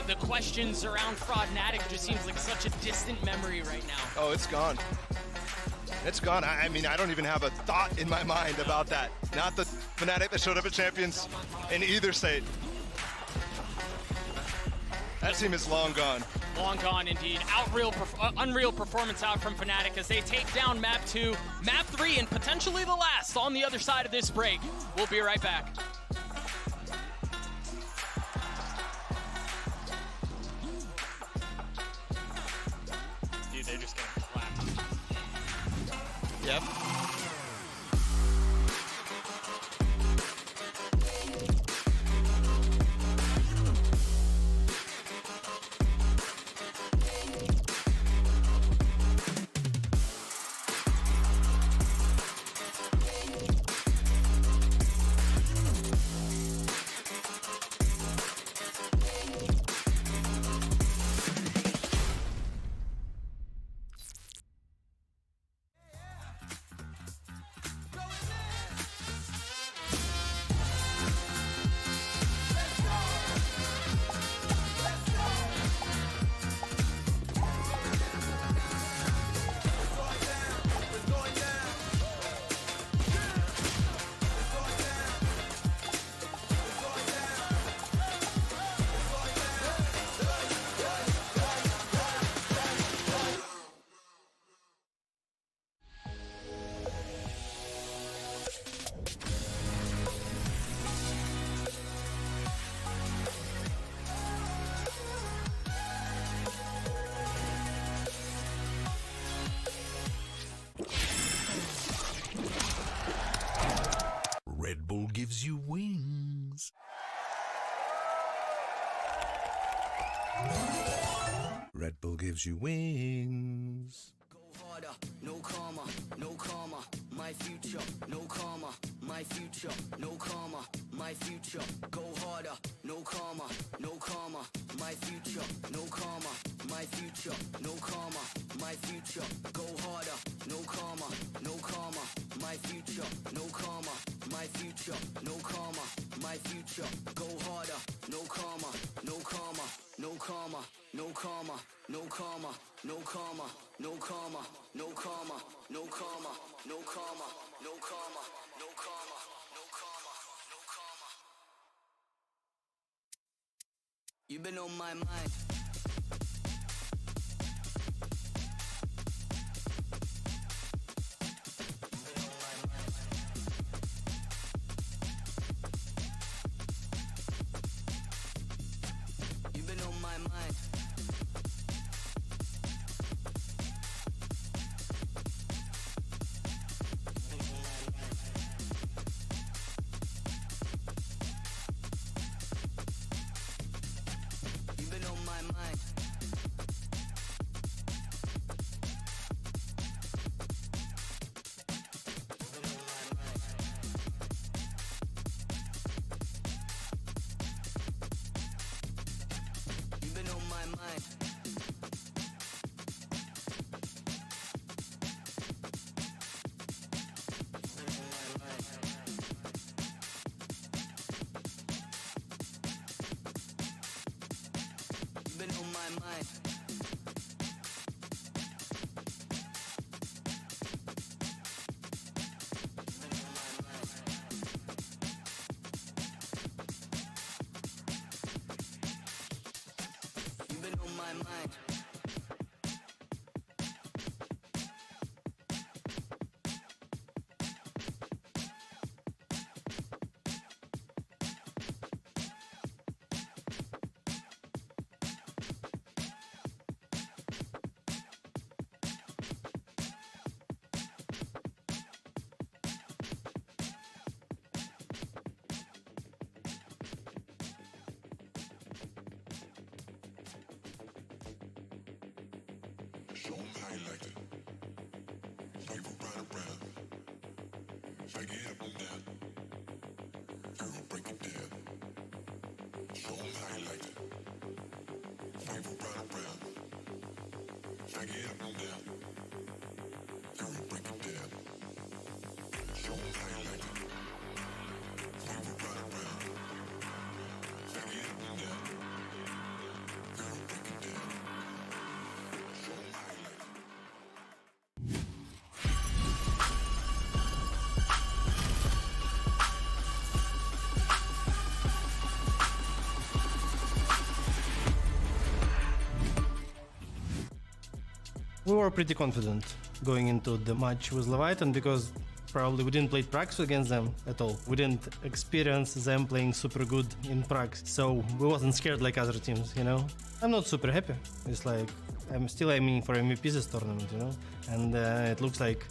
the questions around Fnatic just seems like such a distant memory right now. Oh, it's gone. It's gone. I mean, I don't even have a thought in my mind about that. Not the Fnatic that showed up at Champions in either state. That team is long gone. Long gone indeed. Unreal performance out from Fnatic as they take down Map 2, Map 3, and potentially the last on the other side of this break. We'll be right back. Dude, they're just getting clapped. Yep. Red Bull gives you wings. Red Bull gives you wings. Go harder, no karma, no karma. my future, no karma, my future, no karma, my future, go harder, no karma, no karma, my future, no karma, my future, no karma, my future, go harder, no karma, no karma, my future, no karma, my future, no karma, my future, go harder, no karma, no karma, no karma, no karma, no karma, no karma, no karma, no karma, no karma, no karma, no karma, no karma, no karma, no karma. You've been on my mind. You've been on my mind. You've been on my mind. You've been on my mind. You've been on my mind. You've been on my mind. Show 'em how you like it. Wave around and around. Shake it up and down. Girl, break it down. Show 'em how you like it. Wave around and around. Shake it up and down. Girl, break it down. Show 'em how you like it. Wave around and around. Shake it up and down. Girl, break it down. Show 'em how you like it. We were pretty confident going into the match with Leviathan because probably we didn't play practice against them at all. We didn't experience them playing super good in practice, so we wasn't scared like other teams, you know? I'm not super happy. It's like I'm still aiming for MVP this tournament, you know? And it looks like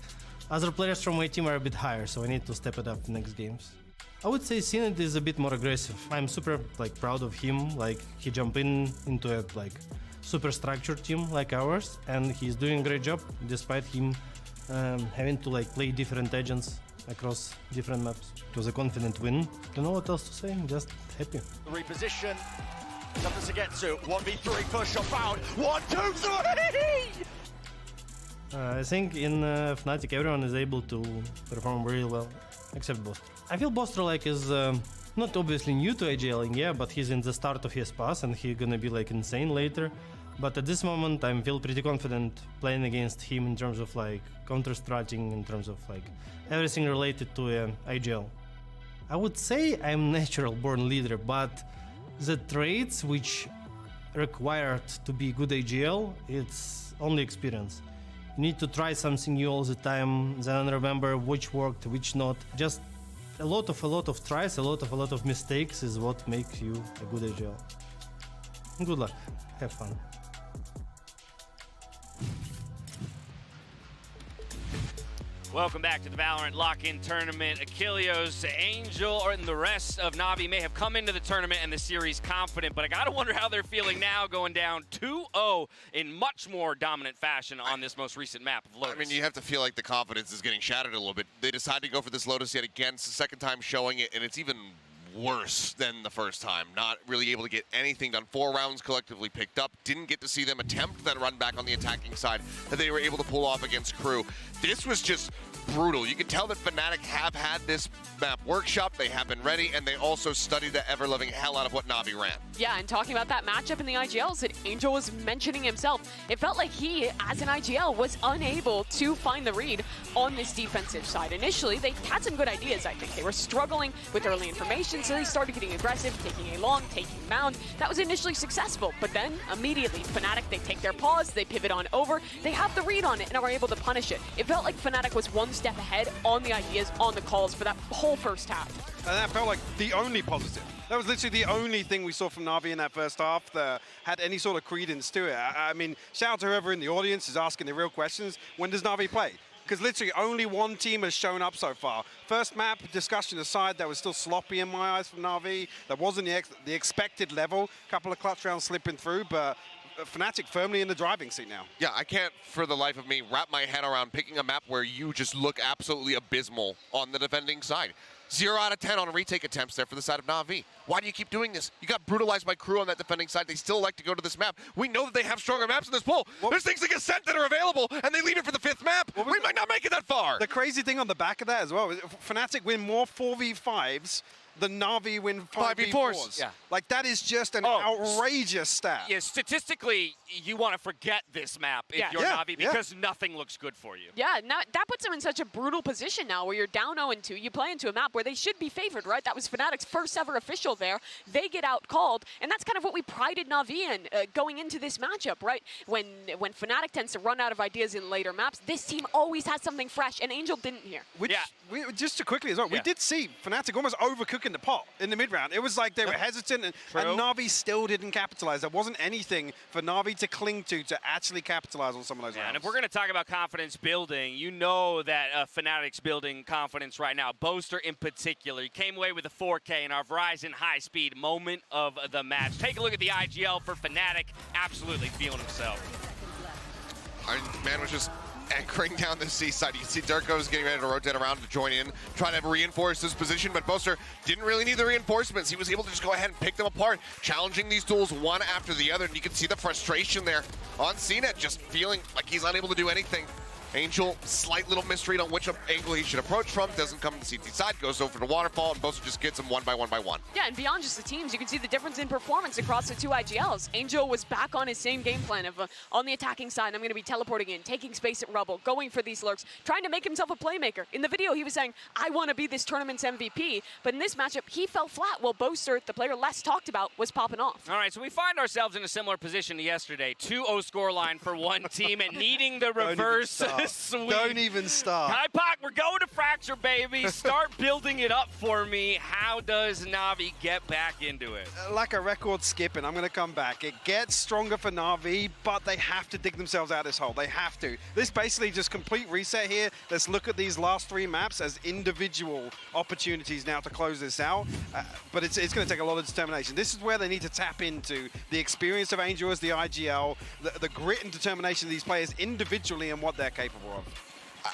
other players from my team are a bit higher, so I need to step it up next games. I would say Synod is a bit more aggressive. I'm super proud of him. Like he jumped into a super structured team like ours, and he's doing a great job despite him having to play different agents across different maps. It was a confident win. Don't know what else to say. I'm just happy. Reposition. Nothing to get to. 1v3 push or found. 1, 2, 3! I think in Fnatic everyone is able to perform really well, except Bostro. I feel Bostro is not obviously new to AJLing, yeah, but he's in the start of his pass and he's gonna be insane later. But at this moment I feel pretty confident playing against him in terms of counter-stratting, in terms of everything related to AJL. I would say I'm natural born leader, but the traits which required to be good AGL, it's only experience. You need to try something new all the time, then remember which worked, which not. Just a lot of tries, a lot of mistakes is what makes you a good AGL. Good luck, have fun. Welcome back to the Valorant Lock-In Tournament. Kilios, Angel, and the rest of Navi may have come into the tournament and the series confident, but I gotta wonder how they're feeling now going down 2-0 in much more dominant fashion on this most recent map of Lotus. I mean, you have to feel like the confidence is getting shattered a little bit. They decided to go for this Lotus yet again. It's the second time showing it, and it's even worse than the first time. Not really able to get anything done. 4 rounds collectively picked up. Didn't get to see them attempt that run back on the attacking side that they were able to pull off against Crew. This was just brutal. You can tell that Fnatic have had this map workshop. They have been ready, and they also studied the ever-loving hell out of what Navi ran. Yeah, and talking about that matchup in the IGLs that Angel was mentioning himself, it felt like he, as an IGL, was unable to find the read on this defensive side. Initially, they had some good ideas, I think. They were struggling with early information, so they started getting aggressive, taking a long, taking mound. That was initially successful, but then immediately, Fnatic, they take their pause, they pivot on over, they have the read on it, and are able to punish it. It felt like Fnatic was one step ahead on the ideas, on the calls for that whole first half. And that felt like the only positive. That was literally the only thing we saw from Navi in that first half that had any sort of credence to it. I mean, shout out to whoever in the audience is asking the real questions. When does Navi play? Because literally only one team has shown up so far. First map, discussion aside, that was still sloppy in my eyes from Navi. That wasn't the expected level. Couple of clutch rounds slipping through, but Fnatic firmly in the driving seat now. Yeah, I can't for the life of me wrap my head around picking a map where you just look absolutely abysmal on the defending side. 0 out of 10 on retake attempts there for the side of Navi. Why do you keep doing this? You got brutalized by Crew on that defending side. They still like to go to this map. We know that they have stronger maps in this pool. There's things like Ascent that are available, and they leave it for the 5th map. We might not make it that far. The crazy thing on the back of that as well is Fnatic win more 4v5s than Navi win 5v4s. Yeah. Like, that is just an outrageous stat. Yeah, statistically, you want to forget this map if you're Navi because nothing looks good for you. Yeah, now that puts them in such a brutal position now where you're down 0-2, you play into a map where they should be favored, right? That was Fnatic's first ever official there. They get out called, and that's kind of what we prided Navi in going into this matchup, right? When Fnatic tends to run out of ideas in later maps, this team always has something fresh, and Angel didn't here. Just to quickly as well, we did see Fnatic almost overcooking the pot in the mid-round. It was like they were hesitant, and Navi still didn't capitalize. There wasn't anything for Navi to cling to actually capitalize on some of those rounds. And if we're going to talk about confidence building, you know that Fnatic's building confidence right now. Boaster in particular. He came away with a 4K in our Verizon high-speed moment of the match. Take a look at the IGL for Fnatic. Absolutely feeling himself. Man was just anchoring down the seaside. You can see Durko's getting ready to rotate around to join in, trying to reinforce his position, but Boaster didn't really need the reinforcements. He was able to just go ahead and pick them apart, challenging these duels one after the other, and you can see the frustration there on CNET, just feeling like he's unable to do anything. Angel, slight little misread on which angle he should approach from, doesn't come to the CT side, goes over to Waterfall, and Boaster just gets him one by one by one. Yeah, and beyond just the teams, you can see the difference in performance across the two IGLs. Angel was back on his same game plan of on the attacking side, I'm going to be teleporting in, taking space at Rubble, going for these lurks, trying to make himself a playmaker. In the video, he was saying, I want to be this tournament's MVP, but in this matchup, he fell flat while Boaster, the player less talked about, was popping off. All right, so we find ourselves in a similar position to yesterday. 2-0 scoreline for one team and needing the reverse sweep. Don't even start. Kai Pak, we're going to Fracture, baby. Start building it up for me. How does Navi get back into it? Like a record skip, and I'm going to come back. It gets stronger for Navi, but they have to dig themselves out of this hole. They have to. This basically just complete reset here. Let's look at these last 3 maps as individual opportunities now to close this out. But it's going to take a lot of determination. This is where they need to tap into the experience of Angel as the IGL, the grit and determination of these players individually and what they're capable of.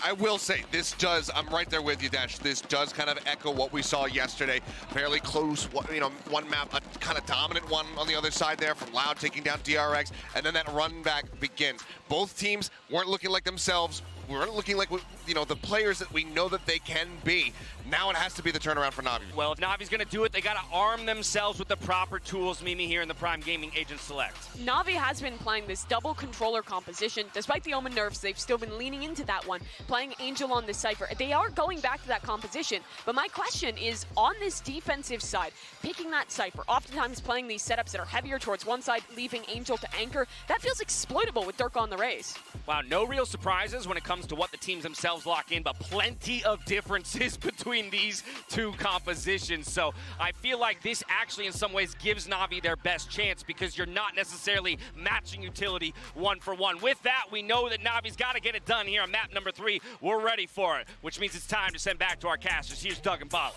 I will say, this does, I'm right there with you, Dash, this does kind of echo what we saw yesterday. Fairly close, one map, a kind of dominant one on the other side there from Loud taking down DRX, and then that run back begins. Both teams weren't looking like themselves, weren't looking like, the players that we know that they can be. Now it has to be the turnaround for Navi. Well, if Navi's going to do it, they got to arm themselves with the proper tools, Mimi, here in the Prime Gaming Agent Select. Navi has been playing this double controller composition. Despite the Omen nerfs, they've still been leaning into that one, playing Angel on the Cypher. They are going back to that composition, but my question is, on this defensive side, picking that Cypher, oftentimes playing these setups that are heavier towards one side, leaving Angel to anchor, that feels exploitable with Dirk on the Raze. Wow, no real surprises when it comes to what the teams themselves lock in, but plenty of differences between between these two compositions. So I feel like this actually in some ways gives Navi their best chance because you're not necessarily matching utility one for one. With that, we know that Navi's got to get it done here on map number 3. We're ready for it, which means it's time to send back to our casters. Here's Doug and Bala.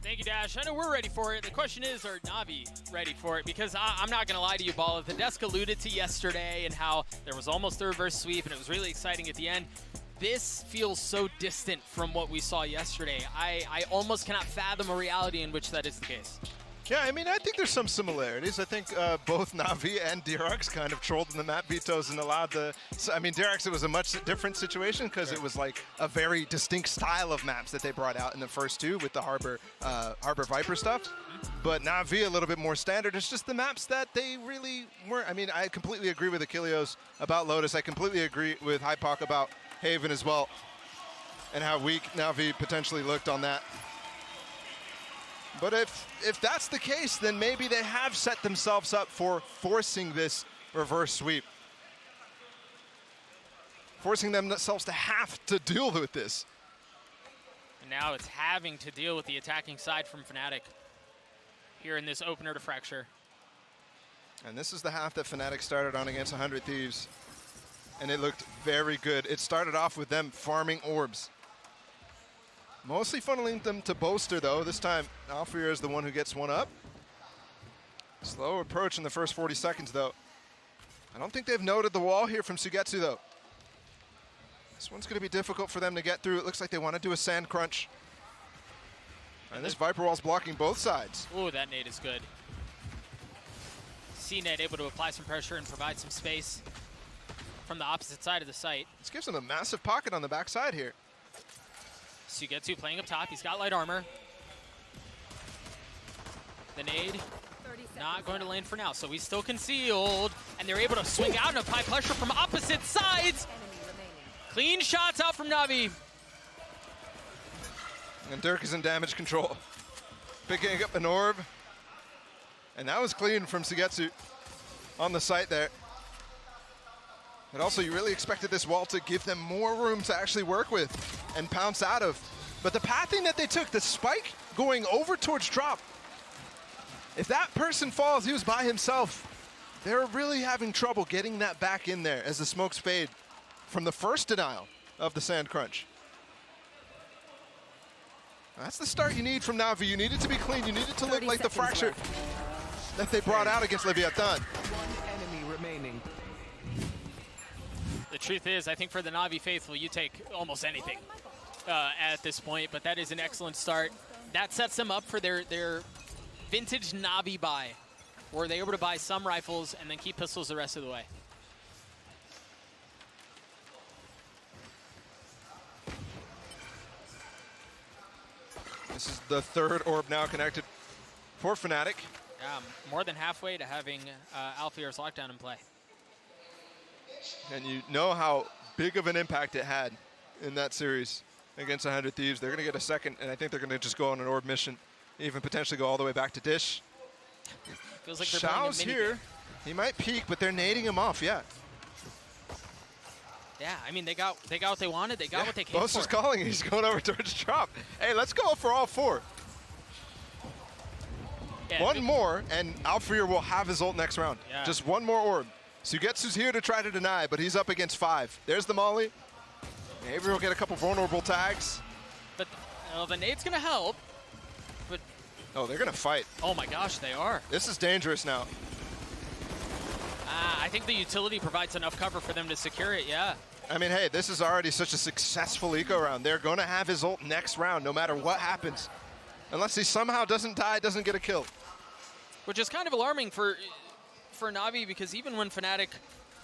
Thank you, Dash. I know we're ready for it. The question is, are Navi ready for it? Because I'm not going to lie to you, Bala. The desk alluded to yesterday and how there was almost a reverse sweep, and it was really exciting at the end. This feels so distant from what we saw yesterday. I almost cannot fathom a reality in which that is the case. Yeah, I mean, I think there's some similarities. I think both Navi and Dirax kind of trolled in the map vetoes and allowed the... So, I mean, Dirax, it was a much different situation because it was like a very distinct style of maps that they brought out in the first two with the Harbor Viper stuff. But Navi, a little bit more standard. It's just the maps that they really weren't... I mean, I completely agree with Achilleos about Lotus. I completely agree with Hypoc about Haven as well and how weak Navi potentially looked on that. But if that's the case, then maybe they have set themselves up for forcing this reverse sweep. Forcing themselves to have to deal with this. And now it's having to deal with the attacking side from Fnatic here in this opener to Fracture. And this is the half that Fnatic started on against 100 Thieves. And it looked very good. It started off with them farming orbs. Mostly funneling them to Boaster, though. This time, Alfreer is the one who gets one up. Slow approach in the first 40 seconds, though. I don't think they've noted the wall here from Sugetsu, though. This one's going to be difficult for them to get through. It looks like they want to do a sand crunch. And this Viper wall's blocking both sides. Ooh, that nade is good. CNET able to apply some pressure and provide some space from the opposite side of the site. This gives them a massive pocket on the backside here. Sugetsu playing up top. He's got light armor. The nade not going to land for now, so he's still concealed. And they're able to swing out and apply pressure from opposite sides. Clean shots out from Navi. And Dirk is in damage control. Picking up an orb. And that was clean from Sugetsu on the site there. But also, you really expected this wall to give them more room to actually work with and pounce out of. But the pathing that they took, the spike going over towards drop, if that person falls, he was by himself. They're really having trouble getting that back in there as the smokes fade from the first denial of the sand crunch. That's the start you need from Navi. You need it to be clean. You need it to look like the Fracture that they brought out against Leviathan. One enemy remaining. The truth is, I think for the Navi faithful, you take almost anything at this point, but that is an excellent start. That sets them up for their vintage Navi buy, where they're able to buy some rifles and then keep pistols the rest of the way. This is the third orb now connected for Fnatic. More than halfway to having Alfear's lockdown in play. And you know how big of an impact it had in that series against 100 Thieves. They're going to get a second, and I think they're going to just go on an orb mission, even potentially go all the way back to Dish. Feels like they're Shao's playing a here. He might peek, but they're nading him off, yeah. Yeah, I mean, they got what they wanted. They got what they came for. Boaster's calling. He's going over towards drop. Hey, let's go for all four. Yeah, one more, and Alfreer will have his ult next round. Yeah. Just one more orb. Sugetsu's here to try to deny, but he's up against 5. There's the molly. Avery will get a couple vulnerable tags. But the nade's going to help. But oh, they're going to fight. Oh my gosh, they are. This is dangerous now. I think the utility provides enough cover for them to secure it, yeah. I mean, hey, this is already such a successful eco round. They're going to have his ult next round, no matter what happens. Unless he somehow doesn't die, doesn't get a kill. Which is kind of alarming for Navi, because even when Fnatic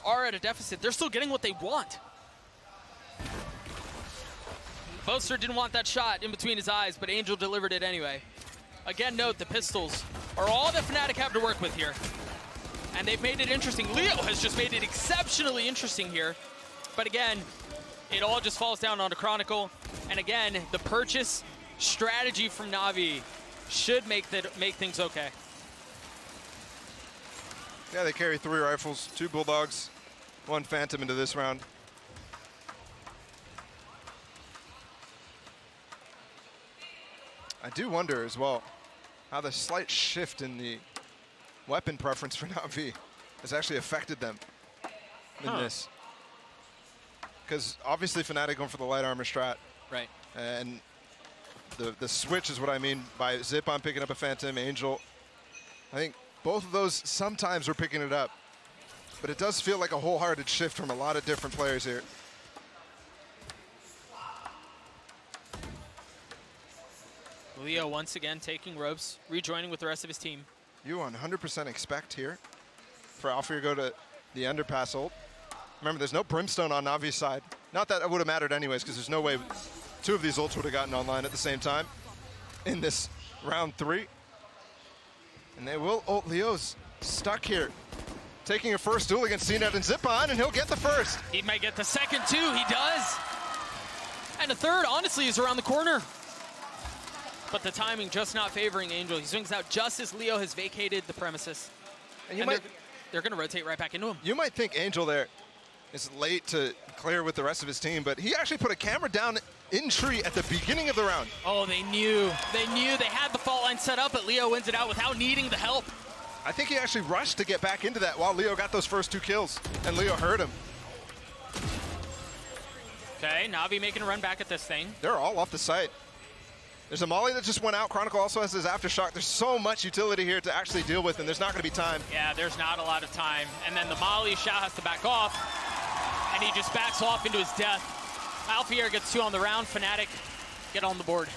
are at a deficit, they're still getting what they want. Boaster didn't want that shot in between his eyes, but Angel delivered it anyway. Again, note the pistols are all that Fnatic have to work with here. And they've made it interesting. Leo has just made it exceptionally interesting here. But again, it all just falls down onto Chronicle. And again, the purchase strategy from Navi should make things okay. Yeah, they carry 3 rifles, 2 Bulldogs, 1 Phantom into this round. I do wonder as well how the slight shift in the weapon preference for NAVI has actually affected them in this. Because obviously Fnatic going for the light armor strat. Right. And the switch is what I mean by Zipon picking up a Phantom, Angel. I think both of those sometimes we're picking it up. But it does feel like a wholehearted shift from a lot of different players here. Leo once again taking ropes, rejoining with the rest of his team. You 100% expect here for Alfir to go to the underpass ult. Remember, there's no Brimstone on Navi's side. Not that it would have mattered anyways, because there's no way two of these ults would have gotten online at the same time in this round 3. And they will ult. Leo's stuck here, taking a first duel against CNET and Zipon, and he'll get the first. He might get the second too, he does. And a third, honestly, is around the corner. But the timing just not favoring Angel. He swings out just as Leo has vacated the premises. And they're going to rotate right back into him. You might think Angel there is late to clear with the rest of his team, but he actually put a camera down in tree at the beginning of the round. Oh, they knew. They knew. They had the fault line set up, but Leo wins it out without needing the help. I think he actually rushed to get back into that while Leo got those first 2 kills, and Leo heard him. Okay, Navi making a run back at this thing. They're all off the site. There's a Molly that just went out. Chronicle also has his Aftershock. There's so much utility here to actually deal with, and there's not going to be time. Yeah, there's not a lot of time. And then the Molly, Shao has to back off, and he just backs off into his death. Alfier gets 2 on the round. Fnatic get on the board.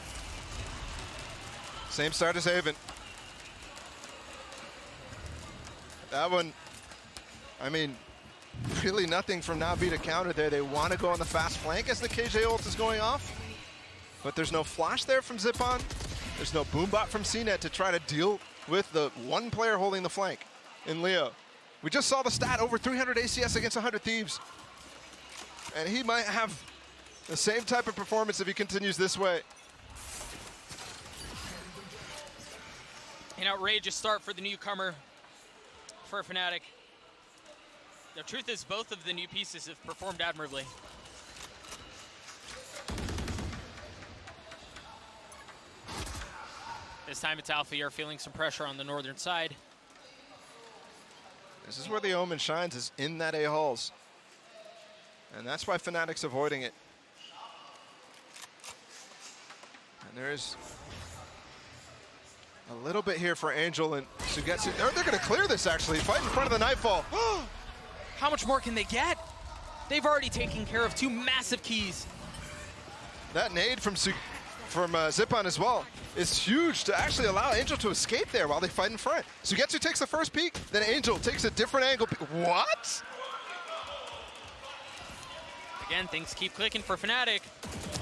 Same start as Haven. That one, I mean, really nothing from Navi to counter there. They want to go on the fast flank as the KJ ult is going off. But there's no flash there from Zipon. There's no boombot from CNET to try to deal with the one player holding the flank in Leo. We just saw the stat, over 300 ACS against 100 Thieves. And he might have the same type of performance if he continues this way. An outrageous start for the newcomer for Fnatic. The truth is both of the new pieces have performed admirably. This time it's Alfier feeling some pressure on the northern side. This is where the Omen shines, is in that A-Halls. And that's why Fnatic's avoiding it. And there's a little bit here for Angel and Sugetsu. They're going to clear this, actually. Fight in front of the Nightfall. How much more can they get? They've already taken care of 2 massive keys. That nade from Zipon as well is huge to actually allow Angel to escape there while they fight in front. Sugetsu takes the first peek, then Angel takes a different angle. What? Again, things keep clicking for Fnatic.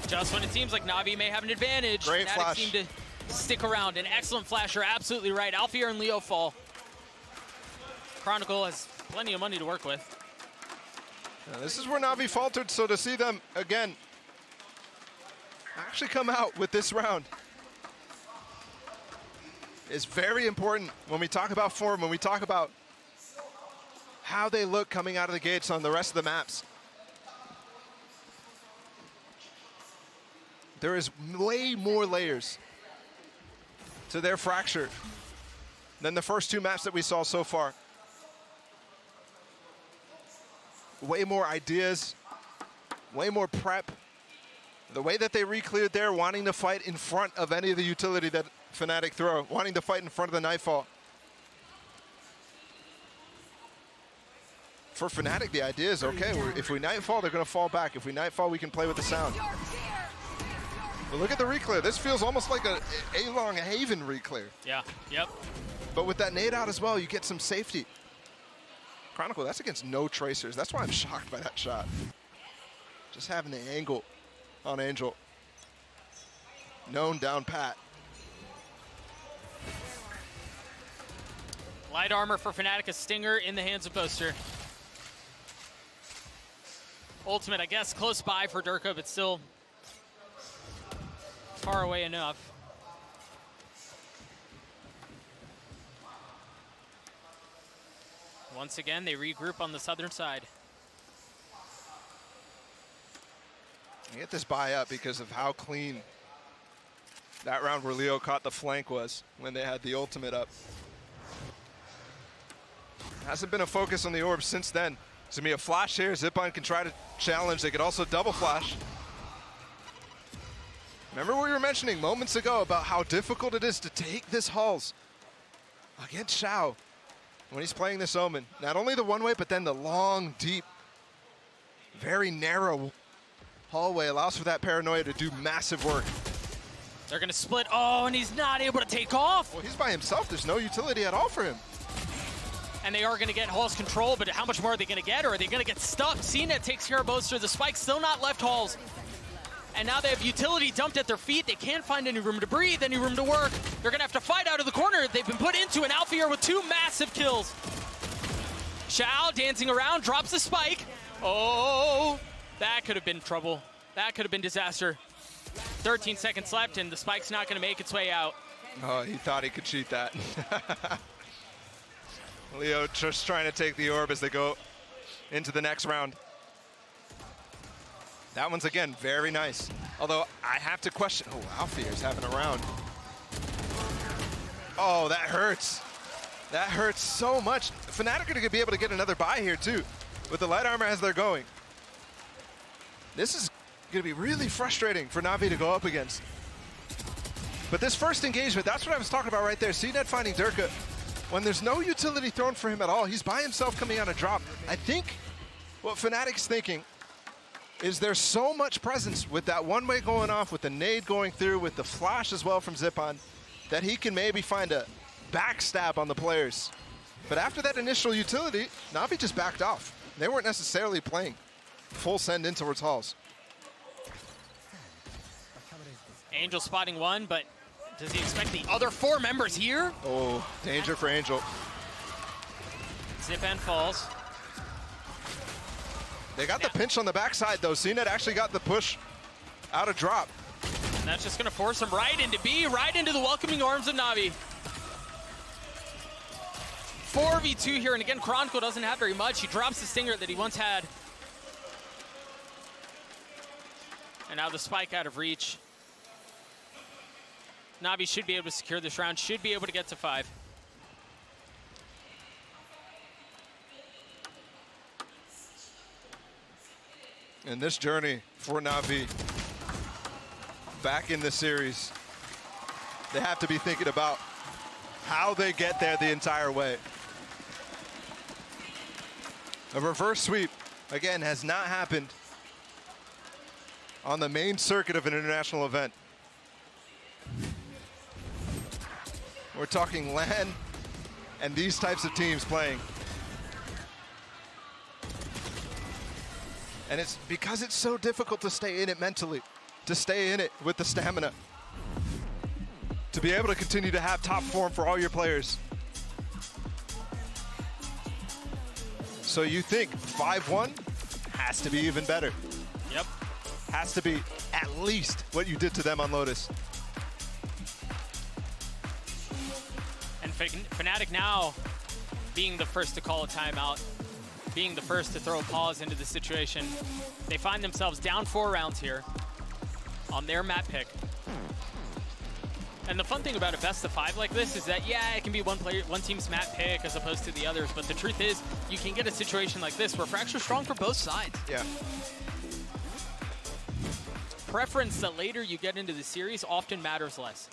Just when it seems like Navi may have an advantage, Great Fnatic flash. seem to stick around. An excellent flash, you're absolutely right. Alfier and Leo fall. Chronicle has plenty of money to work with. Now, this is where Navi faltered, so to see them again actually come out with this round is very important when we talk about form, when we talk about how they look coming out of the gates on the rest of the maps. There is way more layers to their fracture than the first 2 maps that we saw so far. Way more ideas, way more prep. The way that they re-cleared there, wanting to fight in front of any of the utility that Fnatic throw, wanting to fight in front of the Nightfall. For Fnatic, the idea is, okay, if we Nightfall, they're going to fall back. If we Nightfall, we can play with the sound. But look at the re-clear. This feels almost like a A-Long Haven re-clear. Yeah, yep. But with that nade out as well, you get some safety. Chronicle, that's against no tracers. That's why I'm shocked by that shot. Just having the angle on Angel. Known down pat. Light armor for Fnatic, a stinger in the hands of Boaster. Ultimate, I guess, close by for Durka, but still far away enough. Once again, they regroup on the southern side. You get this buy up because of how clean That round where Leo caught the flank was when they had the ultimate up. Hasn't been a focus on the orb since then. It's gonna be a flash here. Zipon can try to challenge. They could also double flash. Remember what we were mentioning moments ago about how difficult it is to take this Halls against Xiao when he's playing this Omen. Not only the one way, but then the long, deep, very narrow hallway allows for that paranoia to do massive work. They're gonna split. Oh, and he's not able to take off. Well, he's by himself. There's no utility at all for him. And they are gonna get Halls control, but how much more are they gonna get, or are they gonna get stuck? CNET takes care of Boaster. The spike's still not left Halls. And now they have utility dumped at their feet. They can't find any room to breathe, any room to work. They're gonna have to fight out of the corner. They've been put into an Alpha here with 2 massive kills. Xiao dancing around, drops the spike. Oh, that could have been trouble. That could have been disaster. 13 seconds left, and the spike's not gonna make its way out. Oh, he thought he could cheat that. Leo just trying to take the orb as they go into the next round. That one's, again, very nice. Although, I have to question... Oh, Alfier's having a round. Oh, that hurts. That hurts so much. Fnatic are going to be able to get another buy here, too, with the light armor as they're going. This is going to be really frustrating for Navi to go up against. But this first engagement, that's what I was talking about right there. CNET finding Durka. When there's no utility thrown for him at all, he's by himself coming on a drop. I think what Fnatic's thinking is there's so much presence with that one-way going off, with the nade going through, with the flash as well from Zipon, that he can maybe find a backstab on the players. But after that initial utility, Navi just backed off. They weren't necessarily playing full send in towards Halls. Angel spotting one, but does he expect the other 4 members here? Oh, danger for Angel. Zipan falls. They got the pinch on the backside, though. CNET actually got the push out of drop. And that's just going to force him right into B, right into the welcoming arms of Navi. 4v2 here, and again, Chronicle doesn't have very much. He drops the stinger that he once had. And now the spike out of reach. Navi should be able to secure this round, should be able to get to 5. And this journey for Navi back in the series, they have to be thinking about how they get there the entire way. A reverse sweep, again, has not happened on the main circuit of an international event. We're talking LAN and these types of teams playing. And it's because it's so difficult to stay in it mentally, to stay in it with the stamina, to be able to continue to have top form for all your players. So you think 5-1 has to be even better. Yep. Has to be at least what you did to them on Lotus. And Fnatic now being the first to call a timeout, being the first to throw a pause into the situation. They find themselves down 4 rounds here on their map pick. And the fun thing about a best of 5 like this is that, yeah, it can be one team's map pick as opposed to the others, but the truth is, you can get a situation like this where Fracture's strong for both sides. Yeah. Preference the later you get into the series often matters less.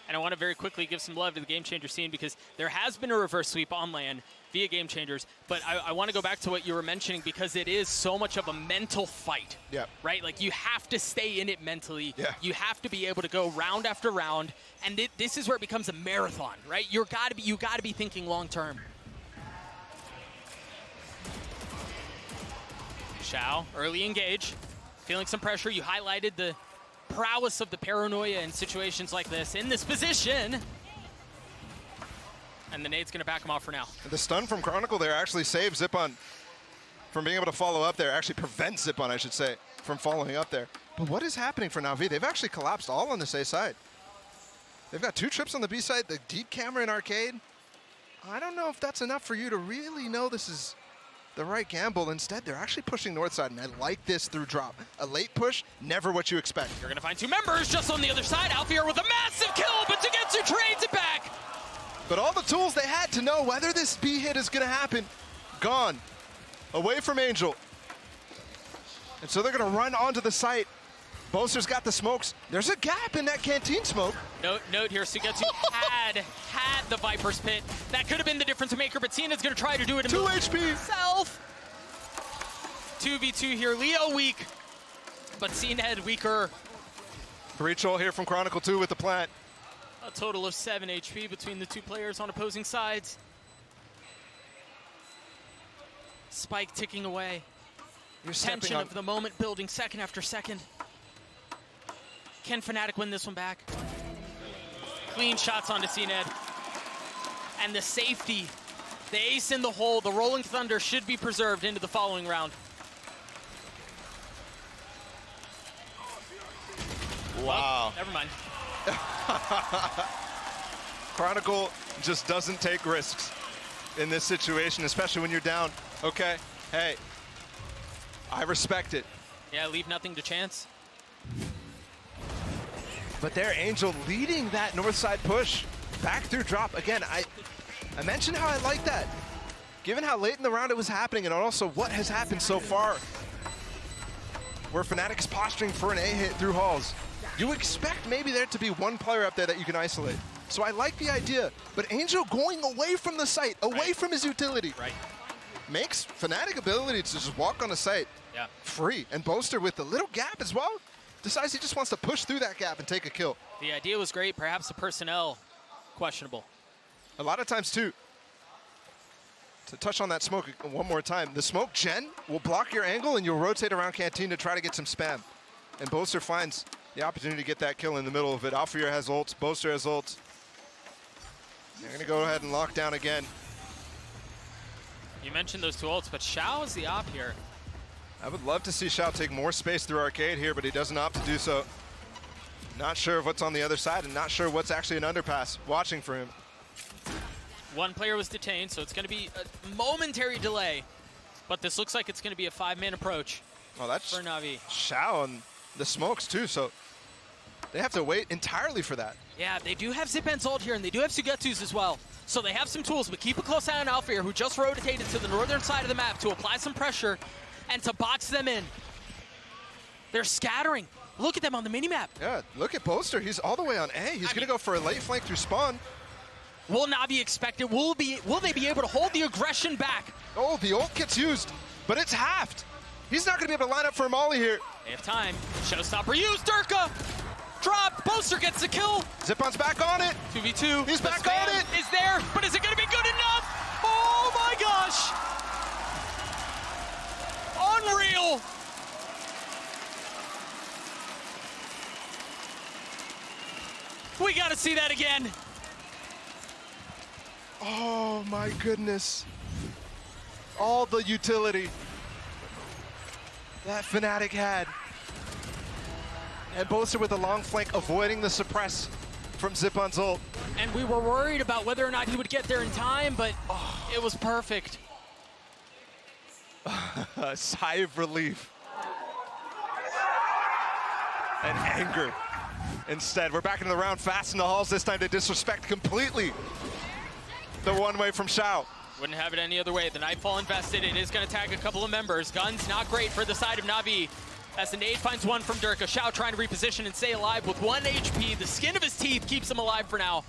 And I want to very quickly give some love to the Game Changer scene because there has been a reverse sweep on LAN via Game Changers, but I want to go back to what you were mentioning because it is so much of a mental fight, right? Like you have to stay in it mentally. You have to be able to go round after round, and this is where it becomes a marathon, right? You got to be thinking long term. Xiao, early engage, feeling some pressure. You highlighted the prowess of the paranoia in situations like this in this position. And the nade's going to back him off for now. And the stun from Chronicle there actually saves Zipon from being able to follow up there. Actually prevents Zipon, I should say, from following up there. But what is happening for Navi? They've actually collapsed all on this A side. They've got 2 trips on the B side, the deep camera in Arcade. I don't know if that's enough for you to really know this is the right gamble. Instead, they're actually pushing north side, and I like this through drop. A late push, never what you expect. You're going to find two members just on the other side. Alfier with a massive kill, but Togetsu trades it back. But all the tools they had to know whether this B hit is going to happen, gone. Away from Angel. And so they're going to run onto the site. Boaster's got the smokes. There's a gap in that canteen smoke. Note here, Sugetsu had the Viper's Pit. That could have been the difference maker, but Cena's going to try to do it 2 HP. himself. 2v2 here, Leo weak, but Cena weaker. Breachhole here from Chronicle 2 with the plant. A total of 7 HP between the two players on opposing sides. Spike ticking away. Tension of the moment building second after second. Can Fnatic win this one back? Clean shots onto CNED. And the safety, the ace in the hole, the Rolling Thunder should be preserved into the following round. Wow. Well, never mind. Chronicle just doesn't take risks in this situation, especially when you're down. Okay, hey, I respect it. Yeah, leave nothing to chance. But there, Angel leading that north side push back through drop. Again, I mentioned how I like that. Given how late in the round it was happening and also what has happened so far, where Fnatic is posturing for an A hit through halls, you expect maybe there to be one player up there that you can isolate. So I like the idea, but Angel going away from the site, away from his utility, makes Fnatic ability to just walk on the site free. And Boaster with the little gap as well, decides he just wants to push through that gap and take a kill. The idea was great, perhaps the personnel questionable. A lot of times too, to touch on that smoke one more time, the smoke gen will block your angle and you'll rotate around Canteen to try to get some spam. And Boaster finds the opportunity to get that kill in the middle of it. Alfier has ults, Boaster has ults. They're gonna go ahead and lock down again. You mentioned those two ults, but Xiao is the op here. I would love to see Xiao take more space through Arcade here, but he doesn't opt to do so. Not sure of what's on the other side and not sure what's actually an underpass. Watching for him. One player was detained, so it's going to be a momentary delay. But this looks like it's going to be a 5-man approach for NAVI. Xiao and the smokes too, so they have to wait entirely for that. Yeah, they do have Zipan's ult here, and they do have Sugetsu's as well. So they have some tools, but keep a close eye on Alfier, who just rotated to the northern side of the map to apply some pressure and to box them in. They're scattering. Look at them on the minimap. Yeah, look at Boaster. He's all the way on A. He's going to go for a late flank through spawn. Will Navi expect it? Will they be able to hold the aggression back? Oh, the ult gets used, but it's halved. He's not going to be able to line up for a molly here. They have time. Showstopper used. Durka. Drop. Boaster gets the kill. Zipan's back on it. 2v2. He's back on it. Is there, but is it going to be good enough? Oh my gosh. Unreal. We got to see that again. Oh my goodness. All the utility that Fnatic had. And Boaster with a long flank avoiding the suppress from Zipan's ult. And we were worried about whether or not he would get there in time, but it was perfect. A sigh of relief. And anger. Instead, we're back into the round fast in the halls. This time they disrespect completely the one-way from Xiao. Wouldn't have it any other way. The Nightfall invested. It is going to tag a couple of members. Guns not great for the side of Navi. As the nade finds one from Durka. Xiao trying to reposition and stay alive with 1 HP. The skin of his teeth keeps him alive for now.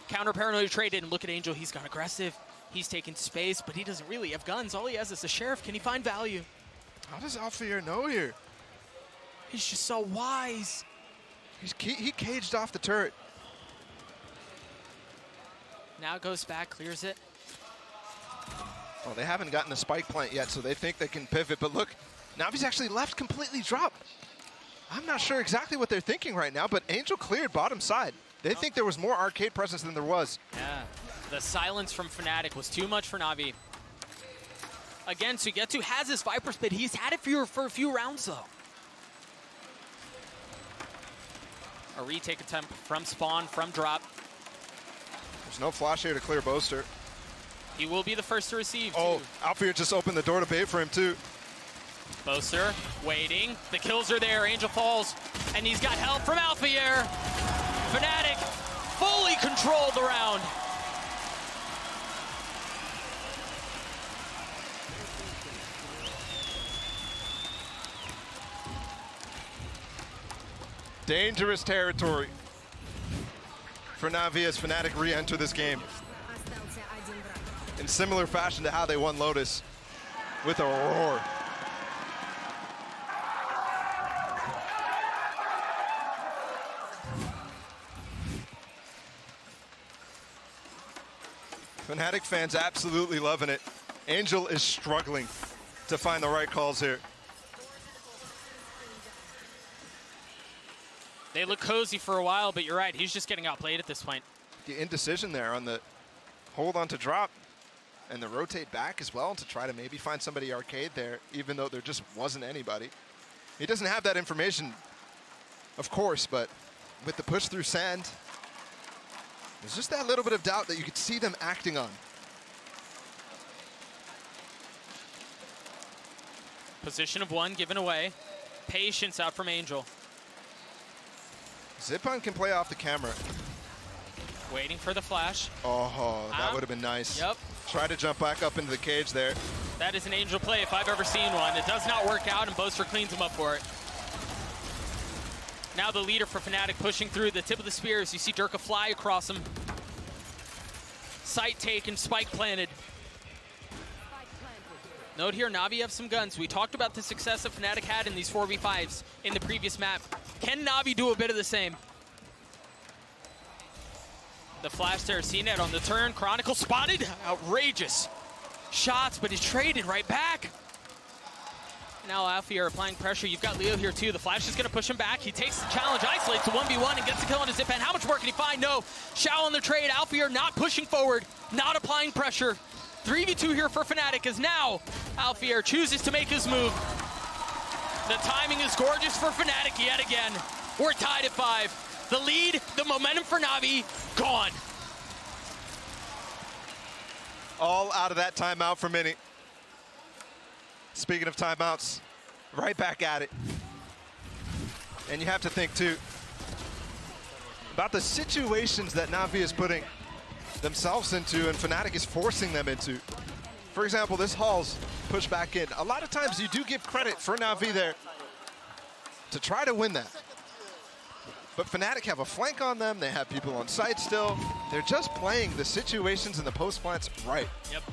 Counter paranoid traded, and look at Angel. He's gone aggressive. He's taking space, but he doesn't really have guns. All he has is a Sheriff. Can he find value? How does Alfier know here? He's just so wise. He caged off the turret. Now goes back, clears it. Well, they haven't gotten the spike plant yet, so they think they can pivot. But look, Navi's actually left completely dropped. I'm not sure exactly what they're thinking right now, but Angel cleared bottom side. They think there was more arcade presence than there was. Yeah, the silence from Fnatic was too much for Navi. Again, Sugetsu has his Viper's Pit. He's had it for a few rounds, though. A retake attempt from spawn, from drop. There's no flash here to clear Boaster. He will be the first to receive, Oh, too. Alfir just opened the door to bait for him, too. Boaster waiting. The kills are there. Angel falls, and he's got help from Alfir. Fnatic fully controlled the round. Dangerous territory for Navi as Fnatic re-enter this game in similar fashion to how they won Lotus with a roar. Fnatic fans absolutely loving it. Angel is struggling to find the right calls here. They look cozy for a while, but you're right. He's just getting outplayed at this point. The indecision there on the hold on to drop and the rotate back as well to try to maybe find somebody arcade there, even though there just wasn't anybody. He doesn't have that information, of course, but with the push through sand, there's just that little bit of doubt that you could see them acting on. Position of one given away. Patience out from Angel. Zippon can play off the camera. Waiting for the flash. Oh, that would have been nice. Yep. Try to jump back up into the cage there. That is an Angel play if I've ever seen one. It does not work out, and Boaster cleans him up for it. Now the leader for Fnatic pushing through the tip of the spears. You see Durka fly across him. Sight taken, spike planted. Note here, Navi have some guns. We talked about the success that Fnatic had in these 4v5s in the previous map. Can Navi do a bit of the same? The flash there, CNET on the turn. Chronicle spotted. Outrageous shots, but he's traded right back. Now Alfir applying pressure. You've got Leo here too. The flash is going to push him back. He takes the challenge, isolates the 1v1 and gets the kill on his zip end. How much more can he find? No. Shao on the trade. Alfir not pushing forward, not applying pressure. 3v2 here for Fnatic as now Alfir chooses to make his move. The timing is gorgeous for Fnatic yet again. We're tied at 5. The lead, the momentum for Navi, gone. All out of that timeout for Mini. Speaking of timeouts, right back at it. And you have to think too about the situations that Navi is putting themselves into and Fnatic is forcing them into. For example, this Hall's push back in. A lot of times you do give credit for Navi there to try to win that. But Fnatic have a flank on them. They have people on site still. They're just playing the situations and the post plants right. Yep.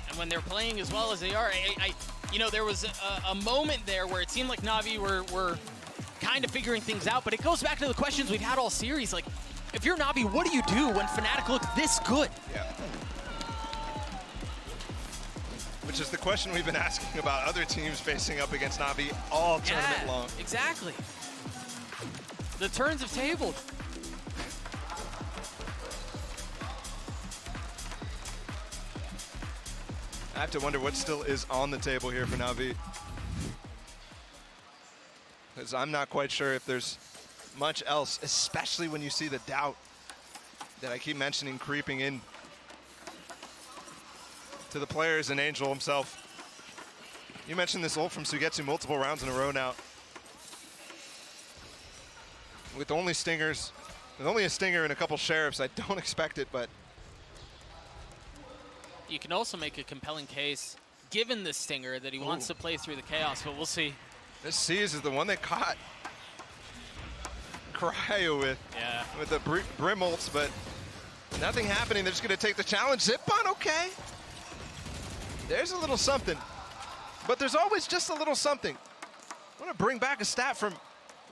And when they're playing as well as they are, you know, there was a moment there where it seemed like Navi were kind of figuring things out, but it goes back to the questions we've had all series. Like, if you're Navi, what do you do when Fnatic look this good? Yeah. Which is the question we've been asking about other teams facing up against Navi all tournament long. Exactly. The turns have tabled. I have to wonder what still is on the table here for Navi. Because I'm not quite sure if there's much else, especially when you see the doubt that I keep mentioning creeping in to the players and Angel himself. You mentioned this ult from Sugetsu multiple rounds in a row now. With only stingers, with only a stinger and a couple sheriffs, I don't expect it, but You can also make a compelling case, given the stinger, that he wants to play through the chaos, but we'll see. This Seas is the one that caught Cryo with the Brim ults, but nothing happening. They're just going to take the challenge. Zippon, okay. There's a little something, but there's always just a little something. I want to bring back a stat from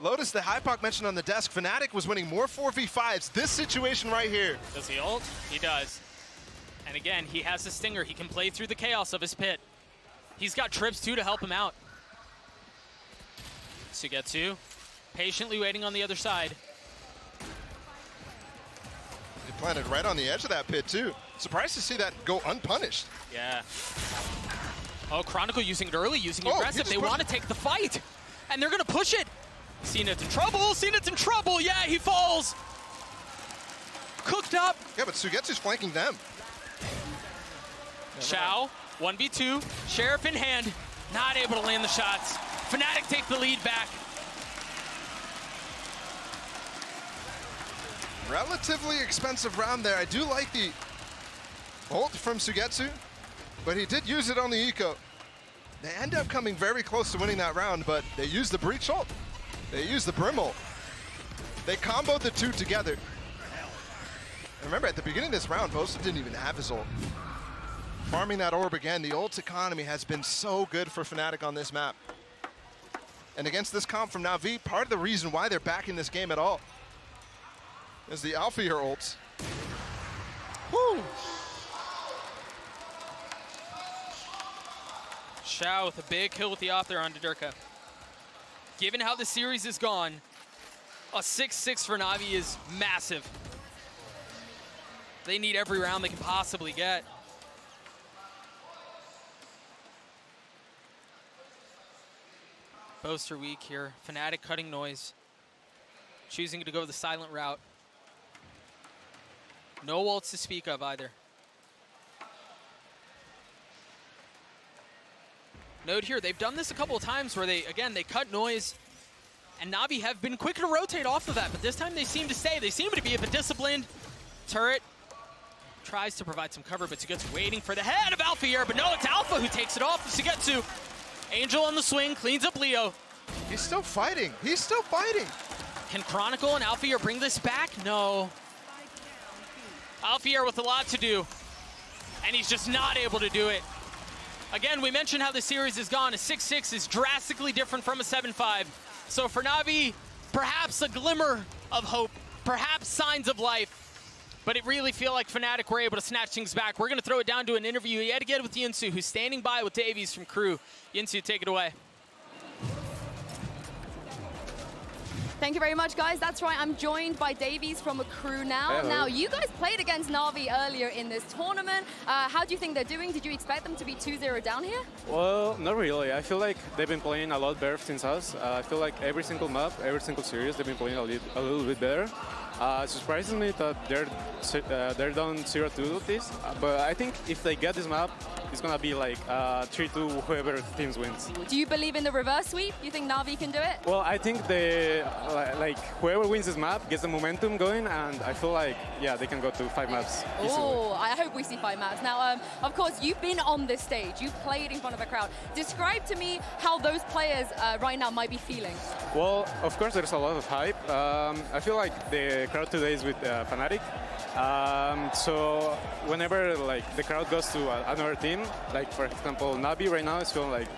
Lotus that Hypoc mentioned on the desk. Fnatic was winning more 4v5s. This situation right here. Does he ult? He does. And again, he has the stinger. He can play through the chaos of his pit. He's got trips too to help him out. Sugetsu patiently waiting on the other side. He planted right on the edge of that pit too. Surprised to see that go unpunished. Yeah. Oh, Chronicle using it early, using it aggressive. They want to take the fight, and they're going to push it. CNET's in trouble. CNET's in trouble. Yeah, he falls. cooked up. Yeah, but Sugetsu's flanking them. Chow, 1v2, Sheriff in hand, not able to land the shots. Fnatic take the lead back. Relatively expensive round there. I do like the ult from Sugetsu, but he did use it on the eco. They end up coming very close to winning that round, but they used the breach ult. They used the brim ult. They comboed the two together. And remember, at the beginning of this round, Bosa didn't even have his ult. Farming that orb again, the ult economy has been so good for Fnatic on this map. And against this comp from NAVI, part of the reason why they're back in this game at all is the Alpha Year ults. Woo! Shao with a big kill with the off there on Durka. Given how the series is gone, a 6-6 for Navi is massive. They need every round they can possibly get. Boaster weak here. Fnatic cutting noise. Choosing to go the silent route. No ults to speak of either. Note here, they've done this a couple of times where they cut noise, and Navi have been quick to rotate off of that, but this time they seem to stay. They seem to be a bit disciplined. Turret tries to provide some cover, but Sugetsu waiting for the head of Alpha here, but no, it's Alpha who takes it off of Sugetsu. Angel on the swing, cleans up Leo. He's still fighting. He's still fighting. Can Chronicle and Alpha bring this back? No. Alpha with a lot to do, and he's just not able to do it. Again, we mentioned how the series has gone. A 6-6 is drastically different from a 7-5. So for Navi, perhaps a glimmer of hope, perhaps signs of life. But it really feel like Fnatic were able to snatch things back. We're going to throw it down to an interview yet again with Yinsu, who's standing by with Davies from Crew. Yinsu, take it away. Thank you very much, guys. That's right, I'm joined by Davies from a Crew now. Hello. Now, you guys played against Navi earlier in this tournament. How do you think they're doing? Did you expect them to be 2-0 down here? Well, not really. I feel like they've been playing a lot better since us. I feel like every single map, every single series, they've been playing a little bit better. Surprising me that they're down 0-2 with this. But I think if they get this map, it's gonna be like 3-2 whoever teams wins. Do you believe in the reverse sweep? You think Navi can do it? Well, I think they like whoever wins this map gets the momentum going, and I feel like they can go to 5 maps easily. Oh, I hope we see 5 maps. Now, of course, you've been on this stage. You've played in front of a crowd. Describe to me how those players right now might be feeling. Well, of course, there's a lot of hype. I feel like the crowd today is with Fnatic. So whenever like the crowd goes to another team, like for example Navi right now is feeling like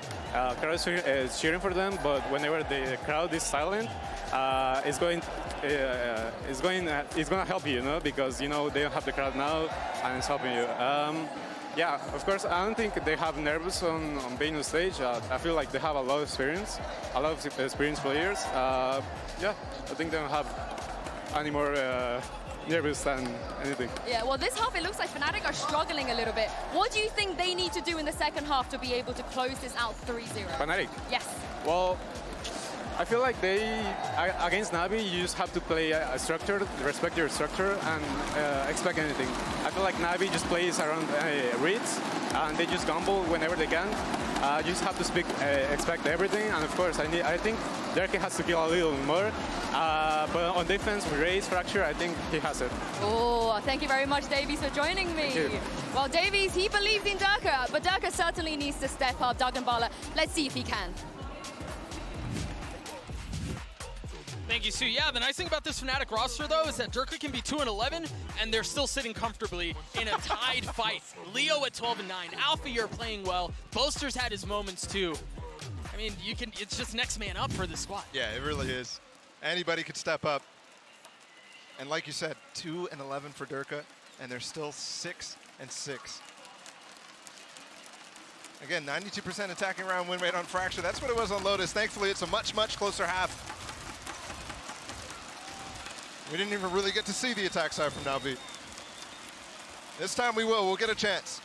crowd is cheering for them, but whenever the crowd is silent, it's gonna help you, because they don't have the crowd now, and it's helping you. Yeah, of course, I don't think they have nerves on being on stage. I feel like they have a lot of experience, experienced players. Yeah, I think they don't have any more nervous than anything. Yeah, well, this half, it looks like Fnatic are struggling a little bit. What do you think they need to do in the second half to be able to close this out 3-0? Fnatic? Yes. Well, I feel like against Navi, you just have to play a structure, respect your structure, and expect anything. I feel like Navi just plays around reads, and they just gamble whenever they can. You just have to expect everything, and of course, I think Derke has to kill a little more. But on defense, with Ray's fracture, I think he has it. Oh, thank you very much, Davies, for joining me. Thank you. Well, Davies, he believes in Durka, but Durka certainly needs to step up. Daganbala, let's see if he can. Thank you, Sue. Yeah, the nice thing about this Fnatic roster, though, is that Durka can be 2-11, and they're still sitting comfortably in a tied fight. Leo at 12-9. Alpha, you're playing well. Boaster's had his moments, too. I mean, it's just next man up for the squad. Yeah, it really is. Anybody could step up. And like you said, 2-11 for Durka, and they're still 6-6. Again, 92% attacking round win rate on Fracture. That's what it was on Lotus. Thankfully, it's a much, much closer half. We didn't even really get to see the attack side from NAVI. This time we will. We'll get a chance.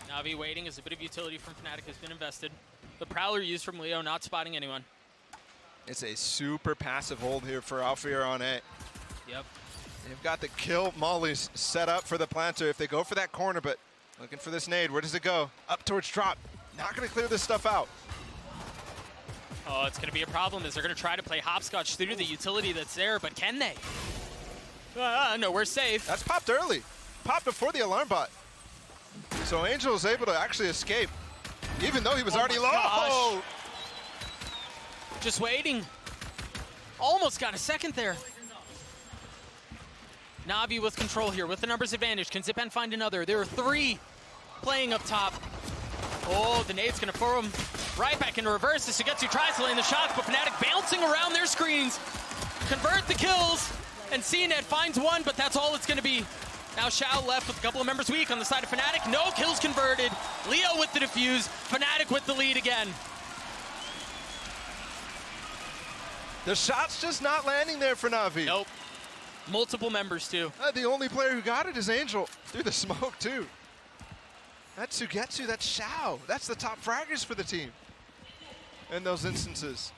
Navi waiting as a bit of utility from Fnatic has been invested. The Prowler used from Leo, not spotting anyone. It's a super passive hold here for Alfier on A. Yep. They've got the kill mollies set up for the planter if they go for that corner, but looking for this nade. Where does it go? Up towards drop. Not going to clear this stuff out. Oh, it's going to be a problem as they're going to try to play hopscotch through the utility that's there, but can they? No, we're safe. That's popped early. Popped before the alarm bot. So Angel is able to actually escape, even though he was already low. Gosh. Just waiting. Almost got a second there. Navi with control here, with the numbers advantage. Can Zipan find another? There are 3 playing up top. Oh, the nade's gonna throw him right back into reverse. Sugetsu tries to land the shots, but Fnatic bouncing around their screens. Convert the kills, and CNET finds one, but that's all it's gonna be. Now Xiao left with a couple of members weak on the side of Fnatic. No kills converted. Leo with the defuse. Fnatic with the lead again. The shot's just not landing there for Navi. Nope. Multiple members, too. The only player who got it is Angel. Through the smoke, too. That's Sugetsu, that's Xiao. That's the top fraggers for the team in those instances.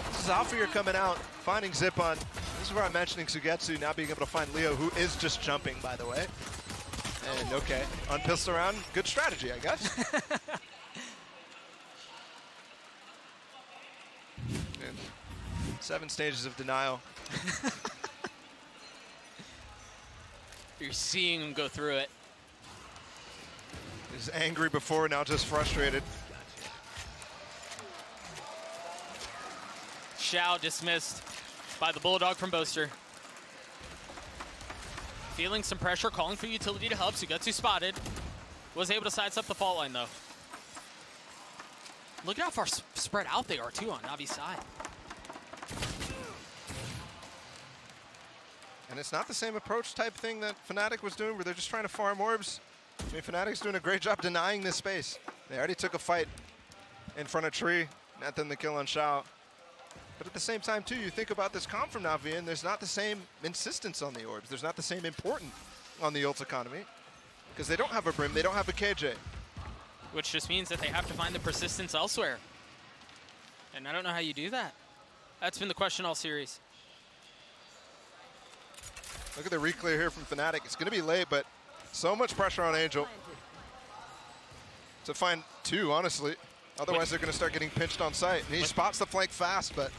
This is Alfier coming out, finding Zipan. This is where I'm mentioning Sugetsu now being able to find Leo, who is just jumping, by the way. And okay, on pistol round, good strategy, I guess. And 7 stages of denial. You're seeing him go through it. He's angry before, now just frustrated. Xiao dismissed by the Bulldog from Boaster. Feeling some pressure, calling for utility to hub. Sugetsu spotted. Was able to sidestep the fault line, though. Look at how far spread out they are, too, on Navi's side. And it's not the same approach type thing that Fnatic was doing, where they're just trying to farm orbs. I mean, Fnatic's doing a great job denying this space. They already took a fight in front of Tree, not then the kill on Xiao. But at the same time, too, you think about this comp from Navi, and there's not the same insistence on the orbs. There's not the same importance on the ult economy, because they don't have a Brim, they don't have a KJ. Which just means that they have to find the persistence elsewhere. And I don't know how you do that. That's been the question all series. Look at the reclear here from Fnatic. It's going to be late, but so much pressure on Angel to find 2, honestly. Otherwise, they're going to start getting pinched on site. And he spots the flank fast, but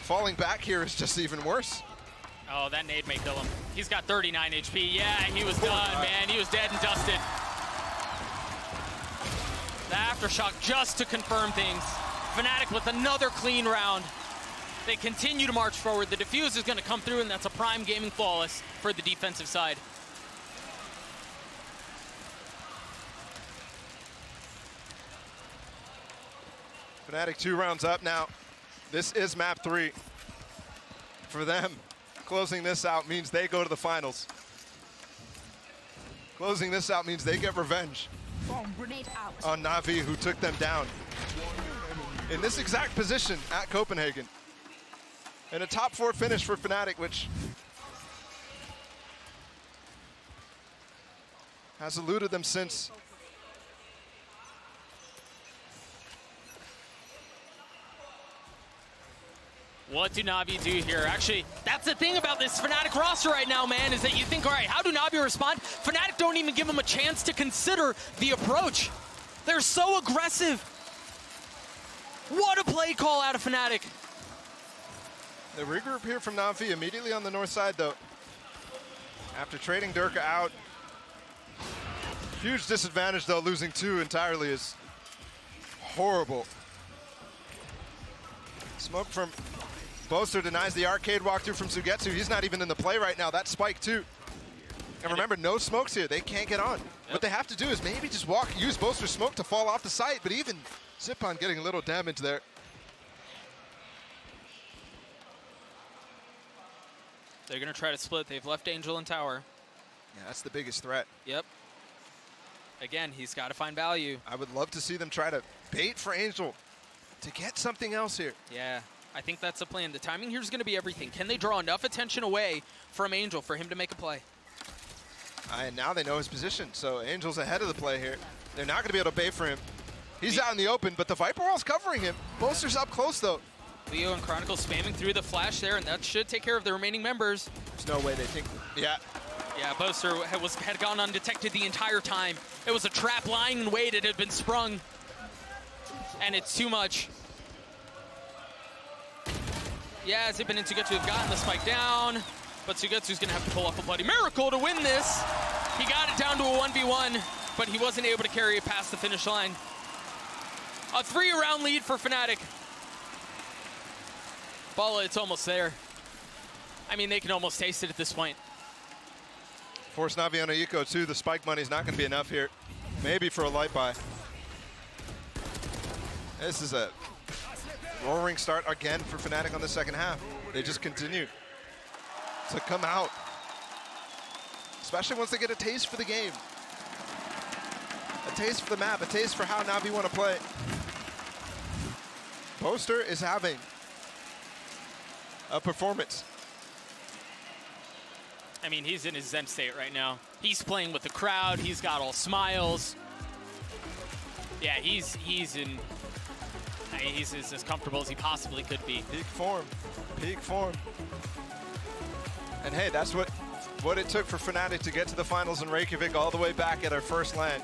falling back here is just even worse. Oh, that nade may kill him. He's got 39 HP. Yeah, he was done, man. He was dead and dusted. The aftershock just to confirm things. Fnatic with another clean round. They continue to march forward. The defuse is going to come through, and that's a prime gaming flawless for the defensive side. Fnatic 2 rounds up now. This is map 3. For them, closing this out means they go to the finals. Closing this out means they get revenge on Navi, who took them down in this exact position at Copenhagen. And a top 4 finish for Fnatic, which has eluded them since. What do Navi do here? Actually, that's the thing about this Fnatic roster right now, man, is that you think, all right, how do Navi respond? Fnatic don't even give them a chance to consider the approach. They're so aggressive. What a play call out of Fnatic. The regroup here from Navi immediately on the north side, though. After trading Durka out. Huge disadvantage, though. Losing 2 entirely is horrible. Smoke from Boaster denies the arcade walkthrough from Sugetsu. He's not even in the play right now. That's spike, too. And remember, no smokes here. They can't get on. Yep. What they have to do is maybe just use Boaster's smoke to fall off the site, but even Zipan getting a little damage there. They're going to try to split. They've left Angel and Tower. Yeah, that's the biggest threat. Yep. Again, he's got to find value. I would love to see them try to bait for Angel to get something else here. Yeah, I think that's the plan. The timing here is going to be everything. Can they draw enough attention away from Angel for him to make a play? And now they know his position, so Angel's ahead of the play here. They're not going to be able to bait for him. He's out in the open, but the Viper Wall's covering him. Boaster's up close, though. Leo and Chronicle spamming through the flash there, and that should take care of the remaining members. There's no way they think. Yeah. Yeah, Boaster had gone undetected the entire time. It was a trap lying in wait. It had been sprung. And it's too much. Yeah, Zippin and Sugetsu have gotten the spike down, but Sugetsu's gonna have to pull off a bloody miracle to win this. He got it down to a 1v1, but he wasn't able to carry it past the finish line. A 3-round lead for Fnatic. Bala, it's almost there. I mean, they can almost taste it at this point. Force Navi on a eco too. The spike money's not gonna be enough here. Maybe for a light buy. This is a roaring start again for Fnatic on the second half. They just continue to come out, especially once they get a taste for the game, a taste for the map, a taste for how Navi want to play. Boaster is having a performance. I mean, he's in his Zen state right now. He's playing with the crowd. He's got all smiles. Yeah, he's as comfortable as he possibly could be. Peak form, peak form. And hey, that's what it took for Fnatic to get to the finals in Reykjavik, all the way back at our first LAN.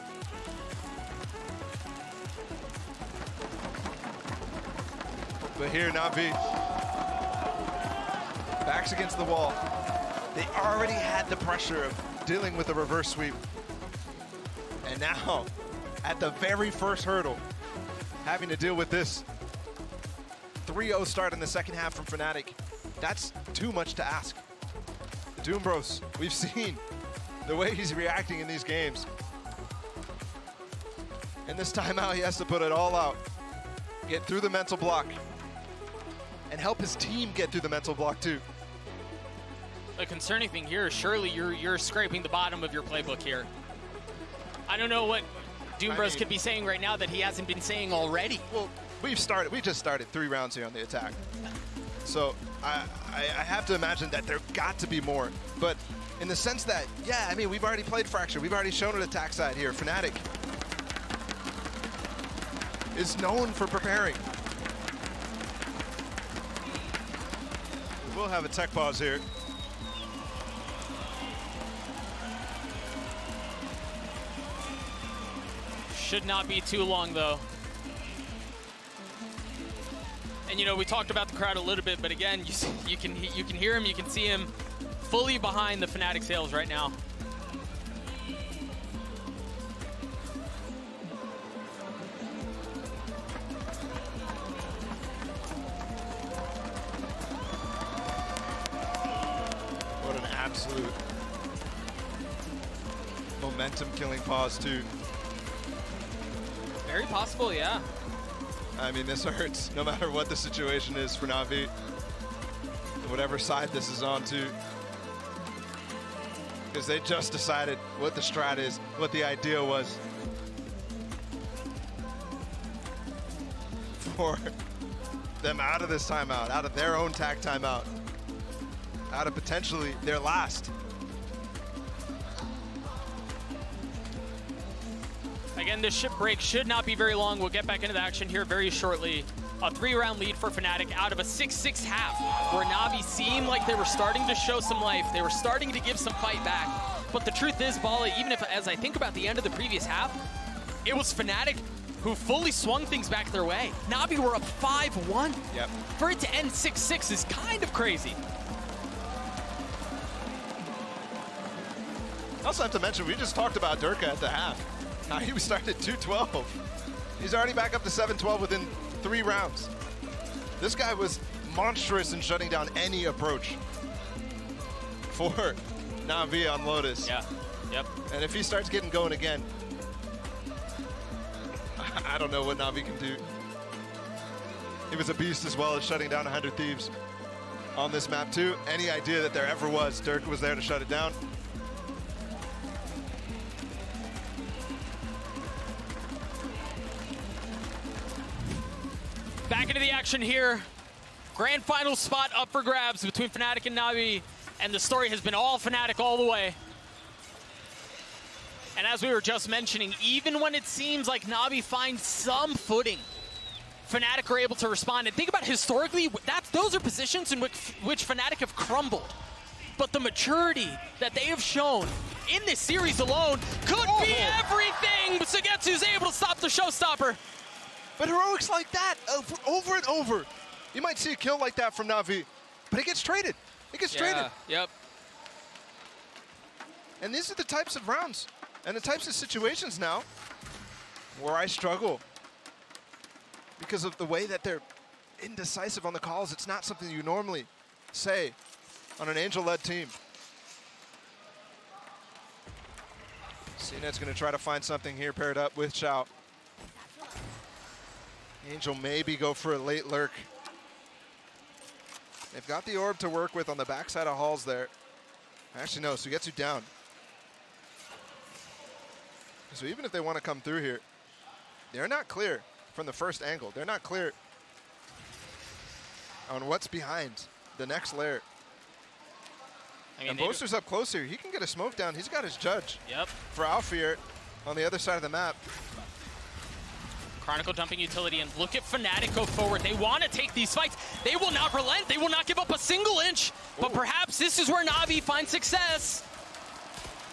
But here, Navi, backs against the wall. They already had the pressure of dealing with a reverse sweep. And now, at the very first hurdle, having to deal with this 3-0 start in the second half from Fnatic. That's too much to ask. The Doom Bros, we've seen the way he's reacting in these games. And this timeout, he has to put it all out, get through the mental block, and help his team get through the mental block too. The concerning thing here is surely you're scraping the bottom of your playbook here. I don't know what Doom Bros could be saying right now that he hasn't been saying already. Well, we just started 3 rounds here on the attack. So I have to imagine that there got to be more. But in the sense that, yeah, I mean, we've already played Fracture. We've already shown an attack side here. Fnatic is known for preparing. We'll have a tech pause here. Should not be too long though. And you know, we talked about the crowd a little bit, but again, you can hear him, you can see him fully behind the Fnatic sails right now. What an absolute momentum killing pause too. Very possible, yeah. I mean, this hurts no matter what the situation is for Navi. Whatever side this is on too. Because they just decided what the strat is, what the idea was for them out of this timeout, out of their own tag timeout, out of potentially their last. Again, this ship break should not be very long. We'll get back into the action here very shortly. A 3-round lead for Fnatic out of a 6-6 half, where Navi seemed like they were starting to show some life. They were starting to give some fight back. But the truth is, Bala, even if, as I think about the end of the previous half, it was Fnatic who fully swung things back their way. Navi were up 5-1. Yep. For it to end 6-6 is kind of crazy. I also have to mention, we just talked about Durka at the half. Now he started 2-12. He's already back up to 7-12 within 3 rounds. This guy was monstrous in shutting down any approach for Navi on Lotus. Yeah, yep. And if he starts getting going again, I don't know what Navi can do. He was a beast as well as shutting down 100 Thieves on this map too. Any idea that there ever was, Dirk was there to shut it down. Back into the action here. Grand final spot up for grabs between Fnatic and Navi. And the story has been all Fnatic all the way. And as we were just mentioning, even when it seems like NAVI finds some footing, Fnatic are able to respond. And think about historically, those are positions in which Fnatic have crumbled. But the maturity that they have shown in this series alone could be everything. Sugetsu's able to stop the showstopper. But heroics like that, over and over. You might see a kill like that from NAVI, but it gets traded. It gets traded. Yep. And these are the types of rounds and the types of situations now where I struggle because of the way that they're indecisive on the calls. It's not something you normally say on an Angel-led team. CNET's going to try to find something here paired up with Xiao. Angel maybe go for a late lurk. They've got the orb to work with on the backside of Halls there. Actually, no, Sugetsu down. So even if they want to come through here, they're not clear from the first angle. They're not clear on what's behind the next layer. I mean, and Boaster's up close here. He can get a smoke down. He's got his judge. Yep. For Alfear on the other side of the map. Chronicle dumping utility, and look at Fnatic go forward. They want to take these fights. They will not relent. They will not give up a single inch. But perhaps this is where NAVI finds success.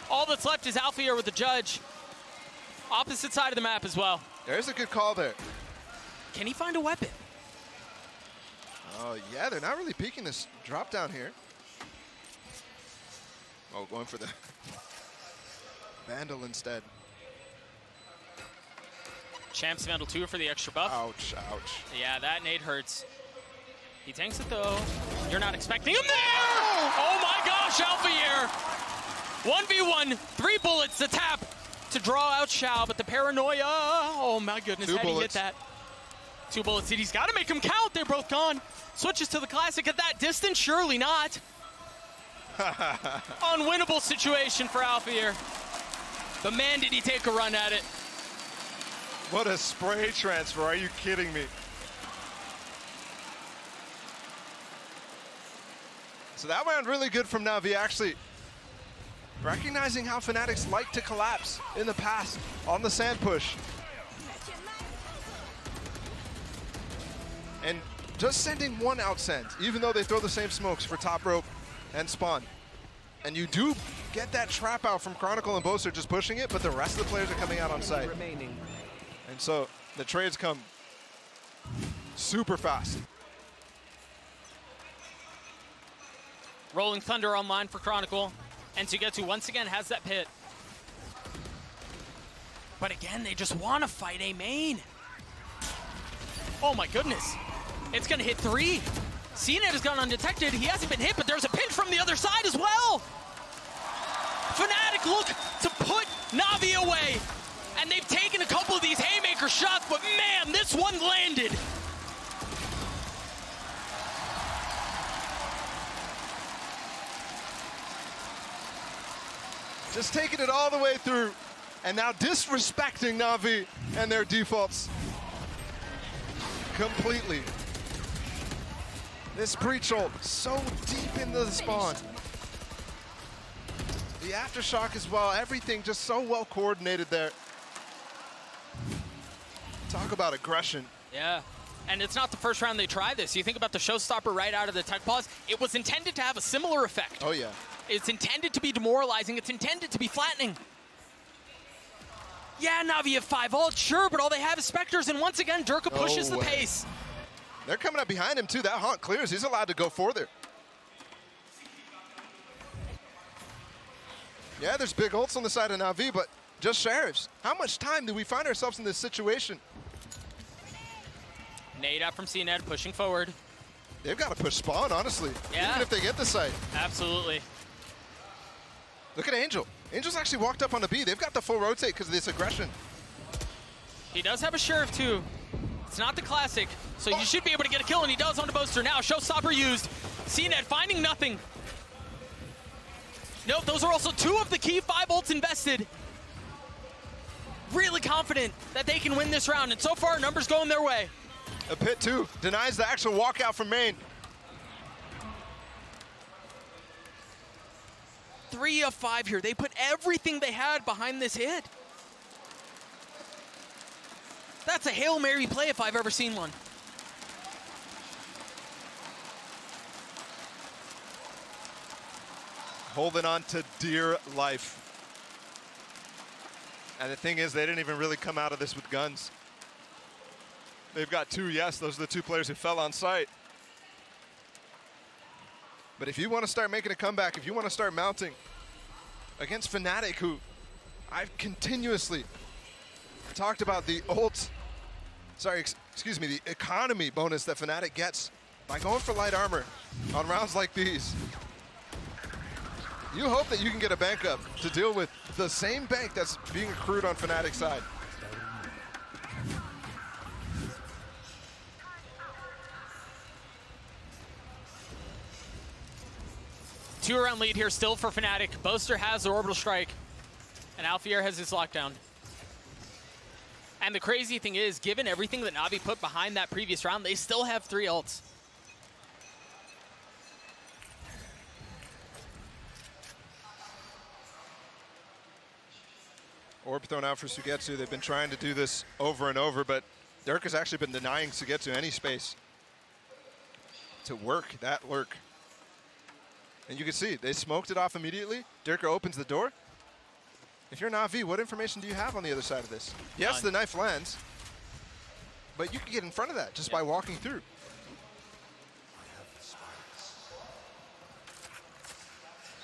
All that's left is Alfear with the judge. Opposite side of the map as well. There's a good call there. Can he find a weapon? Oh, yeah, they're not really peeking this drop down here. Oh, going for the Vandal instead. Champs Vandal 2 for the extra buff. Ouch, ouch. Yeah, that nade hurts. He tanks it though. You're not expecting him there! Oh my gosh, Alfear! 1v1, 3 bullets to tap to draw out Xiao, but the paranoia, oh my goodness, how did he hit that? 2 bullets, he's got to make them count, they're both gone. Switches to the classic at that distance, surely not. Unwinnable situation for Alfear. But man, did he take a run at it. What a spray transfer, are you kidding me? So that went really good from NAVI, actually. Recognizing how Fnatic's like to collapse in the past on the sand push. And just sending one out send, even though they throw the same smokes for top rope and spawn. And you do get that trap out from Chronicle and Boaster just pushing it, but the rest of the players are coming out on site. And so the trades come super fast. Rolling Thunder online for Chronicle. And Sugetsu once again has that pit. But again, they just want to fight a main. Oh my goodness. It's going to hit 3. CNET has gone undetected. He hasn't been hit, but there's a pinch from the other side as well. Fnatic look to put NAVI away. And they've taken a couple of these haymaker shots, but man, this one landed. Just taking it all the way through, and now disrespecting NAVI and their defaults completely. This breach ult so deep into the spawn. The aftershock as well, everything just so well coordinated there. Talk about aggression. Yeah, and it's not the first round they try this. You think about the showstopper right out of the tech pause. It was intended to have a similar effect. Oh yeah. It's intended to be demoralizing. It's intended to be flattening. Yeah, Navi have 5 ult, sure, but all they have is Spectres, and once again, Durka pushes the pace. They're coming up behind him too. That haunt clears. He's allowed to go further. Yeah, there's big ults on the side of Navi, but just Sheriffs. How much time do we find ourselves in this situation? Nade out from CNET, pushing forward. They've got to push spawn, honestly. Yeah. Even if they get the site. Absolutely. Look at Angel. Angel's actually walked up on the B. They've got the full rotate because of this aggression. He does have a Sheriff too. It's not the classic, so you should be able to get a kill, and he does on the Boaster now. Showstopper used. CNET finding nothing. Nope, those are also 2 of the key 5 ults invested. Really confident that they can win this round, and so far, numbers going their way. A pit 2 denies the actual walkout from main. 3 of 5 here. They put everything they had behind this hit. That's a Hail Mary play if I've ever seen one. Holding on to dear life. And the thing is, they didn't even really come out of this with guns. They've got 2, yes, those are the 2 players who fell on site. But if you want to start making a comeback, if you want to start mounting against Fnatic, who I've continuously talked about the excuse me, the economy bonus that Fnatic gets by going for light armor on rounds like these. You hope that you can get a bank up to deal with the same bank that's being accrued on Fnatic's side. Two-round lead here still for Fnatic. Boaster has the orbital strike, and Alfier has his lockdown. And the crazy thing is, given everything that Navi put behind that previous round, they still have 3 ults. Orb thrown out for Sugetsu. They've been trying to do this over and over, but Dirk has actually been denying Sugetsu any space to work that lurk. And you can see, they smoked it off immediately. Dirk opens the door. If you're Navi, what information do you have on the other side of this? Yes, the knife lands, but you can get in front of that just by walking through.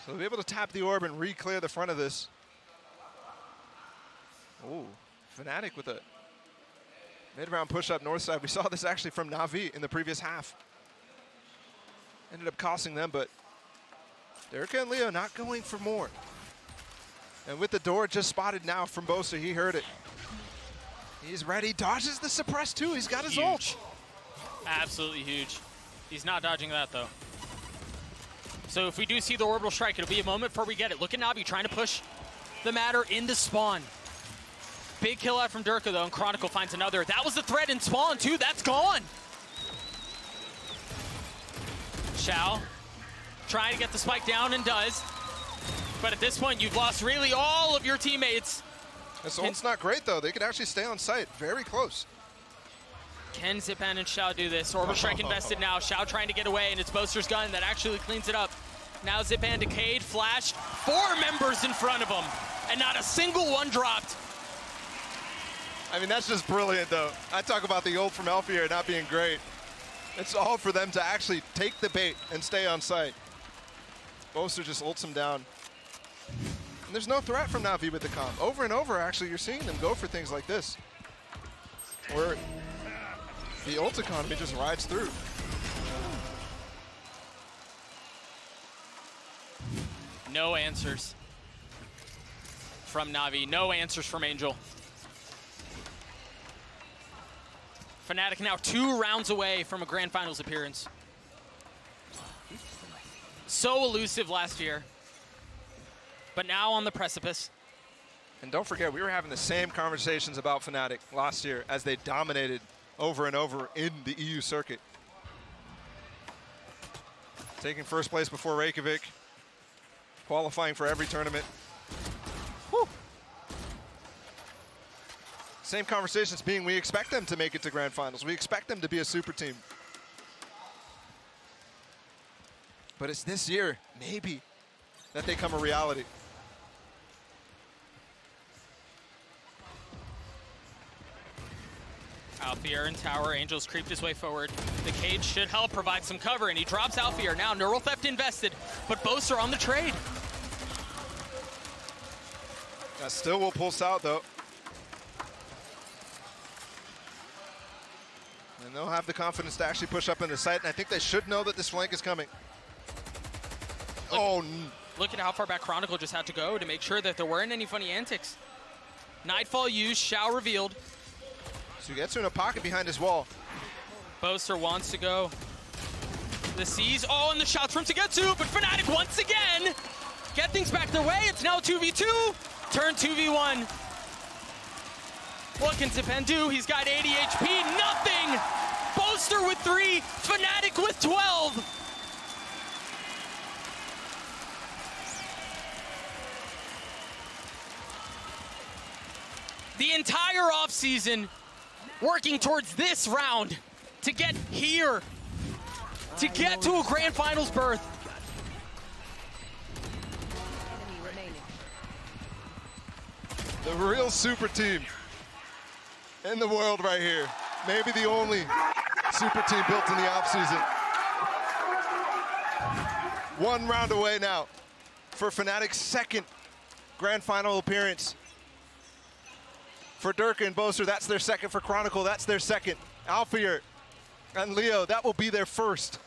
So they'll be able to tap the orb and re-clear the front of this. Oh, Fnatic with a mid-round push-up north side. We saw this actually from Navi in the previous half. Ended up costing them, but Derek and Leo not going for more. And with the door just spotted now from Bosa, he heard it. He's ready, dodges the suppress too. He's got his ult. Absolutely huge. He's not dodging that though. So if we do see the orbital strike, it'll be a moment before we get it. Look at Navi trying to push the Matter into spawn. Big kill out from Durka though, and Chronicle finds another. That was the threat in spawn too, that's gone. Xiao trying to get the spike down and does. But at this point, you've lost really all of your teammates. This ult's not great though. They could actually stay on site, very close. Can Zipan and Xiao do this? Orbital Strike invested now. Xiao trying to get away, and it's Boaster's gun that actually cleans it up. Now Zipan decayed, flashed, 4 members in front of him, and not a single one dropped. I mean, that's just brilliant though. I talk about the ult from Alfier not being great. It's all for them to actually take the bait and stay on site. Boaster just ults him down. And there's no threat from Navi with the comp. Over and over, actually, you're seeing them go for things like this, where the ult economy just rides through. No answers from Navi. No answers from Angel. Fnatic now 2 rounds away from a Grand Finals appearance. So elusive last year, but now on the precipice. And don't forget, we were having the same conversations about Fnatic last year as they dominated over and over in the EU circuit. Taking first place before Reykjavik, qualifying for every tournament. Whew. Same conversations being, we expect them to make it to Grand Finals. We expect them to be a super team. But it's this year, maybe, that they come a reality. Alfier and Tower, Angel's creeped his way forward. The cage should help provide some cover, and he drops Alfier. Now Neural Theft invested, but Boaster on the trade. That still will pulse out though. And they'll have the confidence to actually push up in the site, and I think they should know that this flank is coming. Look at how far back Chronicle just had to go to make sure that there weren't any funny antics. Nightfall used, Xiao revealed. Sugetsu in a pocket behind his wall. Boaster wants to go. The C's, oh, and the shots from Sugetsu, but Fnatic once again get things back their way. It's now 2v2, turn 2v1. What can Zipan do? He's got 80 HP, nothing! Boaster with 3, Fnatic with 12. the entire offseason working towards this round to get here, to get to a grand finals berth. The real super team in the world right here. Maybe the only super team built in the offseason. One round away now for Fnatic's second grand final appearance. For Durka and Boaster, that's their second. For Chronicle, that's their second. Alfier and Leo, that will be their first.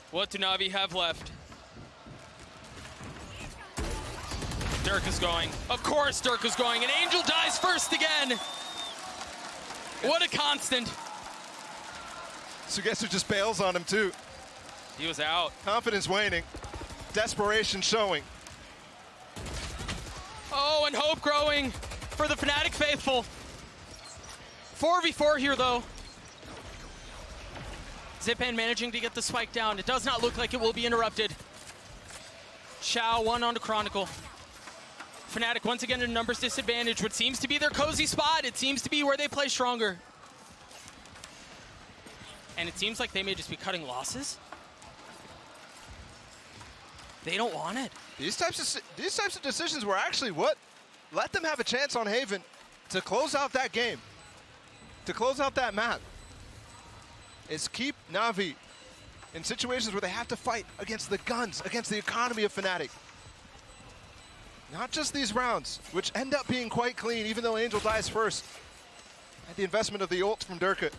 What do Navi have left? Durka's going. Of course Durka's going, and Angel dies first again. What a constant. Sugetsu just bails on him too. He was out. Confidence waning, desperation showing. Oh, and hope growing for the Fnatic faithful. 4v4 here though. Zipan managing to get the spike down. It does not look like it will be interrupted. Xiao one onto Chronicle. Fnatic once again in a numbers disadvantage, what seems to be their cozy spot. It seems to be where they play stronger. And it seems like they may just be cutting losses. They don't want it. These types of decisions were actually what let them have a chance on Haven to close out that game, to close out that map. Is keep Navi in situations where they have to fight against the guns, against the economy of Fnatic. Not just these rounds, which end up being quite clean, even though Angel dies first. At the investment of the ult from Durka.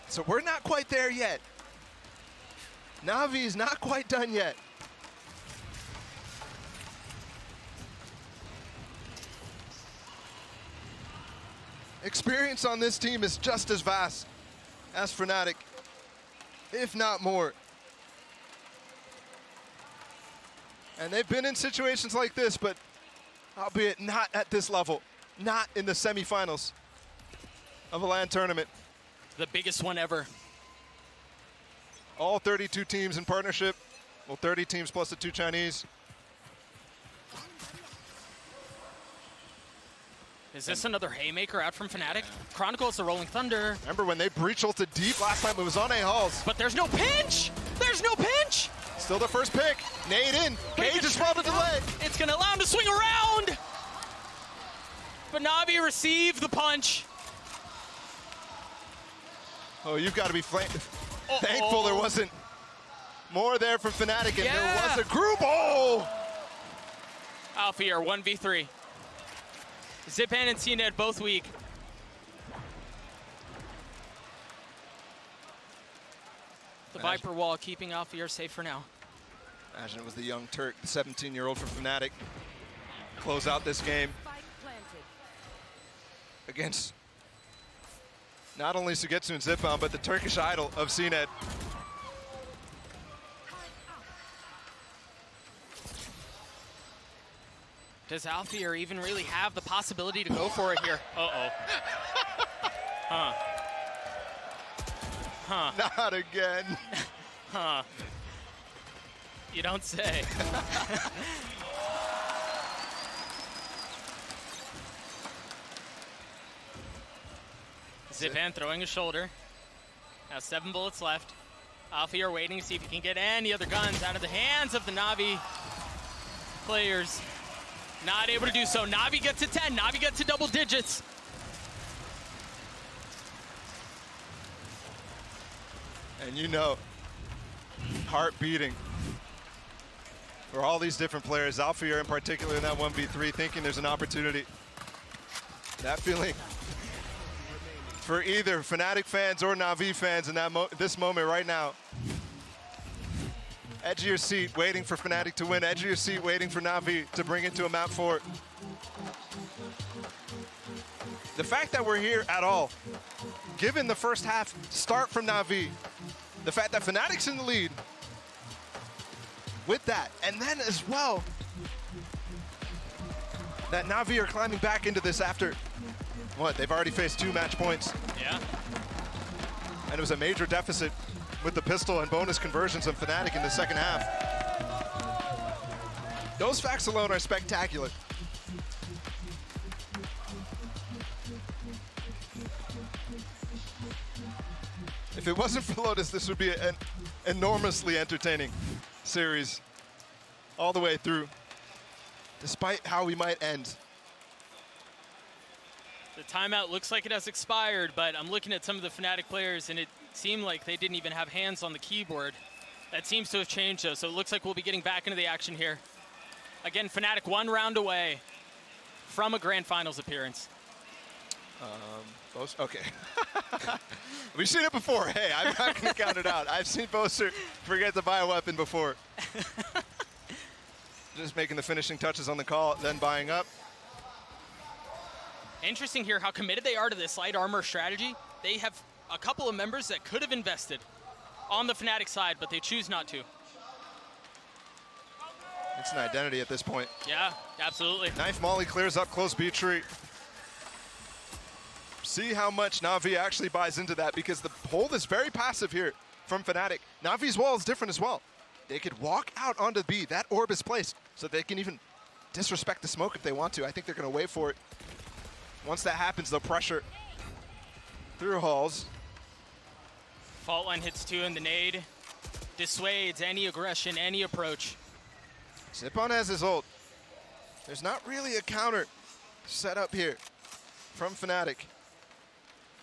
So we're not quite there yet. Navi is not quite done yet. Experience on this team is just as vast as Fnatic, if not more. And they've been in situations like this, but albeit not at this level, not in the semifinals of a LAN tournament. The biggest one ever. All 32 teams in partnership. Well, 30 teams plus the 2 Chinese. Is this another haymaker out from Fnatic? Chronicle is the Rolling Thunder. Remember when they breach ulted deep last time? It was on A Halls. But there's no pinch! There's no pinch! Still the first pick. Nade in. Cage just found the delay. It's gonna allow him to swing around! But Navi received the punch. Oh, you've got to be thankful there wasn't more there from Fnatic, and there was a group. Oh! Alfier, 1v3. Zipan and CNED both weak. The Viper wall keeping Alfier safe for now. Imagine it was the young Turk, the 17-year-old from Fnatic. Close out this game against not only Sugetsu and Zipan, but the Turkish idol of CNED. Does Alfier even really have the possibility to go for it here? Uh-oh. Huh. Huh. Not again. Huh. You don't say. Zipan throwing a shoulder. Now 7 bullets left. Alfier waiting to see if he can get any other guns out of the hands of the Navi players. Not able to do so. Navi gets to 10. Navi gets to double digits. And you know, heart beating for all these different players. Alfier in particular in that 1v3, thinking there's an opportunity. That feeling for either Fnatic fans or Navi fans in that this moment right now. Edge of your seat, waiting for Fnatic to win. Edge of your seat, waiting for Navi to bring it to a map 4. The fact that we're here at all, given the first half start from Navi, the fact that Fnatic's in the lead, with that, and then as well, that Navi are climbing back into this after, what, they've already faced 2 match points. Yeah. And it was a major deficit with the pistol and bonus conversions of Fnatic in the second half. Those facts alone are spectacular. If it wasn't for Lotus, this would be an enormously entertaining series all the way through, despite how we might end. The timeout looks like it has expired, but I'm looking at some of the Fnatic players, and it seemed like they didn't even have hands on the keyboard. That seems to have changed, though, so it looks like we'll be getting back into the action here. Again, Fnatic 1 round away from a Grand Finals appearance. Okay. We've seen it before. Hey, I'm not going to count it out. I've seen Boaster forget to buy a weapon before. Just making the finishing touches on the call, then buying up. Interesting here how committed they are to this light armor strategy. They have a couple of members that could have invested on the Fnatic side, but they choose not to. It's an identity at this point. Yeah, absolutely. Knife Molly clears up close B tree. See how much Navi actually buys into that, because the hold is very passive here from Fnatic. Navi's wall is different as well. They could walk out onto B. That orb is placed, so they can even disrespect the smoke if they want to. I think they're going to wait for it. Once that happens, they'll pressure through halls. Fault line hits 2 and the nade dissuades any aggression, any approach. Zipon has his ult. There's not really a counter set up here from Fnatic.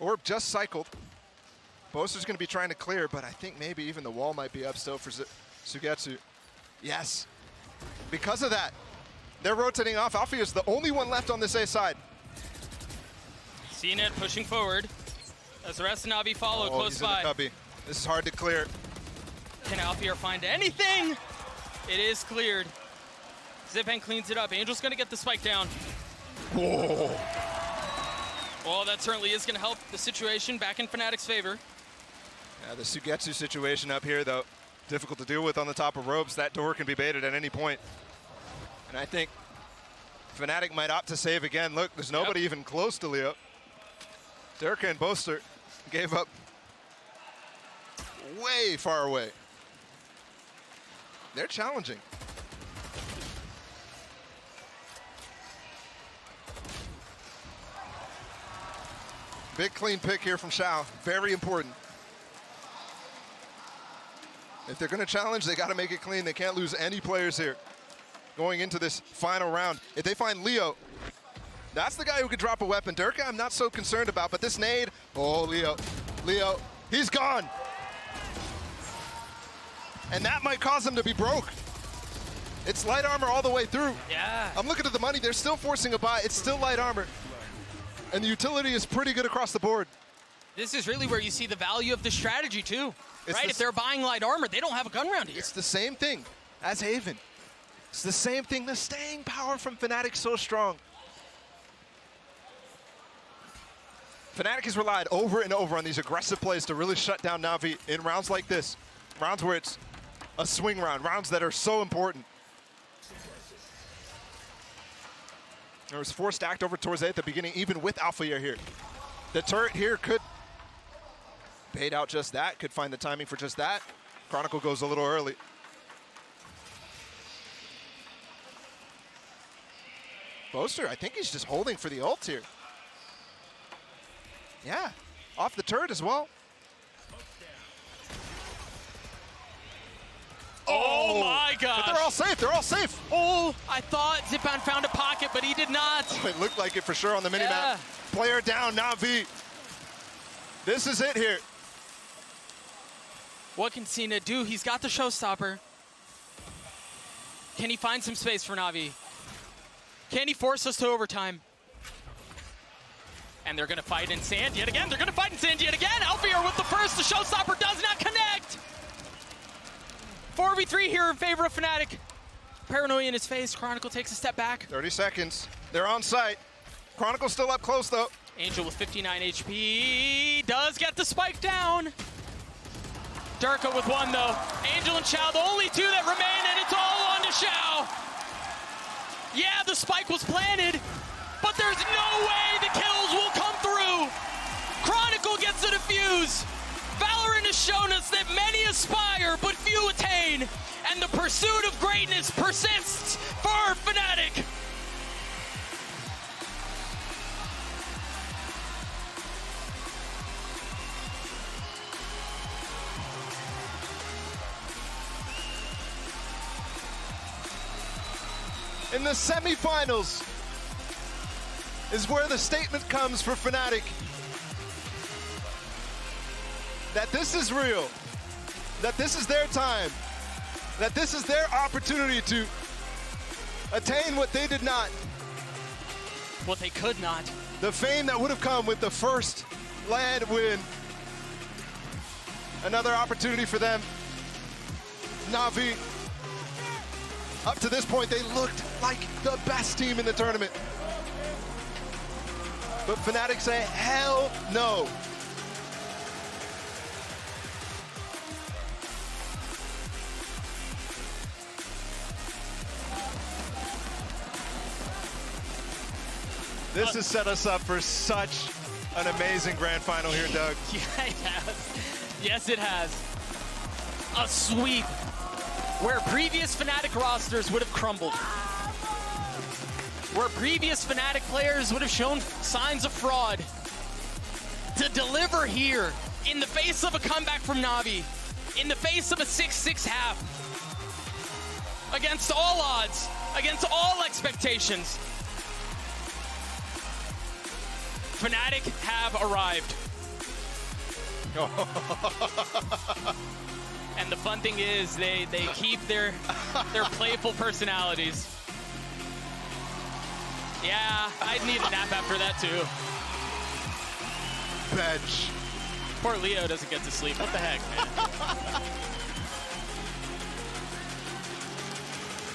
Orb just cycled. Boaster's going to be trying to clear, but I think maybe even the wall might be up still for Sugetsu. Yes. Because of that, they're rotating off. Alfie is the only one left on this A side. CNET pushing forward as the rest of Navi follow close he's by. In the cubby. This is hard to clear. Can Alfier find anything? It is cleared. Zipan cleans it up. Angel's going to get the spike down. Whoa. Well, that certainly is going to help the situation back in Fnatic's favor. Yeah, the Sugetsu situation up here, though, difficult to deal with on the top of ropes. That door can be baited at any point. And I think Fnatic might opt to save again. Look, there's nobody even close to Leo. Durka and Boaster gave up way far away. They're challenging. Big clean pick here from Shao. Very important. If they're going to challenge, they got to make it clean. They can't lose any players here going into this final round. If they find Leo, that's the guy who could drop a weapon. Durka, I'm not so concerned about, but this nade, oh, Leo, he's gone. And that might cause him to be broke. It's light armor all the way through. Yeah. I'm looking at the money. They're still forcing a buy. It's still light armor. And the utility is pretty good across the board. This is really where you see the value of the strategy, too. Right? If they're buying light armor, they don't have a gun round here. It's the same thing as Haven. It's the same thing. The staying power from Fnatic so strong. Fnatic has relied over and over on these aggressive plays to really shut down Navi in rounds like this. Rounds where it's a swing round. Rounds that are so important. There was 4 stacked over towards A at the beginning, even with Alpha here. The turret here could bait out just that, could find the timing for just that. Chronicle goes a little early. Boaster, I think he's just holding for the ult here. Yeah, off the turret as well. Oh my gosh. But they're all safe, they're all safe. Oh, I thought Zipan found a pocket, but he did not. Oh, it looked like it for sure on the minimap. Player down, Navi. This is it here. What can Cena do? He's got the showstopper. Can he find some space for Navi? Can he force us to overtime? And they're going to fight in sand yet again. Alfier with the first. The showstopper does not connect. 4v3 here in favor of Fnatic. Paranoia in his face. Chronicle takes a step back. 30 seconds. They're on site. Chronicle's still up close, though. Angel with 59 HP does get the spike down. Durka with 1, though. Angel and Shao, the only 2 that remain, and it's all on to Shao. Yeah, the spike was planted, but there's no way the kills will come through. Chronicle gets the defuse. Valorant is shown us that many aspire, but few attain, and the pursuit of greatness persists for Fnatic. In the semifinals is where the statement comes for Fnatic that this is real, that this is their time, that this is their opportunity to attain what they did not. What they could not. The fame that would have come with the first land win. Another opportunity for them. NAVI, up to this point, they looked like the best team in the tournament. But Fnatic say, hell no. This has set us up for such an amazing grand final here, Doug. Yeah, it has. Yes, it has. A sweep where previous Fnatic rosters would have crumbled. Where previous Fnatic players would have shown signs of fraud. To deliver here in the face of a comeback from NAVI, in the face of a 6-6 half, against all odds, against all expectations, Fnatic have arrived. And the fun thing is they keep their playful personalities. Yeah, I'd need a nap after that too. Bench. Poor Leo doesn't get to sleep. What the heck, man?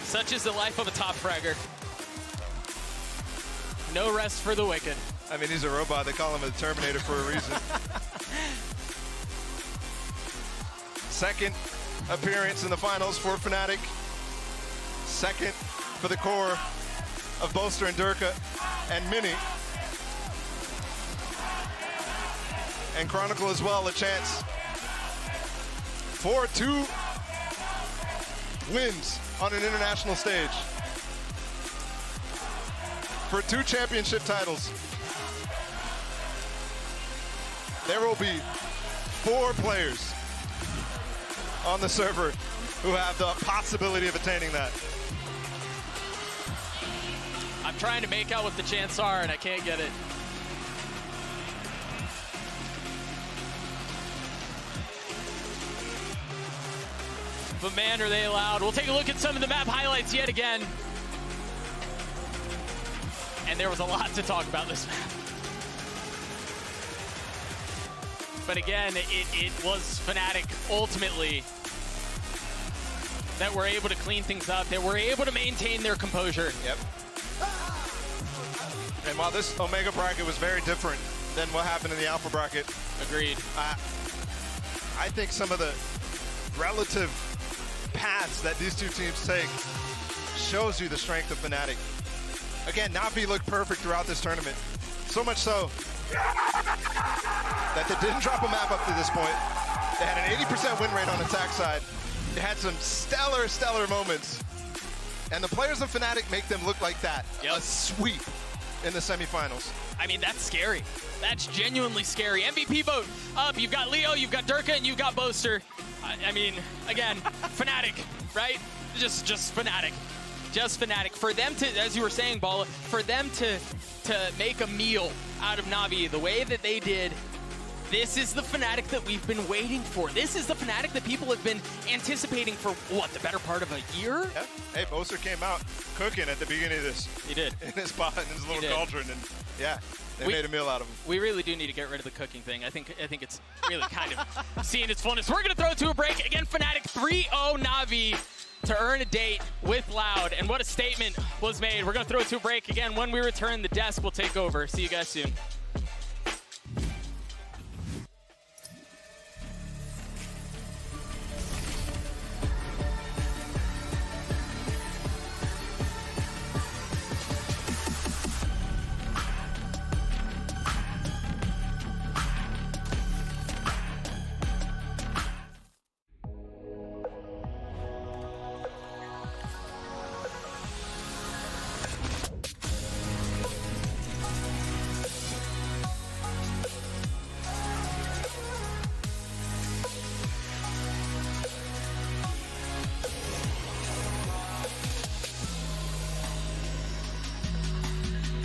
Such is the life of a top fragger. No rest for the wicked. I mean, he's a robot. They call him a Terminator for a reason. Second appearance in the finals for Fnatic. Second for the core of Bolster and Durka and Mini. And Chronicle as well, a chance for 2 wins on an international stage. For 2 championship titles. There will be 4 players on the server who have the possibility of attaining that. I'm trying to make out what the chants are and I can't get it. But man, are they loud. We'll take a look at some of the map highlights yet again. And there was a lot to talk about this map. But again, it was Fnatic ultimately that were able to clean things up, that were able to maintain their composure. Yep. And while this Omega bracket was very different than what happened in the Alpha bracket. Agreed. I think some of the relative paths that these 2 teams take shows you the strength of Fnatic. Again, NAVI looked perfect throughout this tournament. So much so that they didn't drop a map up to this point. They had an 80% win rate on attack side. They had some stellar moments. And the players of Fnatic make them look like that. Yep. A sweep in the semifinals. I mean, that's scary. That's genuinely scary. MVP vote up. You've got Leo, you've got Durka, and you've got Boaster. I mean, again, Fnatic, right? Just Fnatic. Just Fnatic. For them to, as you were saying, Bala, for them to make a meal out of NAVI the way that they did, this is the Fnatic that we've been waiting for. This is the Fnatic that people have been anticipating for, what, the better part of a year? Yeah. Hey, Boaster came out cooking at the beginning of this. He did. In his pot, in his little cauldron, and yeah, they made a meal out of him. We really do need to get rid of the cooking thing. I think it's really kind of seeing its fullness. We're going to throw it to a break. Again, Fnatic 3-0 NAVI to earn a date with Loud. And what a statement was made. We're going to throw it to a break. Again, when we return, the desk will take over. See you guys soon.